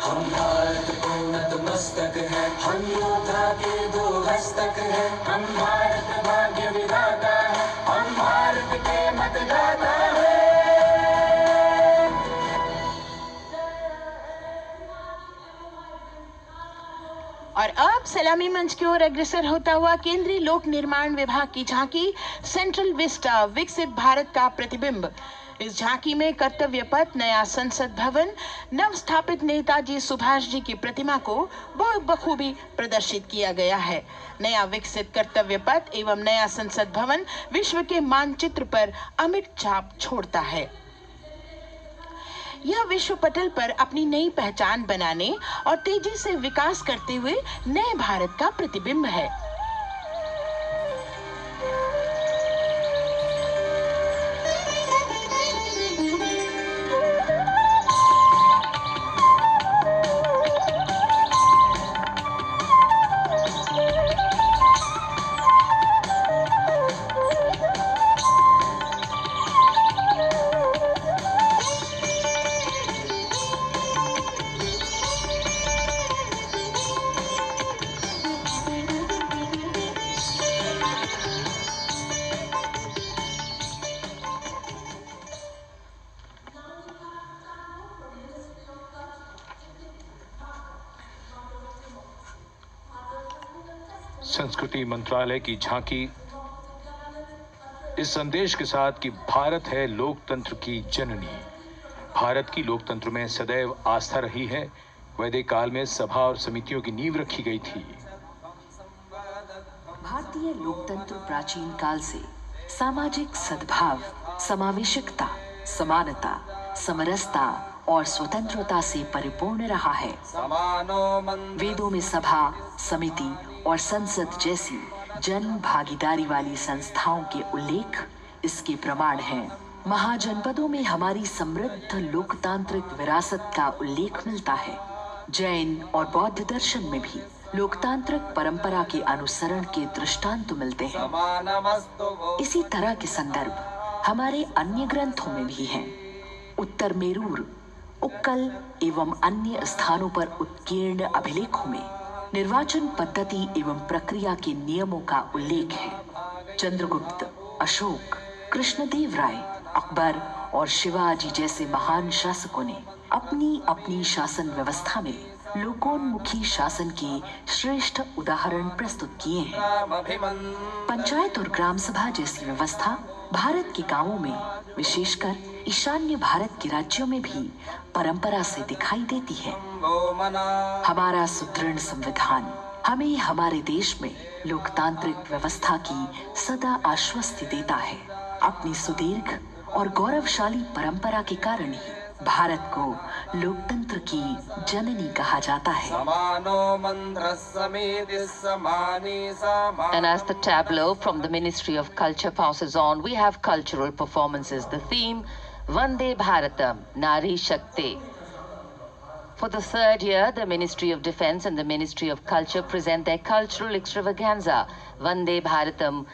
S8: हम भारत को नतमस्तक है, हम योद्धा के दो हस्तक है।
S9: हम भारत भाग्य विधाता है, हम भारत के मतदाता है।
S14: और अब सलामी मंच की ओर अग्रसर होता हुआ केंद्रीय लोक निर्माण विभाग की झांकी सेंट्रल विस्टा, विकसित भारत का प्रतिबिंब। इस झांकी में कर्तव्य पथ, नया संसद भवन, नव स्थापित नेताजी सुभाष जी की प्रतिमा को बखूबी प्रदर्शित किया गया है। नया विकसित कर्तव्य पथ एवं नया संसद भवन विश्व के मानचित्र पर अमिट छाप छोड़ता है। यह विश्व पटल पर अपनी नई पहचान बनाने और तेजी से विकास करते हुए नए भारत का प्रतिबिंब है।
S5: संस्कृति मंत्रालय की झांकी इस संदेश के साथ कि भारत है लोकतंत्र की जननी। भारत की लोकतंत्र में सदैव आस्था रही है। वैदिक काल में सभा और समितियों की नींव रखी गई थी।
S10: भारतीय लोकतंत्र प्राचीन काल से सामाजिक सद्भाव, समावेशकता, समानता, समरसता और स्वतंत्रता से परिपूर्ण रहा है। वेदों में सभा, समिति और संसद जैसी जन भागीदारी वाली संस्थाओं के उल्लेख इसके प्रमाण हैं। महाजनपदों में हमारी समृद्ध लोकतांत्रिक विरासत का उल्लेख मिलता है। जैन और बौद्ध दर्शन में भी लोकतांत्रिक परंपरा के अनुसरण के दृष्टांत मिलते हैं। इसी तरह के संदर्भ हमारे अन्य ग्रंथों में भी हैं। उत्तर मेरूर, उक्कल एवं अन्य स्थानों पर उत्कीर्ण अभिलेखों में निर्वाचन पद्धति एवं प्रक्रिया के नियमों का उल्लेख है। चंद्रगुप्त, अशोक, कृष्णदेव राय, अकबर और शिवाजी जैसे महान शासकों ने अपनी अपनी शासन व्यवस्था में लोकोन्मुखी शासन के श्रेष्ठ उदाहरण प्रस्तुत किए हैं। पंचायत और ग्राम सभा जैसी व्यवस्था भारत के गांवों में, विशेषकर ईशान्य भारत के राज्यों में भी परंपरा से दिखाई देती है। हमारा सुदृढ़ संविधान हमें हमारे देश में लोकतांत्रिक व्यवस्था की सदा आश्वस्ति देता है। अपनी सुदीर्घ और गौरवशाली परंपरा के कारण ही भारत को लोकतंत्र की जननी कहा जाता है।
S13: And as the tableau from the Ministry of Culture passes on, we have cultural performances. The theme, Vande Bharatam, Nari Shakti. For the third year, the Ministry of Defence and the Ministry of Culture present their cultural extravaganza, Vande Bharatam.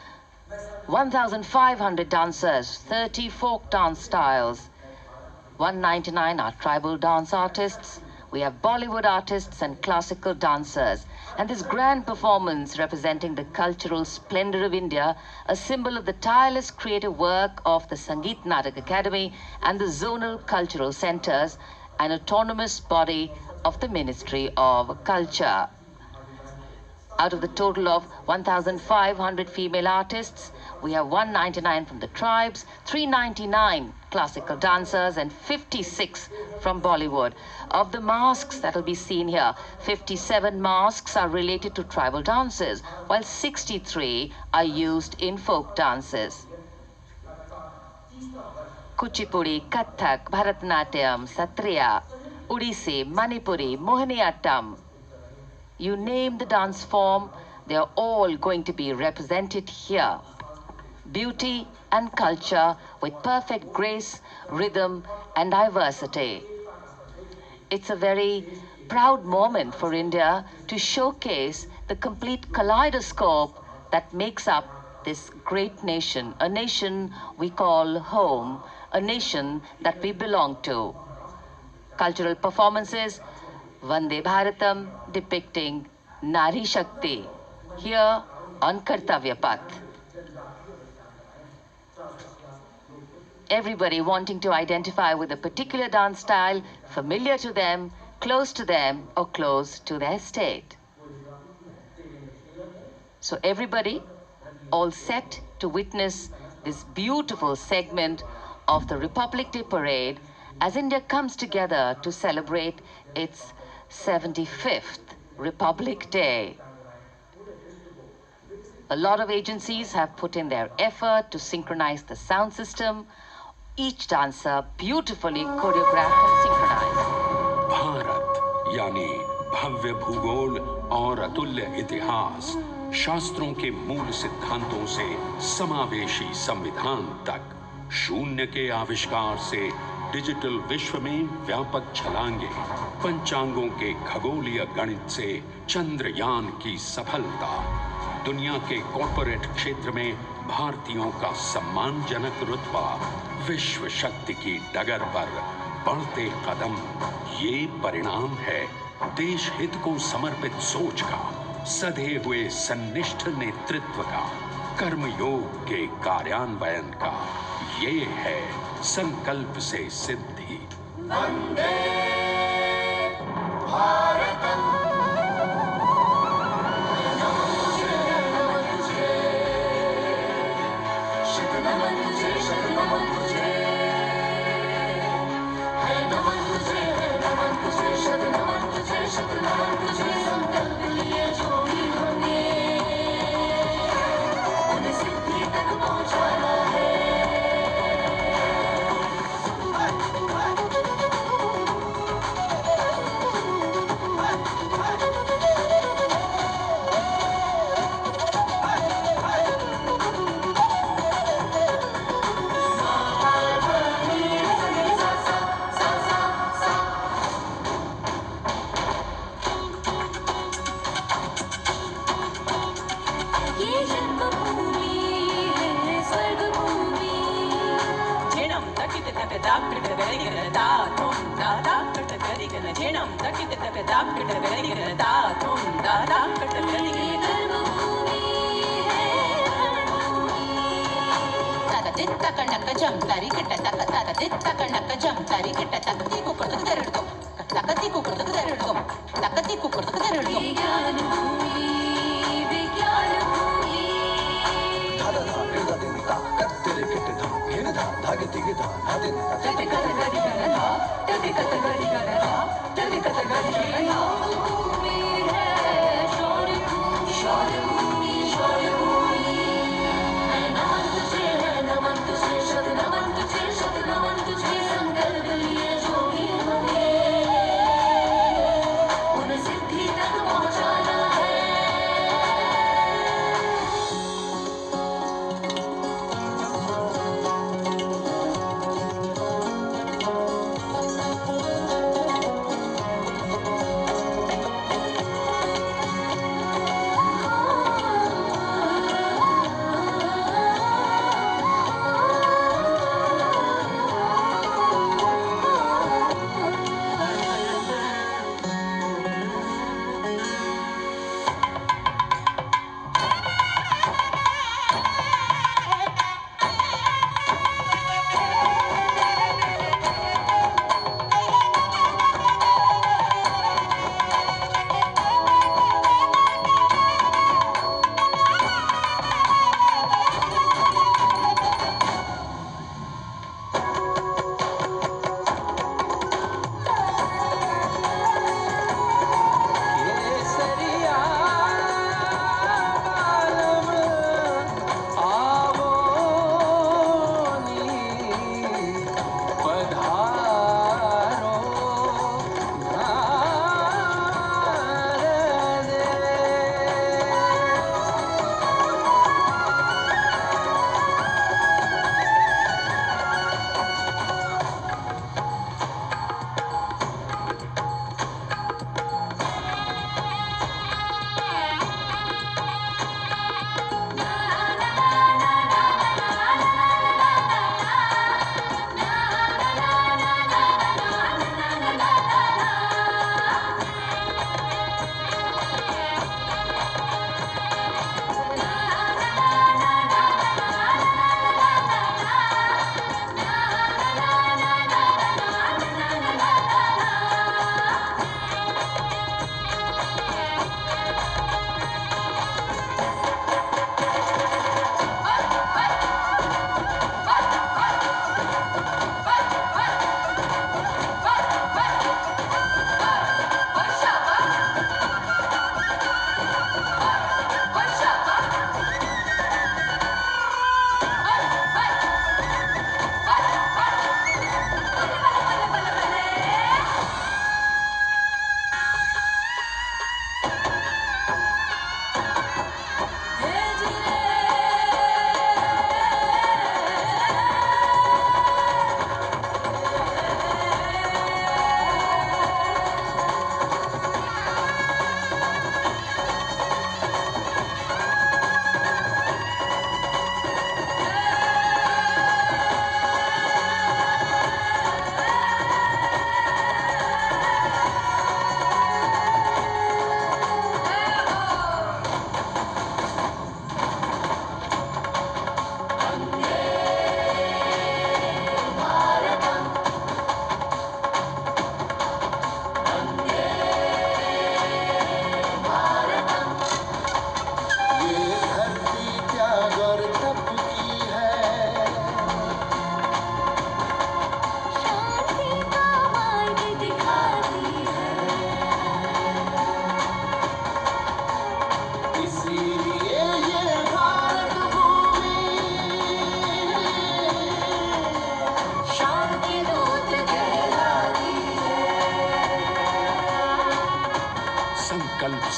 S13: 1,500 dancers, 30 folk dance styles, 199 are tribal dance artists. We have Bollywood artists and classical dancers. And this grand performance representing the cultural splendor of India, a symbol of the tireless creative work of the Sangeet Natak Academy and the zonal cultural centers, an autonomous body of the Ministry of Culture. Out of the total of 1,500 female artists, we have 199 from the tribes, 399 classical dancers, and 56 from Bollywood. Of the masks that will be seen here, 57 masks are related to tribal dances, while 63 are used in folk dances. Kuchipudi, Kathak, Bharatanatyam, Satriya, Odissi, Manipuri, Mohiniyattam. You name the dance form, they are all going to be represented here. Beauty and culture with perfect grace, rhythm, and diversity. It's a very proud moment for India to showcase the complete kaleidoscope that makes up this great nation, a nation we call home, a nation that we belong to. Cultural performances, Vande Bharatam depicting Nari Shakti, here on Kartavya Path. Everybody wanting to identify with a particular dance style, familiar to them, or close to their state. So everybody all set to witness this beautiful segment of the Republic Day Parade as India comes together to celebrate its 75th Republic Day. A lot of agencies have put in their effort to synchronize the sound system. Each dancer beautifully choreographed and synchronized.
S1: Bharat यानी भव्य भूगोल और अतुल्य इतिहास, शास्त्रों के मूल सिद्धांतों से समावेशी संविधान तक, शून्य के आविष्कार से डिजिटल विश्व में व्यापक छलांगे, पंचांगों के खगोलीय गणित से चंद्रयान की सफलता, दुनिया के कॉर्पोरेट क्षेत्र में भारतीयों का सम्मानजनक रुतबा, विश्व शक्ति की डगर पर बढ़ते कदम, ये परिणाम है देश हित को समर्पित सोच का, सधे हुए सन्निष्ठ नेतृत्व का, कर्मयोग के कार्यान्वयन का। ये है संकल्प से सिद्धि। वंदे भारतम।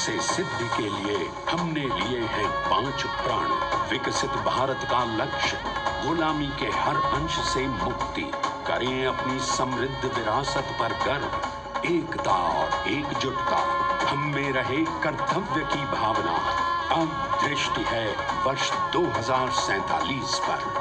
S3: से सिद्धि के लिए हमने लिए हैं 5 प्राण। विकसित भारत का लक्ष्य, गुलामी के हर अंश से मुक्ति। करें अपनी समृद्ध विरासत पर गर्व, एकता और एकजुटता। हम में रहे कर्तव्य की भावना। अब दृष्टि है वर्ष 2047 पर।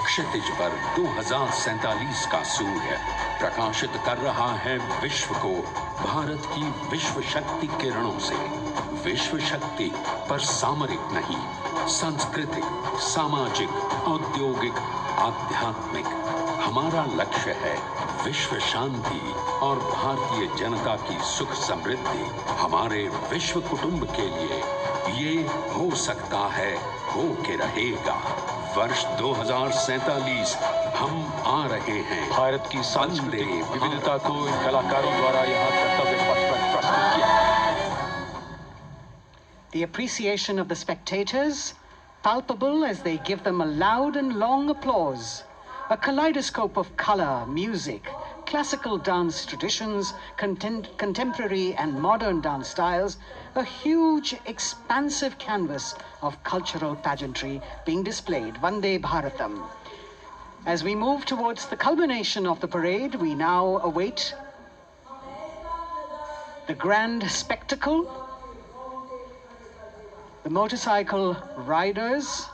S3: क्षितिज पर 2047 का सूर्य प्रकाशित कर रहा है विश्व को भारत की विश्व शक्ति किरणों से। विश्व शक्ति पर सामरिक नहीं, सांस्कृतिक, सामाजिक, औद्योगिक, आध्यात्मिक। हमारा लक्ष्य है विश्व शांति और भारतीय जनता की सुख समृद्धि। हमारे विश्व कुटुंब के लिए ये हो सकता है, हो के रहेगा। वर्ष 2047 हम आ रहे हैं।
S5: भारत की सांस्कृतिक विविधता को इन कलाकारों द्वारा यहाँ कर्तव्य पथ पर प्रस्तुत किया।
S4: The appreciation of the spectators, palpable as they give them a loud and long applause. A kaleidoscope of color, music, classical dance traditions, contemporary and modern dance styles, a huge, expansive canvas of cultural pageantry being displayed, Vande Bharatam. As we move towards the culmination of the parade, we now await the grand spectacle, the motorcycle riders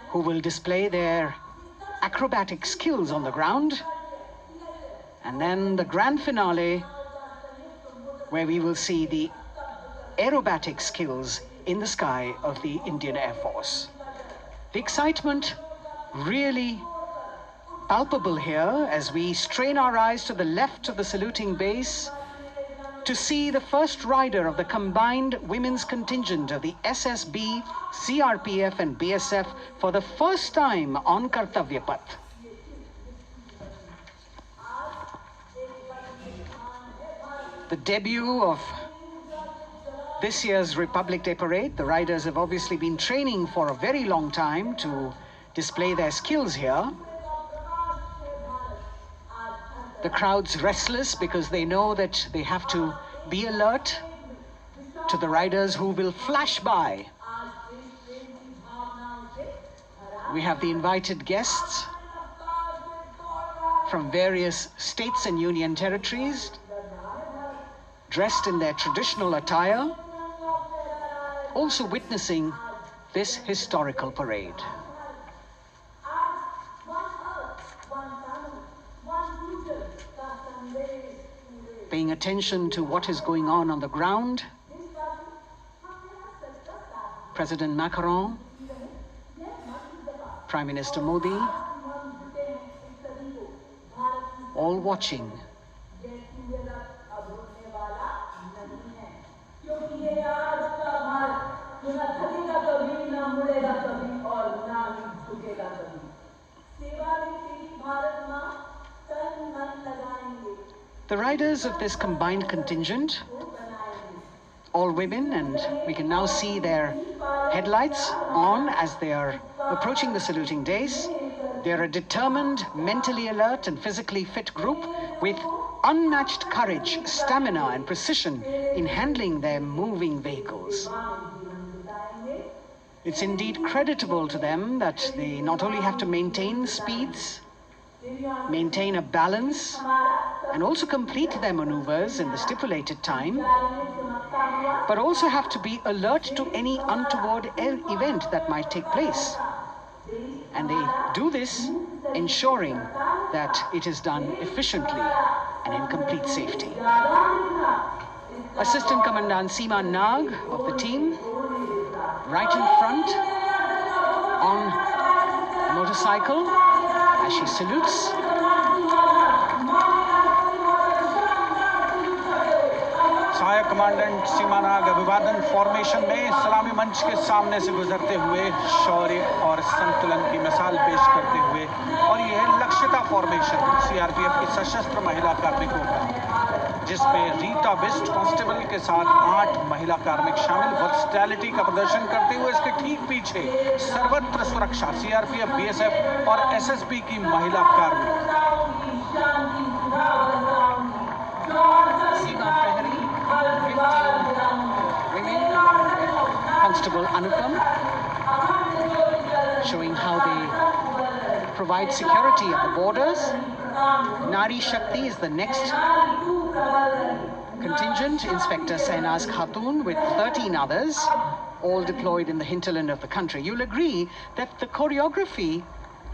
S4: who will display their acrobatic skills on the ground, and then the grand finale where we will see the aerobatic skills in the sky of the Indian Air Force. The excitement really palpable here as we strain our eyes to the left of the saluting base to see the first rider of the combined women's contingent of the SSB, CRPF and BSF for the first time on Kartavya Path. The debut of this year's Republic Day Parade. The riders have obviously been training for a very long time to display their skills here. The crowd's restless because they know that they have to be alert to the riders who will flash by. We have the invited guests from various states and union territories, dressed in their traditional attire, also witnessing this historical parade. Paying attention to what is going on the ground, President Macron, Prime Minister Modi, all watching. The riders of this combined contingent, all women, and we can now see their headlights on as they are approaching the saluting dais. They are a determined, mentally alert and physically fit group with unmatched courage, stamina and precision in handling their moving vehicles. It's indeed creditable to them that they not only have to maintain speeds, maintain a balance, and also complete their maneuvers in the stipulated time, but also have to be alert to any untoward event that might take place. And they do this ensuring that it is done efficiently and in complete safety. Assistant Commandant Seema Nag of the team, right in front on a motorcycle as she salutes.
S18: सहायक commandant सीमा नाग अभिवादन formation में सलामी मंच के सामने से गुजरते हुए शौर्य और संतुलन की मिसाल पेश करते हुए, और यह लक्ष्यता फॉर्मेशन सीआरपीएफ की सशस्त्र महिला कार्मिकों का, जिसमें रीता बिस्ट कांस्टेबल के साथ 8 महिला कार्मिक शामिल वर्सटैलिटी का प्रदर्शन करते हुए इसके ठीक पीछे सर्वत्र सुरक्षा सीआरपीएफ, बीएसएफ और एसएसबी की महिला कार्मिक।
S4: सीमा प्रहरी, 15 women, Constable Anupam, showing how they provide security at the borders. Nari Shakti is the next contingent, Inspector Sainaz Khatun with 13 others, all deployed in the hinterland of the country. You'll agree that the choreography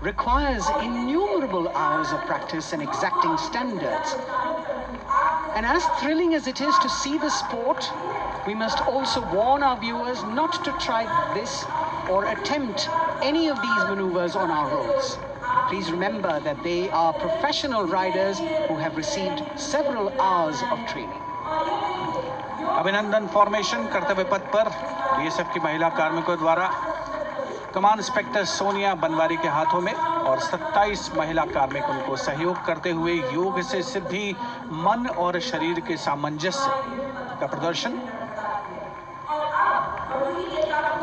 S4: requires innumerable hours of practice and exacting standards. And as thrilling as it is to see the sport, we must also warn our viewers not to try this or attempt any of these maneuvers on our roads. Please remember that they are professional riders who have received several hours of training.
S18: अभिनंदन formation कर्तव्य पथ पर BSF की महिला कार्मिकों द्वारा कमान inspector Sonia Banwari के हाथों में और 27 महिला कार्मिक उनको सहयोग करते हुए योग से सिद्धि मन और शरीर के सामंजस्य का प्रदर्शन।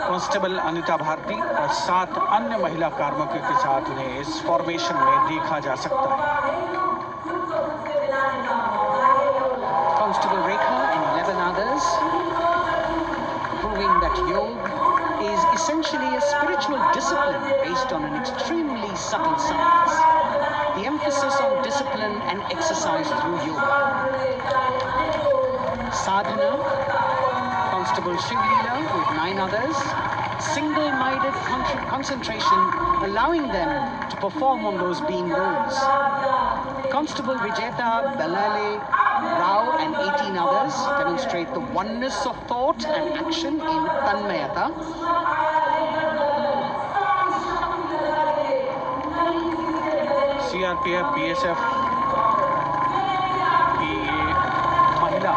S18: कांस्टेबल अनिता भारती और 7 अन्य महिला कार्मिकों के साथ उन्हें इस फॉर्मेशन में देखा जा सकता है।
S4: Constable Rekha and 11 others, proving that yoga is essentially a spiritual discipline based on an extremely subtle science. The emphasis on discipline and exercise through yoga. Sadhana, Constable Shivlila with 9 others, single-minded concentration, allowing them to perform on those being roles. Constable Vijeta, Balale, Rao and 18 others demonstrate the oneness of thought and action in Tanmayata.
S18: CRPF, BSF की ये महिला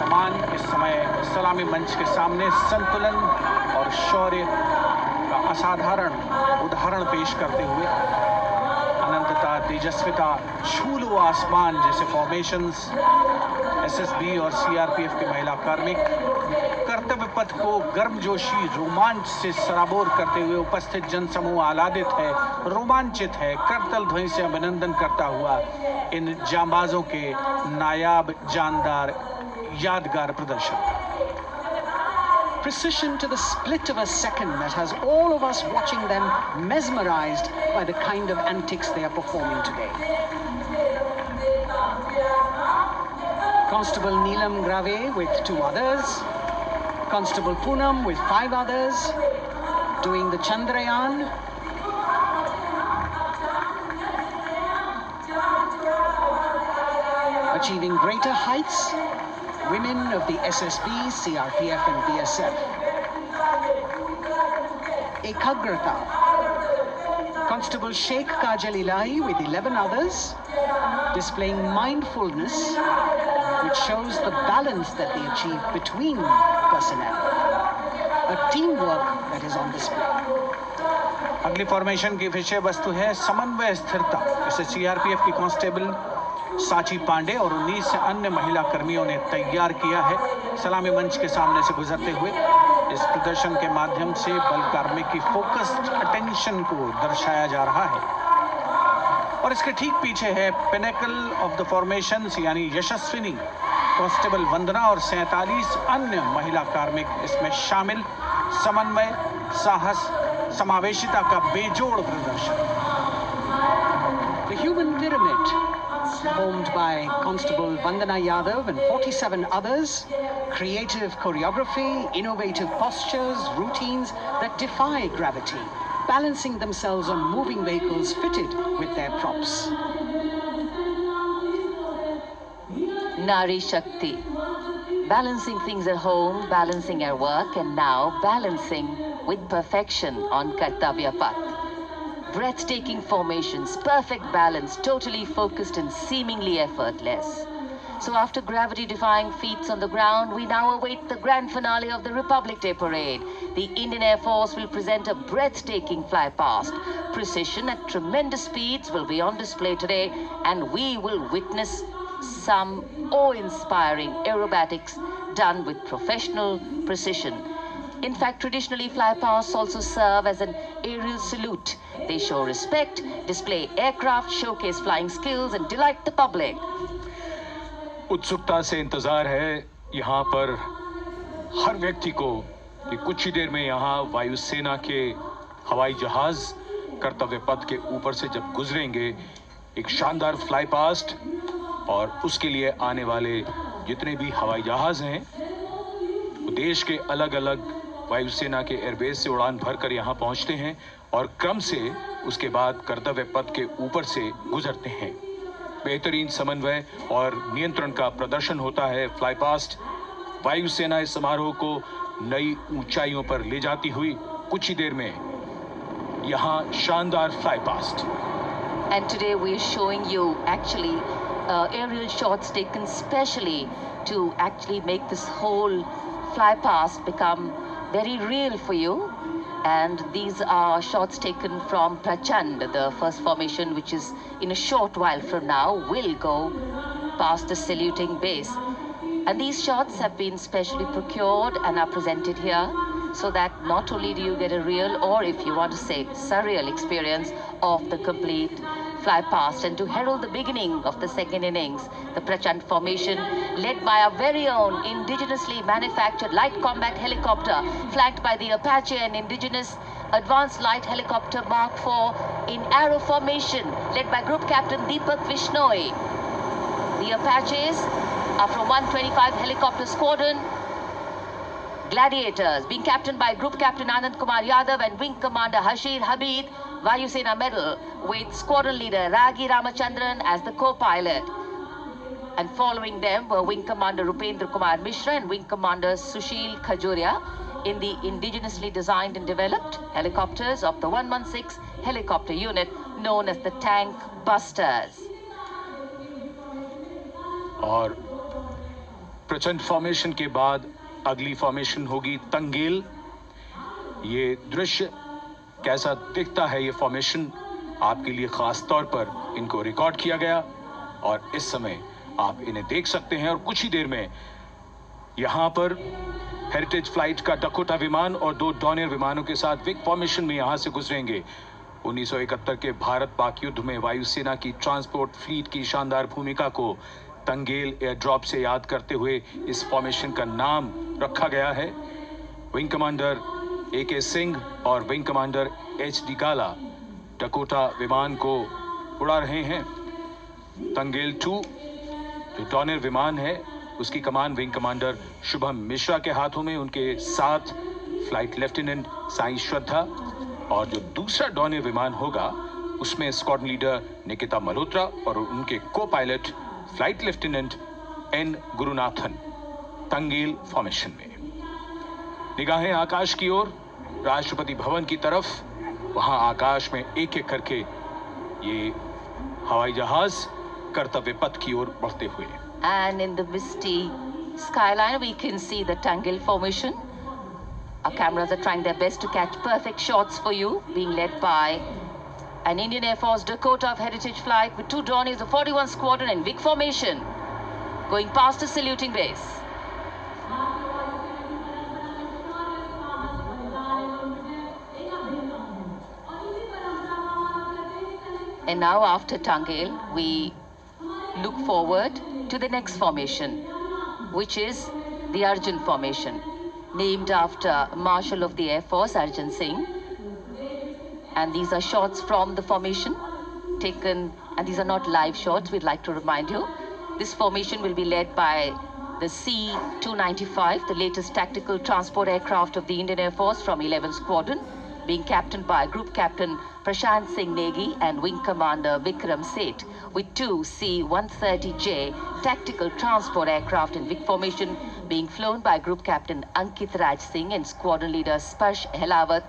S18: कमान इस समय सलामी मंच के सामने संतुलन और शौर्य का असाधारण उदाहरण पेश करते हुए अनंतता, तेजस्विता, छू लो आसमान जैसे फॉर्मेशंस एसएसबी और सीआरपीएफ के महिला कार्मिक कर्तव्य पथ को गर्मजोशी रोमांच से सराबोर करते हुए उपस्थित जनसमूह आह्लादित है, रोमांचित है, करतल ध्वनि से अभिनंदन करता हुआ इन जांबाजों के नायाब जानदार यादगार प्रदर्शन।
S4: Precision to the split of a second that has all of us watching them mesmerized by the kind of antics they are performing today. Constable Neelam Grave with 2 others, Constable Poonam with 5 others, doing the Chandrayaan. Achieving greater heights, women of the SSB, CRPF and BSF. Ekagrata, Constable Sheikh Kajal Ilahi with 11 others, displaying mindfulness, which shows the balance that they achieve between personnel. A teamwork that is on display.
S18: अगली formation की विषय वस्तु है समन्वय स्थिरता। इसे CRPF की constable साची पांडे और 19 अन्य महिला कर्मियों ने तैयार किया है। सलामी मंच के सामने से गुजरते हुए इस प्रदर्शन के माध्यम से बल कार्मिक की फोकस्ड अटेंशन को दर्शाया जा रहा है और इसके ठीक पीछे है पिनेकल ऑफ द फॉर्मेशंस यानी यशस्विनी कांस्टेबल वंदना और 47 अन्य महिला कार्मिक इसमें शामिल। समन्वय, साहस, समावेशिता का बेजोड़ प्रदर्शन।
S4: The human pyramid, formed by Constable Vandana Yadav and 47 others, creative choreography, innovative postures, routines that defy gravity, balancing themselves on moving vehicles fitted with their props.
S13: Nari Shakti, balancing things at home, balancing at work, and now balancing with perfection on Kartavya path. Breathtaking formations, perfect balance, totally focused and seemingly effortless. So after gravity-defying feats on the ground, we now await the grand finale of the Republic Day Parade. The Indian Air Force will present a breathtaking fly past. Precision at tremendous speeds will be on display today, and we will witness some awe-inspiring aerobatics done with professional precision. In fact, traditionally, flypasts also serve as an aerial salute. They show respect, display aircraft, showcase flying skills, and delight the public.
S5: उत्सुकता से इंतजार है यहाँ पर हर व्यक्ति को कि कुछ ही देर में यहाँ वायुसेना के हवाई जहाज कर्तव्य पथ के ऊपर से जब गुजरेंगे, एक शानदार फ्लाई पास्ट और उसके लिए आने वाले जितने भी हवाई जहाज हैं वो देश के अलग अलग वायुसेना के एयरबेस से उड़ान भरकर यहाँ पहुँचते हैं और क्रम से उसके बाद कर्तव्य पथ के ऊपर से गुजरते हैं। बेहतरीन समन्वय और नियंत्रण का प्रदर्शन होता है। फ्लाई पास्ट वायुसेना इस समारोह को नई ऊंचाइयों पर ले जाती हुई कुछ ही देर में यहाँ शानदार fly past.
S13: And today we are showing you actually aerial shots taken specially to actually make this whole fly past become very real for you. And these are shots taken from Prachand, the first formation, which is in a short while from now will go past the saluting base. And these shots have been specially procured and are presented here so that not only do you get a real, or if you want to say surreal experience of the complete fly past, and to herald the beginning of the second innings, the Prachand formation led by our very own indigenously manufactured light combat helicopter flanked by the Apache and indigenous advanced light helicopter Mark IV in arrow formation led by Group Captain Deepak Vishnoi. The Apaches are from 125 Helicopter Squadron. Gladiators being captained by Group Captain Anand Kumar Yadav and Wing Commander Hashir Habib, Vayu Sena Medal, with Squadron Leader Ragi Ramachandran as the co-pilot. And following them were Wing Commander Rupendra Kumar Mishra and Wing Commander Sushil Khajuria in the indigenously designed and developed helicopters of the 116 helicopter unit known as the Tank Busters.
S5: और प्रचंड formation के बाद अगली formation होगी तंगेल। ये दृश्य कैसा दिखता है, ये फॉर्मेशन आपके लिए खास तौर पर इनको रिकॉर्ड किया गया और इस समय आप इन्हें देख सकते हैं। और कुछ ही देर में यहाँ पर हेरिटेज फ्लाइट का डकोटा विमान और 2 डॉनियर विमानों के साथ विक फॉर्मेशन में यहाँ से गुजरेंगे। 1971 के भारत पाक युद्ध में वायुसेना की ट्रांसपोर्ट फ्लीट की शानदार भूमिका को तंगेल एयर ड्रॉप से याद करते हुए इस फॉर्मेशन का नाम रखा गया है। विंग कमांडर AK सिंह और विंग कमांडर HD गाला डकोटा विमान को उड़ा रहे हैं। तंगेल 2 जो डॉनियर विमान है उसकी कमान विंग कमांडर शुभम मिश्रा के हाथों में, उनके साथ फ्लाइट लेफ्टिनेंट साई श्रद्धा, और जो दूसरा डॉनियर विमान होगा उसमें स्क्वाड्रन लीडर निकिता मल्होत्रा और उनके को pilot flight lieutenant N Gurunathan. Tangail formation में निगाहें आकाश की ओर, राष्ट्रपति भवन की तरफ। वहां आकाश में एक एक करके ये हवाई जहाज कर्तव्य पथ की ओर बढ़ते हुए।
S13: And in the misty skyline we can see the Tangil formation. Our cameras are trying their best to catch perfect shots for you, being led by an Indian Air Force Dakota of Heritage Flight with 2 Donnies of 41 Squadron and Vic formation, going past the saluting base. And now after Tangil, we look forward to the next formation, which is the Arjun formation, named after Marshal of the Air Force Arjun Singh. And these are shots from the formation taken, and these are not live shots, we'd like to remind you. This formation will be led by the C-295, the latest tactical transport aircraft of the Indian Air Force from 11th Squadron, being captained by Group Captain Prashant Singh Negi and Wing Commander Vikram Seth, with 2 C-130J tactical transport aircraft in Vic formation being flown by Group Captain Ankit Raj Singh and Squadron Leader Sparsh Helawat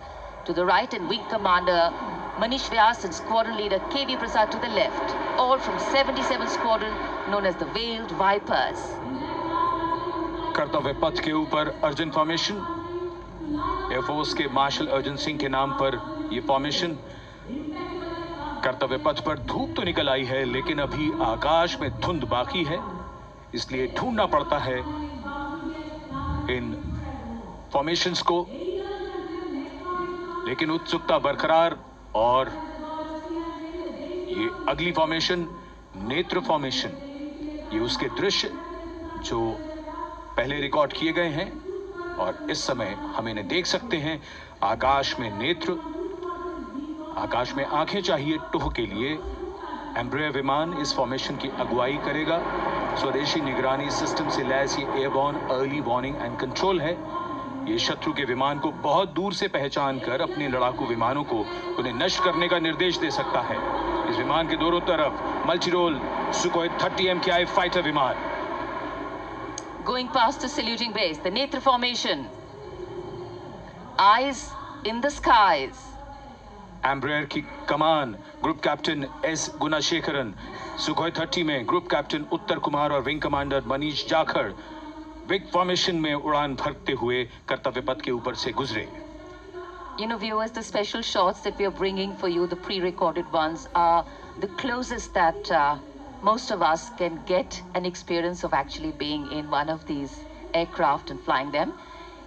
S13: to the right, and Wing Commander Manish Vyas and Squadron Leader KV Prasad to the left, all from 77th Squadron known as the Veiled Vipers.
S5: कर्तव्य पथ के ऊपर Arjun formation, air force के martial Arjun Singh के नाम पर यह formation. कर्तव्य पथ पर धूप तो निकल आई है लेकिन अभी आकाश में धुंध बाकी है, इसलिए ढूंढना पड़ता है इन फॉर्मेशंस को, लेकिन उत्सुकता बरकरार। और ये अगली फॉर्मेशन नेत्र फॉर्मेशन, ये उसके दृश्य जो पहले रिकॉर्ड किए गए हैं और इस समय हम इन्हें देख सकते हैं। आकाश में नेत्र, आकाश में आंखें चाहिए टोह के लिए। एम्ब्रेयर विमान इस फॉर्मेशन की अगुवाई करेगा। स्वदेशी निगरानी सिस्टम से लैस ये airborne early warning and control है। ये शत्रु के विमान को बहुत दूर से पहचान कर अपने लड़ाकू विमानों को उन्हें नष्ट करने का निर्देश दे सकता है। इस विमान के दोनों तरफ मल्टीरोल सुखोई 30 MKI फाइटर विमान।
S13: Going past the saluting base, the Netra formation, eyes in the skies.
S5: Embraer की कमान group captain S Gunasekaran, Sukhoi 30 में ग्रुप कैप्टन उत्तर कुमार और wing commander Manish Jakhar vic formation में उड़ान भरते हुए कर्तव्य पथ के ऊपर से गुजरे।
S13: Viewers, the special shots that we are bringing for you, the pre-recorded ones, are the closest that most of us can get an experience of actually being in one of these aircraft and flying them.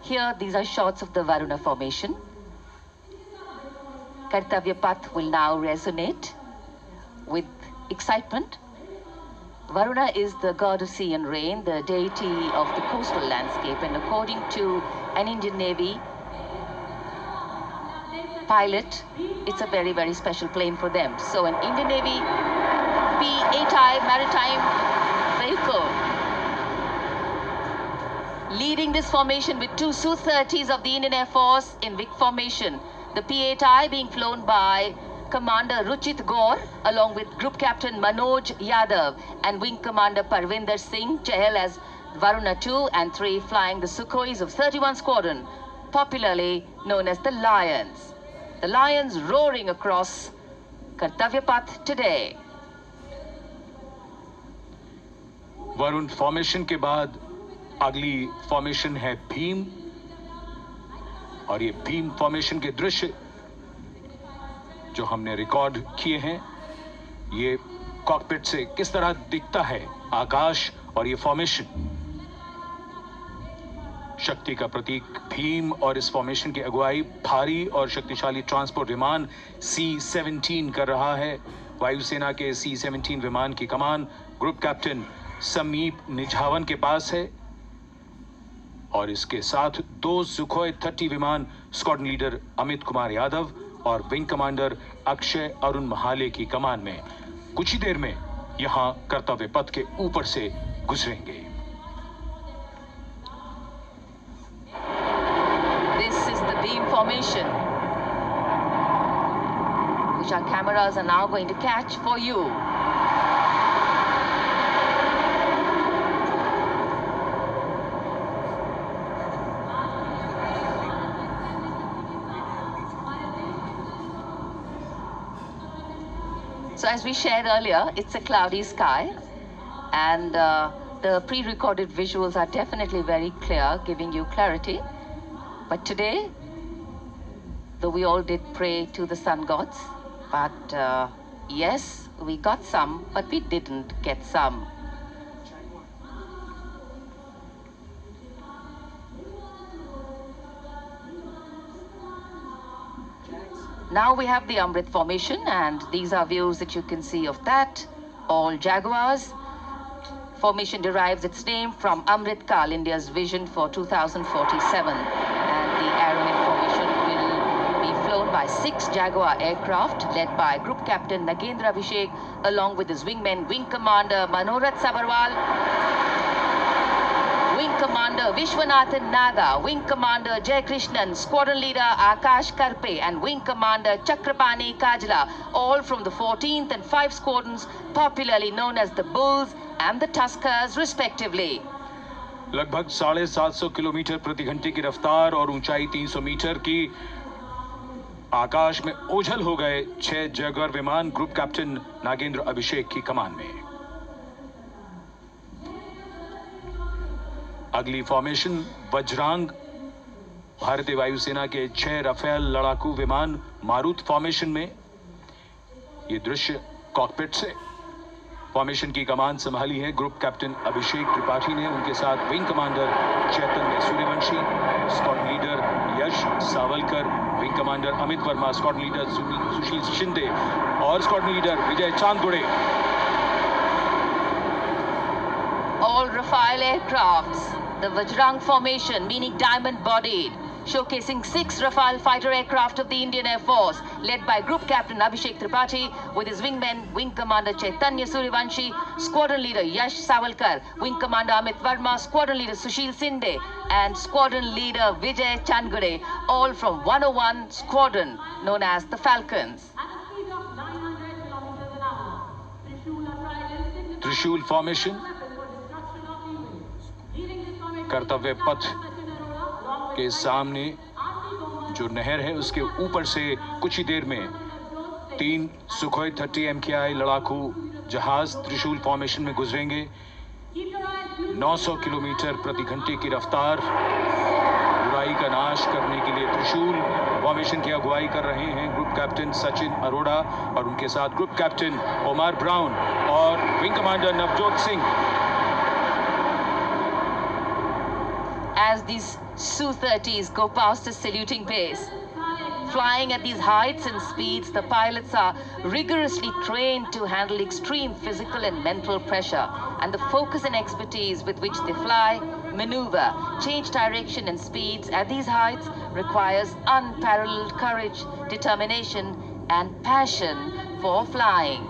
S13: Here, these are shots of the Varuna formation. Kartavya Path will now resonate with excitement. Varuna is the god of sea and rain, the deity of the coastal landscape, and according to an Indian Navy pilot, it's a very, very special plane for them. So an Indian Navy P-8I maritime vehicle leading this formation with two Su-30s of the Indian Air Force in Vic formation. The P-8I being flown by Commander Ruchit Gaur along with Group Captain Manoj Yadav and Wing Commander Parvinder Singh Chahal as Varuna 2 and 3 flying the Sukhois of 31 Squadron, popularly known as the Lions. The Lions roaring across Kartavya Path today.
S5: Varun formation के बाद अगली formation है भीम, और ये Bhim formation के दृश्य जो हमने रिकॉर्ड किए हैं, ये कॉकपिट से किस तरह दिखता है आकाश और ये फॉर्मेशन। शक्ति का प्रतीक भीम और इस फॉर्मेशन की अगुवाई भारी और शक्तिशाली ट्रांसपोर्ट विमान C-17 कर रहा है। वायुसेना के C-17 विमान की कमान ग्रुप कैप्टन समीप निझावन के पास है और इसके साथ दो सुखोई 30 विमान स्क्वाड्रन लीडर अमित कुमार यादव और विंग कमांडर अक्षय अरुण महाले की कमान में कुछ ही देर में यहां कर्तव्य पथ के ऊपर से गुजरेंगे।
S13: This is the beam formation, which our cameras are now going to catch for you. So as we shared earlier, it's a cloudy sky, and the pre-recorded visuals are definitely very clear, giving you clarity. But today, though we all did pray to the sun gods, but yes, we got some, but we didn't get some. Now we have the Amrit formation, and these are views that you can see of that. All Jaguars. Formation derives its name from Amrit Kal, India's vision for 2047. And the Aeronet formation will be flown by 6 Jaguar aircraft, led by Group Captain Narendra Abhishek, along with his wingmen, Wing Commander Manorat Sabarwal, Wing Commander Vishwanathan Naga, Wing Commander Jai Krishnan, Squadron Leader Akash Karpe, and Wing Commander Chakrapani Kajla, all from the 14th and 5 squadrons, popularly known as the Bulls and the Tuskers, respectively.
S5: लगभग 750 kilometre प्रति घंटे की रफ्तार और ऊंचाई 300 metre की आकाश में ओझल हो गए 6 जैगुआर विमान ग्रुप कैप्टन नागेंद्र अभिषेक की कमान में। अगली फॉर्मेशन वज्रांग, भारतीय वायुसेना के 6 राफेल लड़ाकू विमान मारुत फॉर्मेशन में। ये दृश्य कॉकपिट से। फॉर्मेशन की कमान संभाली है ग्रुप कैप्टन अभिषेक त्रिपाठी ने, उनके साथ wing commander Chaitanya Suryavanshi, squadron leader Yash Sawalkar, wing commander Amit Verma, squadron leader Sushil Shinde और squadron leader Vijay Chandgude.
S13: All Rafale aircrafts, the Vajrang formation, meaning diamond-bodied, showcasing 6 Rafale fighter aircraft of the Indian Air Force, led by Group Captain Abhishek Tripathi, with his wingmen, Wing Commander Chaitanya Suryavanshi, Squadron Leader Yash Savalkar, Wing Commander Amit Verma, Squadron Leader Sushil Sinde, and Squadron Leader Vijay Chandgade, all from 101 Squadron, known as the Falcons.
S5: त्रिशूल formation कर्तव्य पथ के सामने जो नहर है उसके ऊपर से कुछ ही देर में 3 सुखोई 30 MKI लड़ाकू जहाज त्रिशूल फॉर्मेशन में गुजरेंगे। 900 किलोमीटर प्रति घंटे की रफ्तार, बुराई का नाश करने के लिए त्रिशूल फॉर्मेशन की अगुवाई कर रहे हैं ग्रुप कैप्टन सचिन अरोड़ा और उनके साथ ग्रुप कैप्टन ओमार ब्राउन और wing commander Navjot Singh.
S13: As these Su-30s go past the saluting base, flying at these heights and speeds, the pilots are rigorously trained to handle extreme physical and mental pressure, and the focus and expertise with which they fly, maneuver, change direction and speeds at these heights requires unparalleled courage, determination, and passion for flying.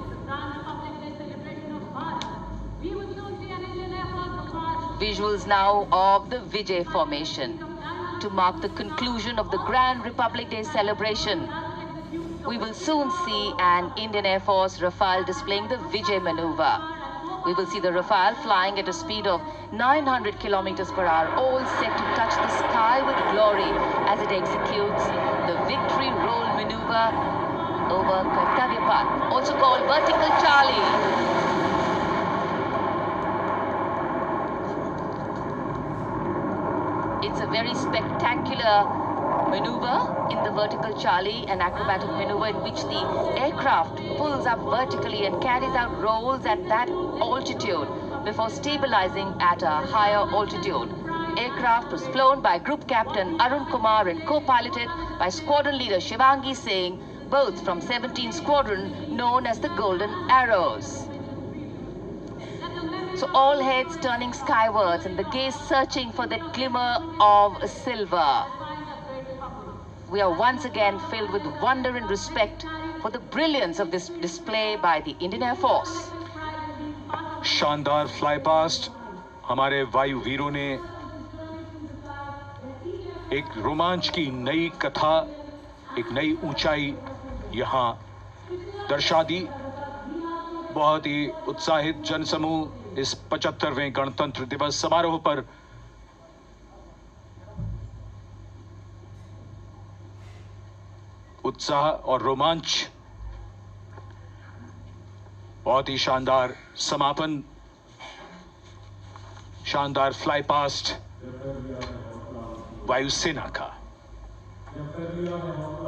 S13: Visuals now of the Vijay formation to mark the conclusion of the Grand Republic Day celebration. We will soon see an Indian Air Force Rafale displaying the Vijay maneuver. We will see the Rafale flying at a speed of 900 kilometers per hour, all set to touch the sky with glory as it executes the victory roll maneuver over Kartavya Path, also called Vertical Charlie. It's a very spectacular maneuver in the Vertical Charlie, an acrobatic maneuver in which the aircraft pulls up vertically and carries out rolls at that altitude before stabilizing at a higher altitude. Aircraft was flown by Group Captain Arun Kumar and co-piloted by Squadron Leader Shivangi Singh, both from 17th Squadron known as the Golden Arrows. So all heads turning skywards and the gaze searching for that glimmer of silver. We are once again filled with wonder and respect for the brilliance of this display by the Indian Air Force.
S5: शानदार fly past हमारे वायु वीरों ने एक रोमांच की नई कथा, एक नई ऊंचाई यहां दर्शा दी। बहुत ही उत्साहित जनसमूह इस 75वें गणतंत्र दिवस समारोह पर उत्साह और रोमांच, बहुत ही शानदार समापन, शानदार फ्लाई पास्ट वायुसेना का।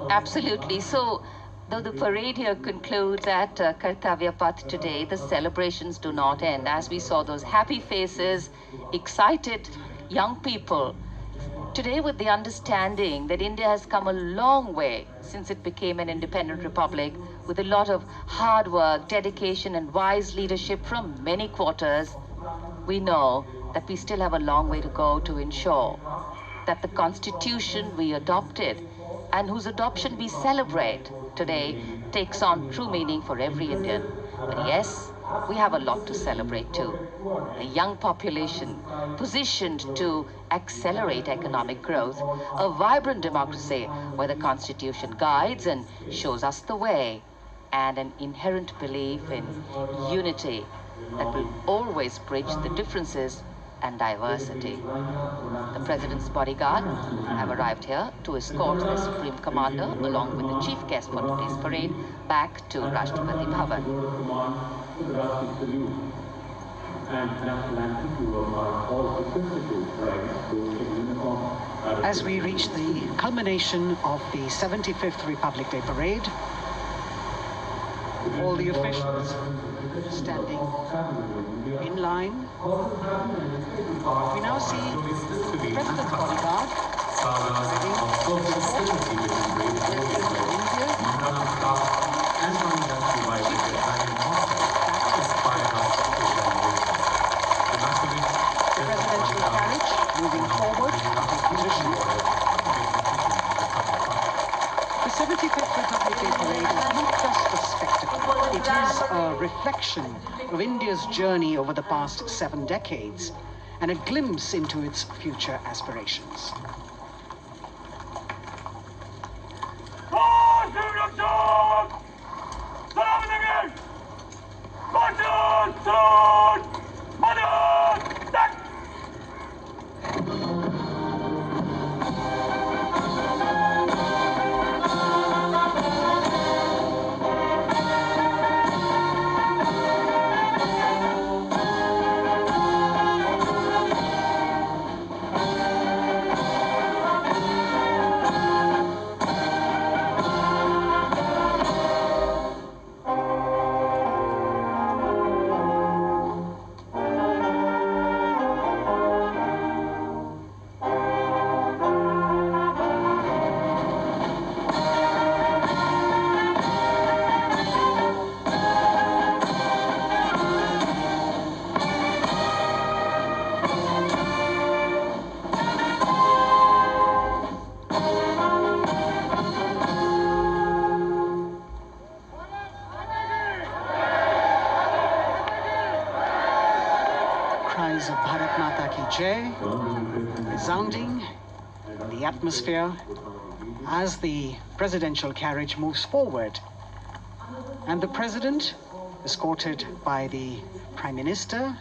S13: Absolutely. So, though the parade here concludes at Kartavya Path today, the celebrations do not end. As we saw those happy faces, excited young people, today with the understanding that India has come a long way since it became an independent republic, with a lot of hard work, dedication and wise leadership from many quarters, we know that we still have a long way to go to ensure that the constitution we adopted and whose adoption we celebrate today takes on true meaning for every Indian. But yes, we have a lot to celebrate too. A young population positioned to accelerate economic growth, a vibrant democracy where the constitution guides and shows us the way, and an inherent belief in unity that will always bridge the differences and diversity. The President's bodyguard have arrived here to escort the Supreme Commander along with the chief guest for today's parade back to Rashtrapati Bhavan.
S4: As we reach the culmination of the 75th Republic Day Parade, all the officials standing in line. We now see the President's bodyguard the presidential carriage moving forward to position. The 75th Republic Day Parade is not just a spectacle. It is a reflection of India's journey over the past 7 decades and a glimpse into its future aspirations. resounding in the atmosphere as the presidential carriage moves forward. And the president, escorted by the Prime Minister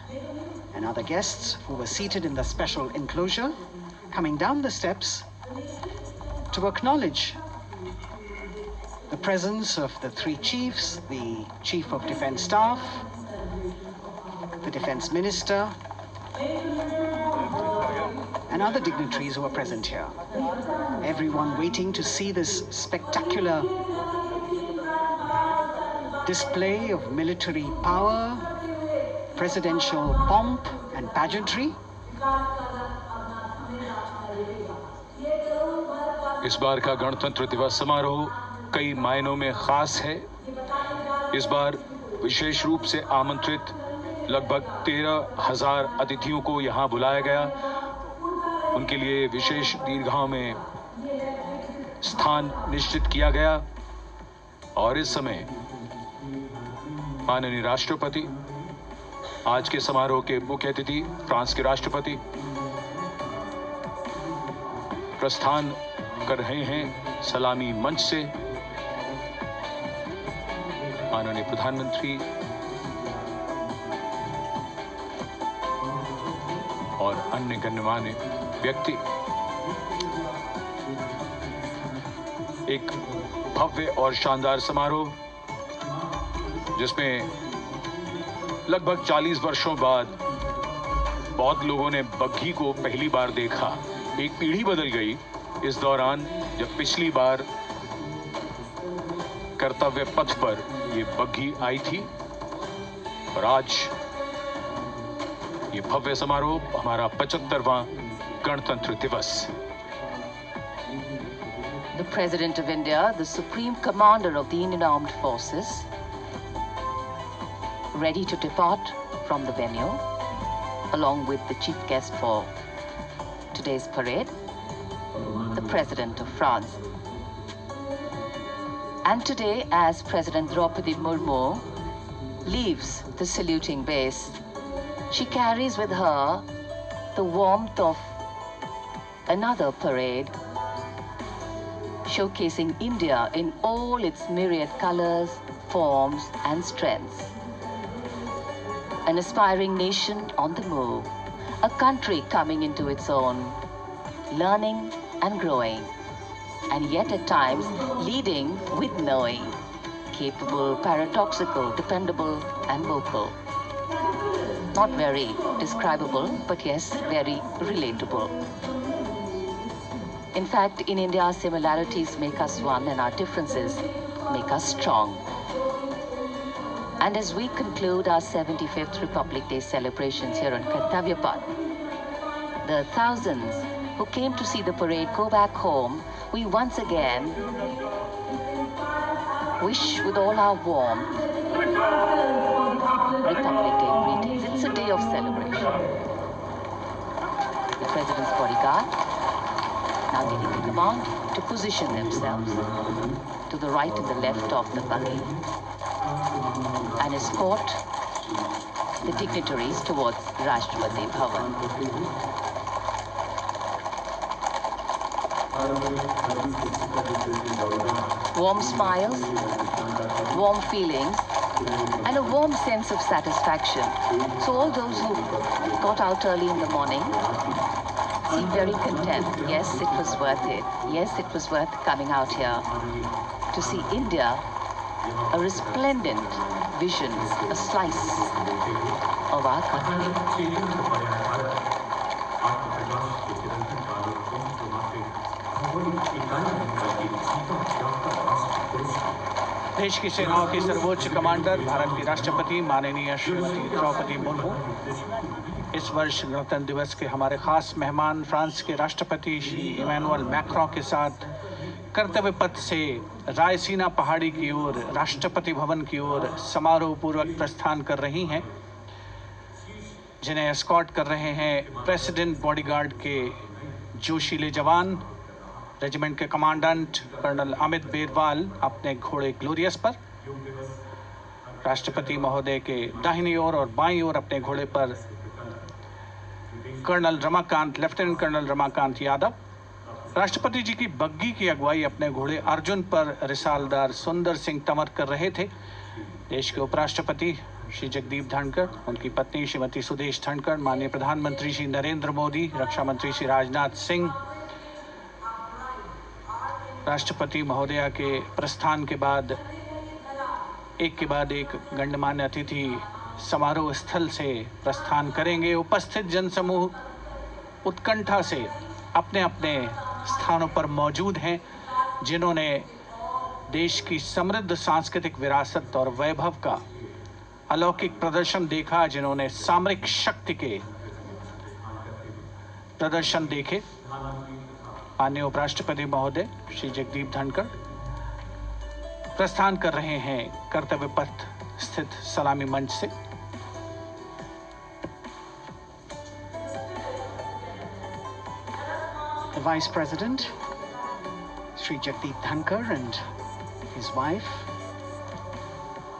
S4: and other guests who were seated in the special enclosure, coming down the steps to acknowledge the presence of the three chiefs, the Chief of Defense Staff, the Defense Minister, and other dignitaries who are present here. Everyone waiting to see this spectacular display of military power, presidential pomp and pageantry.
S5: इस बार का गणतंत्र दिवस समारोह कई मायनों में खास है। इस बार विशेष रूप से आमंत्रित लगभग 13,000 अतिथियों को यहाँ बुलाया गया। उनके लिए विशेष दीर्घाओं में स्थान निश्चित किया गया और इस समय माननीय राष्ट्रपति, आज के समारोह के मुख्य अतिथि फ्रांस के राष्ट्रपति प्रस्थान कर रहे हैं सलामी मंच से। माननीय प्रधानमंत्री और अन्य गण्यमान्य व्यक्ति एक भव्य और शानदार समारोह जिसमें लगभग 40 वर्षों बाद बहुत लोगों ने बग्घी को पहली बार देखा। एक पीढ़ी बदल गई इस दौरान जब पिछली बार कर्तव्य पथ पर ये बग्घी आई थी और आज ये भव्य समारोह हमारा 75वां गणतंत्र दिवस।
S13: The President of India, the Supreme Commander of the Indian Armed Forces, ready to depart from the venue, along with the chief guest for today's parade, the President of France. And today, as President Droupadi Murmu leaves the saluting base, she carries with her the warmth of another parade, showcasing India in all its myriad colors, forms, and strengths. An aspiring nation on the move, a country coming into its own, learning and growing, and yet at times leading with knowing, capable, paradoxical, dependable, and vocal. Not very describable, but yes, very relatable. In fact, in India, our similarities make us one and our differences make us strong. And as we conclude our 75th Republic Day celebrations here on Kartavya, the thousands who came to see the parade go back home, we once again wish with all our warmth Republic Day greetings. It's a day of celebration. The President's bodyguard now getting the command to position themselves to the right and the left of the buggy and escort the dignitaries towards Rashtrapati Bhavan. Warm smiles, warm feelings, and a warm sense of satisfaction. So all those who got out early in the morning seem very content. Yes, it was worth it. Yes, it was worth coming out here to see India, a resplendent vision, a slice of our country.
S18: देश की सेनाओं की सर्वोच्च commander Bharat की राष्ट्रपति माननीय श्रीमती द्रौपदी मुर्मू इस वर्ष गणतंत्र दिवस के हमारे खास मेहमान फ्रांस के राष्ट्रपति श्री इमैनुअल मैक्रों के साथ कर्तव्य पथ से रायसीना पहाड़ी की ओर राष्ट्रपति भवन की ओर समारोह पूर्वक प्रस्थान कर रही हैं, जिन्हें एस्कॉर्ट कर रहे हैं प्रेसिडेंट बॉडीगार्ड के जोशीले जवान, रेजिमेंट के कमांडेंट कर्नल अमित बेरवाल अपने घोड़े ग्लोरियस पर, राष्ट्रपति महोदय के दाहिनी ओर और बाईं ओर अपने घोड़े पर लेफ्टिनेंट कर्नल रमाकांत यादव, राष्ट्रपति जी की बग्गी की अगुवाई अपने घोड़े अर्जुन पर रिसालदार सुंदर सिंह तंवर कर रहे थे। देश के उपराष्ट्रपति श्री जगदीप धनखड़, उनकी पत्नी श्रीमती सुदेश धनखड़, माननीय प्रधानमंत्री श्री नरेंद्र मोदी, रक्षा मंत्री श्री राजनाथ सिंह, राष्ट्रपति महोदया के प्रस्थान के बाद एक के बाद एक गणमान्य अतिथि समारोह स्थल से प्रस्थान करेंगे। उपस्थित जनसमूह उत्कंठा से अपने अपने स्थानों पर मौजूद हैं, जिन्होंने देश की समृद्ध सांस्कृतिक विरासत और वैभव का अलौकिक प्रदर्शन देखा, जिन्होंने सामरिक शक्ति के प्रदर्शन देखे। माननीय उपराष्ट्रपति महोदय श्री जगदीप धनखड़ प्रस्थान कर रहे हैं कर्तव्य पथ स्थित सलामी मंच से।
S4: The Vice President, Sri Jagdeep Dhankar, and his wife,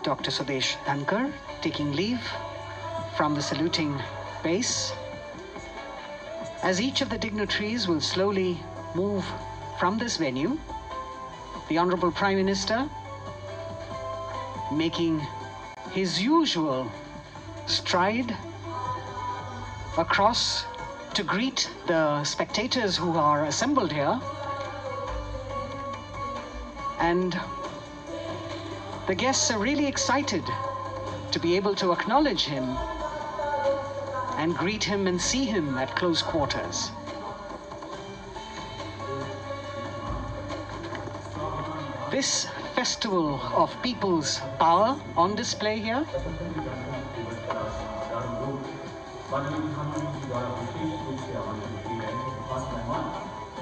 S4: Dr. Sudesh Dhankar, taking leave from the saluting base. As each of the dignitaries will slowly move from this venue, the Honorable Prime Minister, making his usual stride across to greet the spectators who are assembled here, and the guests are really excited to be able to acknowledge him and greet him and see him at close quarters. This festival of people's power on display here,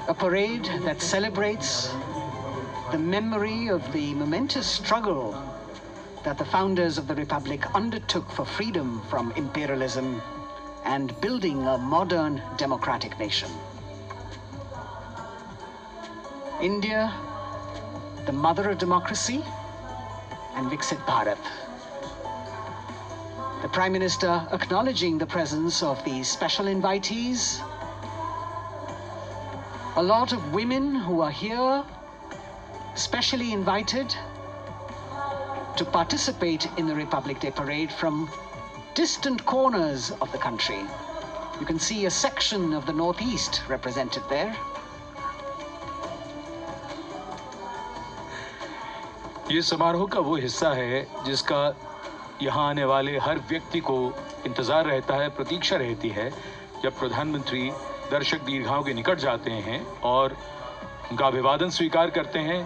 S4: a parade that celebrates the memory of the momentous struggle that the founders of the Republic undertook for freedom from imperialism and building a modern democratic nation. India, the mother of democracy, and Viksit Bharat. The Prime Minister acknowledging the presence of these special invitees, a lot of women who are here, specially invited to participate in the Republic Day Parade from distant corners of the country. You can see a section of the Northeast represented there.
S5: ये समारोह का वो हिस्सा है जिसका यहाँ आने वाले हर व्यक्ति को इंतजार रहता है, प्रतीक्षा रहती है, जब प्रधानमंत्री दर्शक दीर्घाओं के निकट जाते हैं और उनका अभिवादन स्वीकार करते हैं।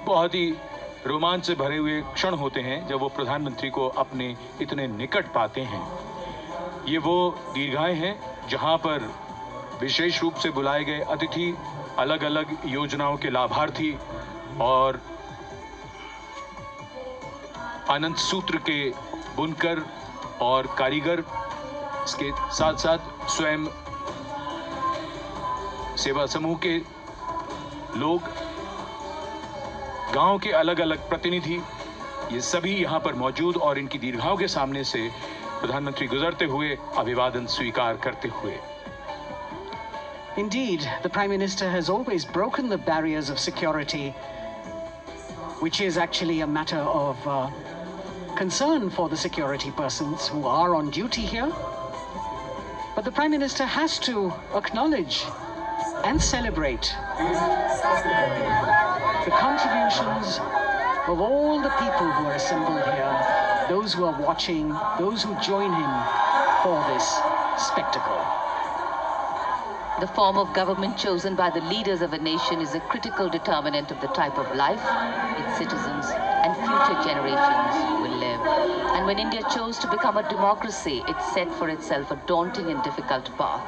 S5: बहुत ही रोमांच से भरे हुए क्षण होते हैं जब वो प्रधानमंत्री को अपने इतने निकट पाते हैं। ये वो दीर्घाएं हैं जहां पर विशेष रूप से बुलाए गए अतिथि, अलग अलग योजनाओं के लाभार्थी और आनंद सूत्र के बुनकर और कारीगर, इसके साथ साथ स्वयं सेवा समूह के लोग, गांव के अलग अलग प्रतिनिधि, ये सभी यहां पर मौजूद और इनकी दीर्घाओं के सामने से प्रधानमंत्री गुजरते हुए अभिवादन स्वीकार करते हुए।
S4: Indeed, the Prime Minister has always broken the barriers of security, which is actually a matter of concern for the security persons who are on duty here. But the Prime Minister has to acknowledge and celebrate the contributions of all the people who are assembled here, those who are watching, those who join him for this spectacle.
S13: The form of government chosen by the leaders of a nation is a critical determinant of the type of life its citizens and future generations will live. And when India chose to become a democracy, it set for itself a daunting and difficult path.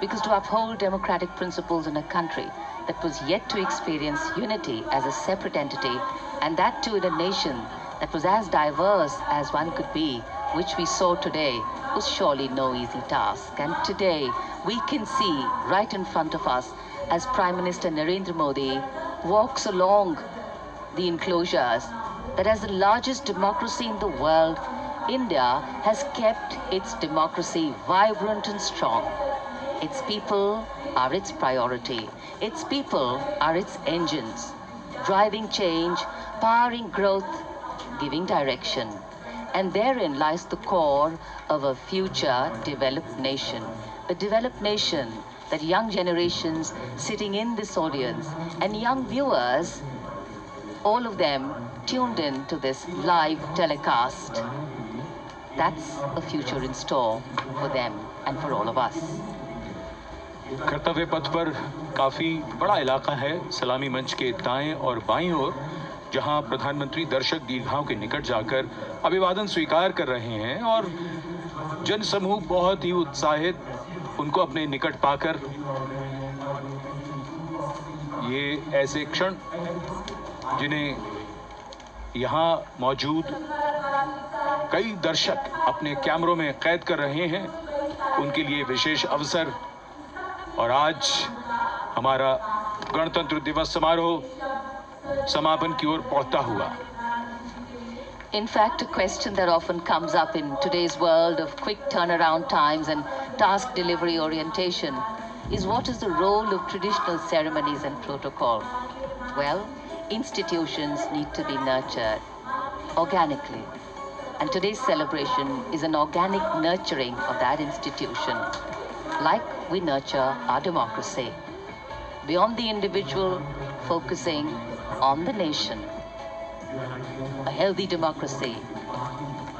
S13: Because to uphold democratic principles in a country that was yet to experience unity as a separate entity, and that too in a nation that was as diverse as one could be, which we saw today, was surely no easy task. And today, we can see right in front of us as Prime Minister Narendra Modi walks along the enclosures that as the largest democracy in the world, India has kept its democracy vibrant and strong. Its people are its priority. Its people are its engines, driving change, powering growth, giving direction. And therein lies the core of a future developed nation. A developed nation that young generations sitting in this audience and young viewers, all of them tuned in to this live telecast, that's a future in store for them and for all of us.
S5: कर्तव्य पथ पर काफी बड़ा इलाका है, सलामी मंच के दाएं और बाईं ओर, जहां प्रधानमंत्री दर्शक दीर्घाओं के निकट जाकर अभिवादन स्वीकार कर रहे हैं और जनसमूह बहुत ही उत्साहित उनको अपने निकट पाकर, ये ऐसे क्षण जिन्हें यहाँ मौजूद कई दर्शक अपने कैमरों में कैद कर रहे हैं, उनके लिए विशेष अवसर। और आज हमारा गणतंत्र दिवस समारोह समापन की ओर पहुंचता हुआ।
S13: In fact, a question that often comes up in today's world of quick turnaround times and task delivery orientation is what is the role of traditional ceremonies and protocol? Well, institutions need to be nurtured organically. And today's celebration is an organic nurturing of that institution, like we nurture our democracy. Beyond the individual, focusing on the nation. A healthy democracy,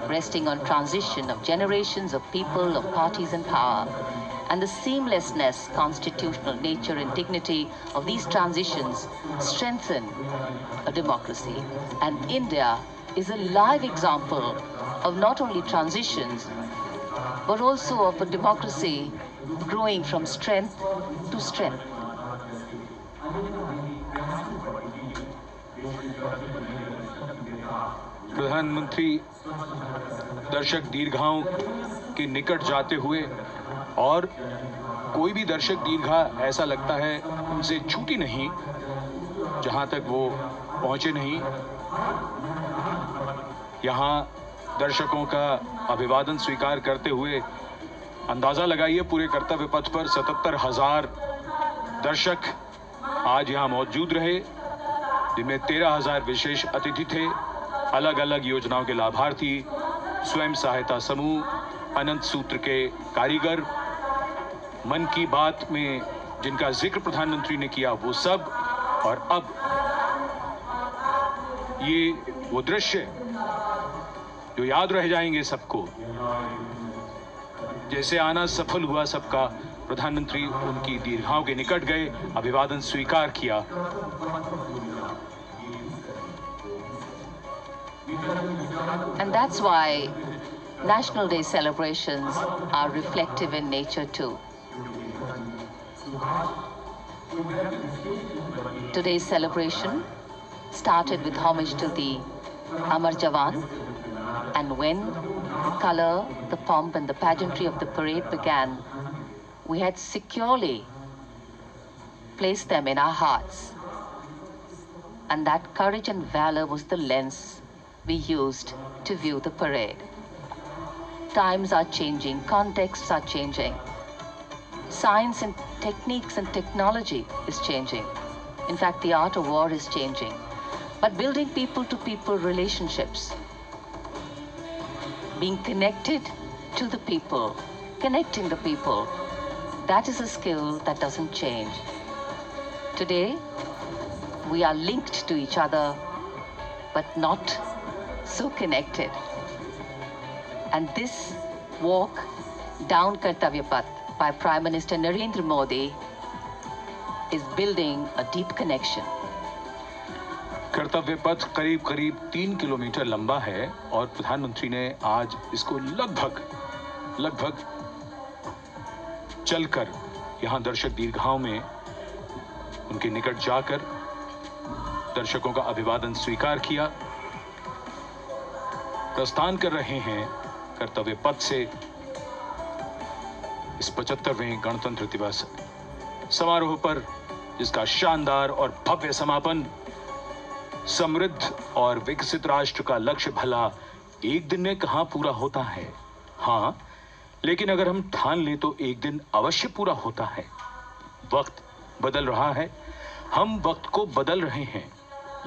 S13: resting on transition of generations of people, of parties in power, and the seamlessness, constitutional nature and dignity of these transitions strengthen a democracy. And India is a live example of not only transitions, but also of a democracy growing from strength to strength.
S5: प्रधानमंत्री दर्शक दीर्घाओं के निकट जाते हुए, और कोई भी दर्शक दीर्घा ऐसा लगता है उनसे छूटी नहीं जहां तक वो पहुंचे नहीं। यहां दर्शकों का अभिवादन स्वीकार करते हुए अंदाजा लगाइए, पूरे कर्तव्य पथ पर 77,000 दर्शक आज यहां मौजूद रहे, जिनमें 13,000 विशेष अतिथि थे, अलग अलग योजनाओं के लाभार्थी, स्वयं सहायता समूह, अनंत सूत्र के कारीगर, मन की बात में जिनका जिक्र प्रधानमंत्री ने किया वो सब। और अब ये वो दृश्य जो याद रह जाएंगे सबको, जैसे आना सफल हुआ सबका, प्रधानमंत्री उनकी दीर्घाओं के निकट गए, अभिवादन स्वीकार किया।
S13: And that's why National Day celebrations are reflective in nature too. Today's celebration started with homage to the Amar Jawan, and when the color, the pomp and the pageantry of the parade began, we had securely placed them in our hearts. And that courage and valor was the lens we used to view the parade. Times are changing, contexts are changing. Science and techniques and technology is changing. In fact, the art of war is changing. But building people-to-people relationships, being connected to the people, connecting the people, that is a skill that doesn't change. Today, we are linked to each other, but not so connected. And this walk down Kartavya Path by Prime Minister Narendra Modi is building a deep connection.
S5: कर्तव्य पथ करीब करीब 3 kilometre लंबा है और प्रधानमंत्री ने आज इसको लगभग चलकर यहां दर्शक दीर्घाओं में उनके निकट जाकर दर्शकों का अभिवादन स्वीकार किया। प्रस्थान कर रहे हैं कर्तव्य पथ से इस 75वें गणतंत्र दिवस समारोह पर, जिसका शानदार और भव्य समापन समृद्ध और विकसित राष्ट्र का लक्ष्य भला एक दिन में कहां पूरा होता है। हाँ, लेकिन अगर हम ठान लें तो एक दिन अवश्य पूरा होता है। वक्त बदल रहा है, हम वक्त को बदल रहे हैं।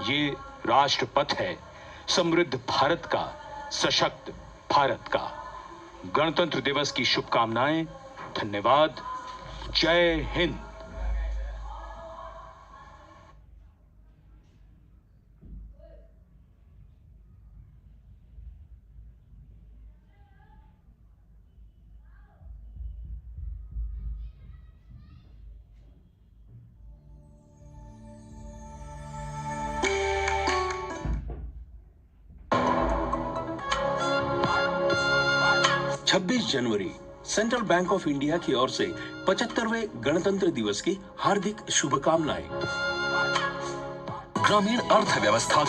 S5: ये राष्ट्रपथ है समृद्ध भारत का, सशक्त भारत का। गणतंत्र दिवस की शुभकामनाएं। धन्यवाद। जय हिंद।
S7: जनवरी सेंट्रल बैंक ऑफ इंडिया की ओर से 75वें गणतंत्र दिवस की हार्दिक शुभकामनाएं।
S2: ग्रामीण अर्थव्यवस्था